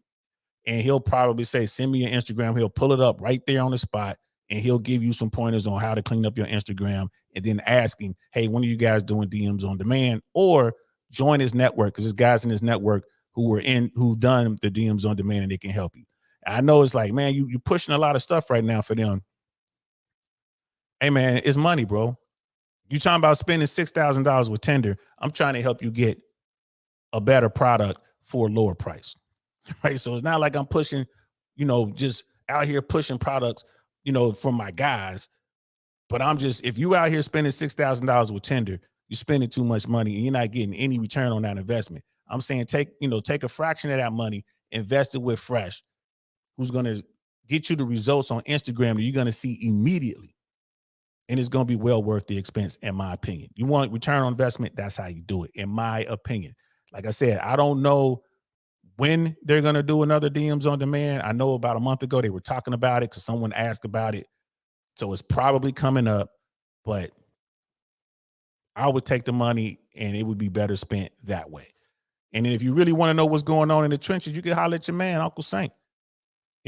And he'll probably say, send me your Instagram. He'll pull it up right there on the spot and he'll give you some pointers on how to clean up your Instagram, and then asking, hey, when are you guys doing DMs on demand? Or join his network, because there's guys in his network who've done the DMs on demand, and they can help you. I know it's like, man, you're pushing a lot of stuff right now for them. Hey, man, it's money, bro. You talking about spending $6,000 with Tinder. I'm trying to help you get a better product for a lower price, right? So it's not like I'm pushing, just out here pushing products, for my guys. But I'm just, if you out here spending $6,000 with Tinder, you're spending too much money and you're not getting any return on that investment. I'm saying take a fraction of that money, invest it with Fresh, who's going to get you the results on Instagram that you're going to see immediately. And it's going to be well worth the expense, in my opinion. You want return on investment, that's how you do it, in my opinion. Like I said, I don't know when they're going to do another DMs on demand. I know about a month ago they were talking about it because someone asked about it. So it's probably coming up, but I would take the money and it would be better spent that way. And then if you really want to know what's going on in the trenches, you can holler at your man, Uncle Saint.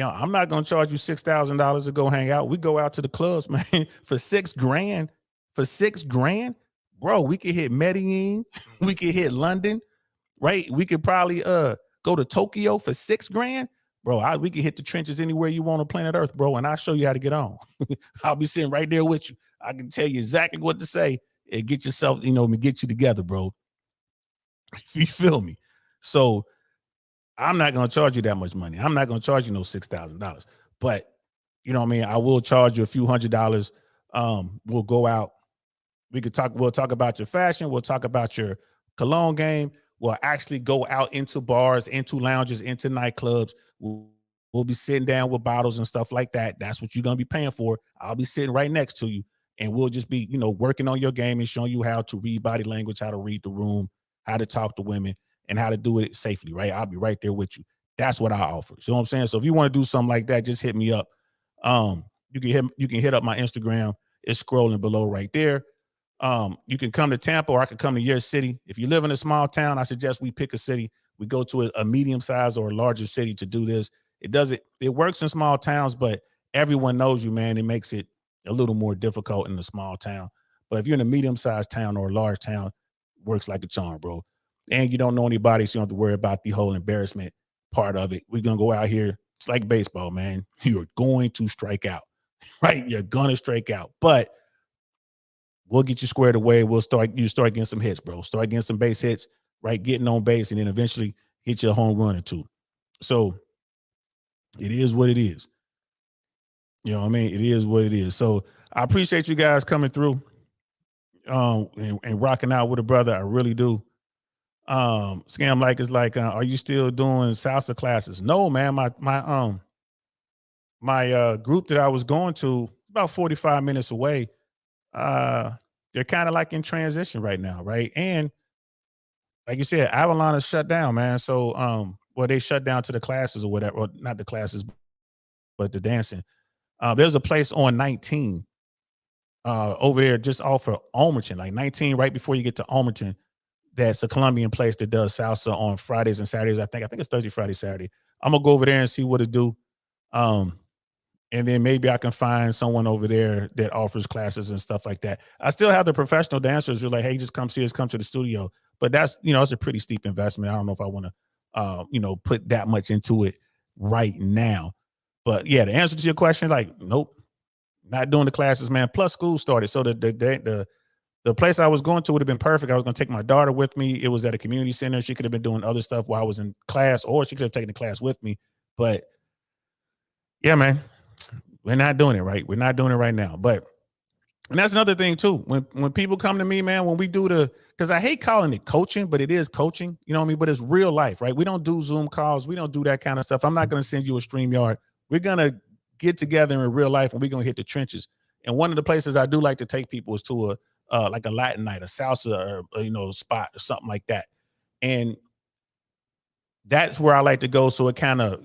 I'm not going to charge you $6,000 to go hang out. We go out to the clubs, man, for $6,000. For $6,000, bro, we could hit Medellin. We could hit London, right? We could probably go to Tokyo for $6,000. Bro, we can hit the trenches anywhere you want on planet Earth, bro, and I'll show you how to get on. I'll be sitting right there with you. I can tell you exactly what to say and get yourself, get you together, bro. You feel me? So I'm not going to charge you that much money. I'm not going to charge you no $6,000. But, I will charge you a few $100s. We'll go out. We'll talk about your fashion. We'll talk about your cologne game. We'll actually go out into bars, into lounges, into nightclubs. We'll be sitting down with bottles and stuff like that. That's what you're going to be paying for. I'll be sitting right next to you, and we'll just be, working on your game and showing you how to read body language, how to read the room, how to talk to women, and how to do it safely, right? I'll be right there with you. That's what I offer. You know what I'm saying? So if you want to do something like that, just hit me up. You can hit up my Instagram. It's scrolling below right there. You can come to Tampa, or I could come to your city. If you live in a small town, I suggest we pick a city. We go to a medium size or a larger city to do this. It works in small towns, but everyone knows you, man. It makes it a little more difficult in a small town. But if you're in a medium sized town or a large town, works like a charm, bro. And you don't know anybody, so you don't have to worry about the whole embarrassment part of it. We're going to go out here. It's like baseball, man. You're going to strike out, right? You're going to strike out. But we'll get you squared away. You start getting some hits, bro. Start getting some base hits, right? Getting on base, and then eventually hit you a home run or two. So it is what it is. You know what I mean? It is what it is. So I appreciate you guys coming through and rocking out with a brother. I really do. Scam like is like, are you still doing salsa classes? No, man. My group that I was going to, about 45 minutes away, they're kind of like in transition right now, right? And like you said, Avalon is shut down, man. So they shut down to the classes or whatever, or not the classes, but the dancing. There's a place on 19 over there just off of Almerton, like 19 right before you get to Almerton. That's a Colombian place that does salsa on Fridays and Saturdays. I think it's Thursday, Friday, Saturday. I'm gonna go over there and see what it do. And then maybe I can find someone over there that offers classes and stuff like that. I still have the professional dancers who are like, hey, just come see us, come to the studio. But that's, it's a pretty steep investment. I don't know if I want to, put that much into it right now. But yeah, the answer to your question, like, nope, not doing the classes, man. Plus school started. So the place I was going to would have been perfect. I was going to take my daughter with me. It was at a community center. She could have been doing other stuff while I was in class, or she could have taken the class with me. But yeah, man, we're not doing it right. We're not doing it right now. And that's another thing too. When people come to me, man, when we do because I hate calling it coaching, but it is coaching, you know what I mean? But it's real life, right? We don't do Zoom calls. We don't do that kind of stuff. I'm not going to send you a StreamYard. We're going to get together in real life and we're going to hit the trenches. And one of the places I do like to take people is to like a Latin night, a salsa or spot or something like that. And that's where I like to go. So it kind of,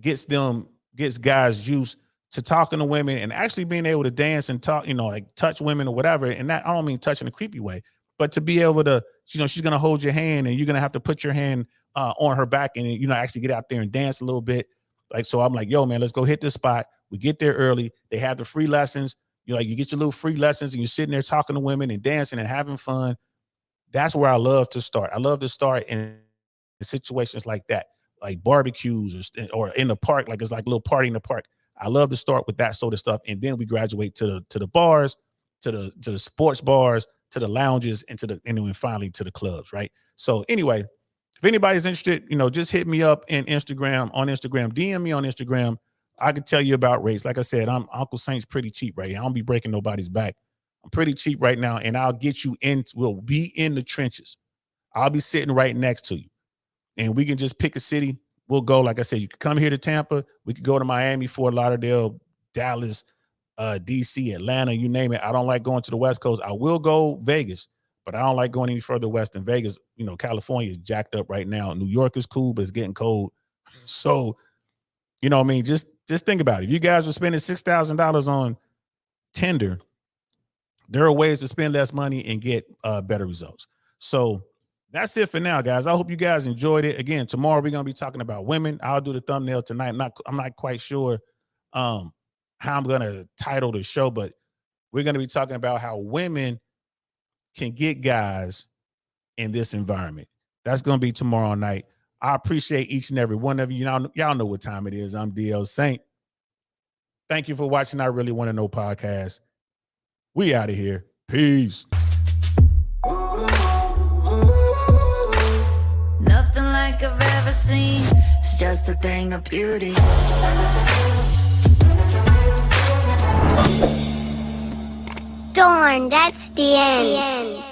gets guys used to talking to women and actually being able to dance and talk, like touch women or whatever. And that, I don't mean touch in a creepy way, but to be able to, she's going to hold your hand and you're going to have to put your hand on her back and, actually get out there and dance a little bit. Like, so I'm like, yo, man, let's go hit this spot. We get there early. They have the free lessons. You get your little free lessons and you're sitting there talking to women and dancing and having fun. That's where I love to start. I love to start in situations like that, like barbecues or in the park, like it's like a little party in the park. I love to start with that sort of stuff, and then we graduate to the bars, to the sports bars, to the lounges, and then finally to the clubs, right? So anyway, if anybody's interested, just hit me up on Instagram, DM me on Instagram. I can tell you about rates. Like I said, I'm Uncle Saint's pretty cheap right here. I don't be breaking nobody's back. I'm pretty cheap right now, and I'll get you in. We'll be in the trenches. I'll be sitting right next to you, and we can just pick a city. We'll go. Like I said, you can come here to Tampa. We could go to Miami, Fort Lauderdale, Dallas, DC, Atlanta, you name it. I don't like going to the West Coast. I will go Vegas, but I don't like going any further west than Vegas. California is jacked up right now. New York is cool, but it's getting cold. So, what I mean? Just think about it. If you guys were spending $6,000 on Tinder, there are ways to spend less money and get better results. So that's it for now, guys. I hope you guys enjoyed it. Again, tomorrow we're going to be talking about women. I'll do the thumbnail tonight. I'm not quite sure how I'm going to title the show, but we're going to be talking about how women can get guys in this environment. That's going to be tomorrow night. I appreciate each and every one of you. Y'all know what time it is. I'm DL Saint. Thank you for watching I Really Want to Know podcast. We out of here. Peace. Nothing like I've ever seen. It's just a thing of beauty. Darn, that's the end.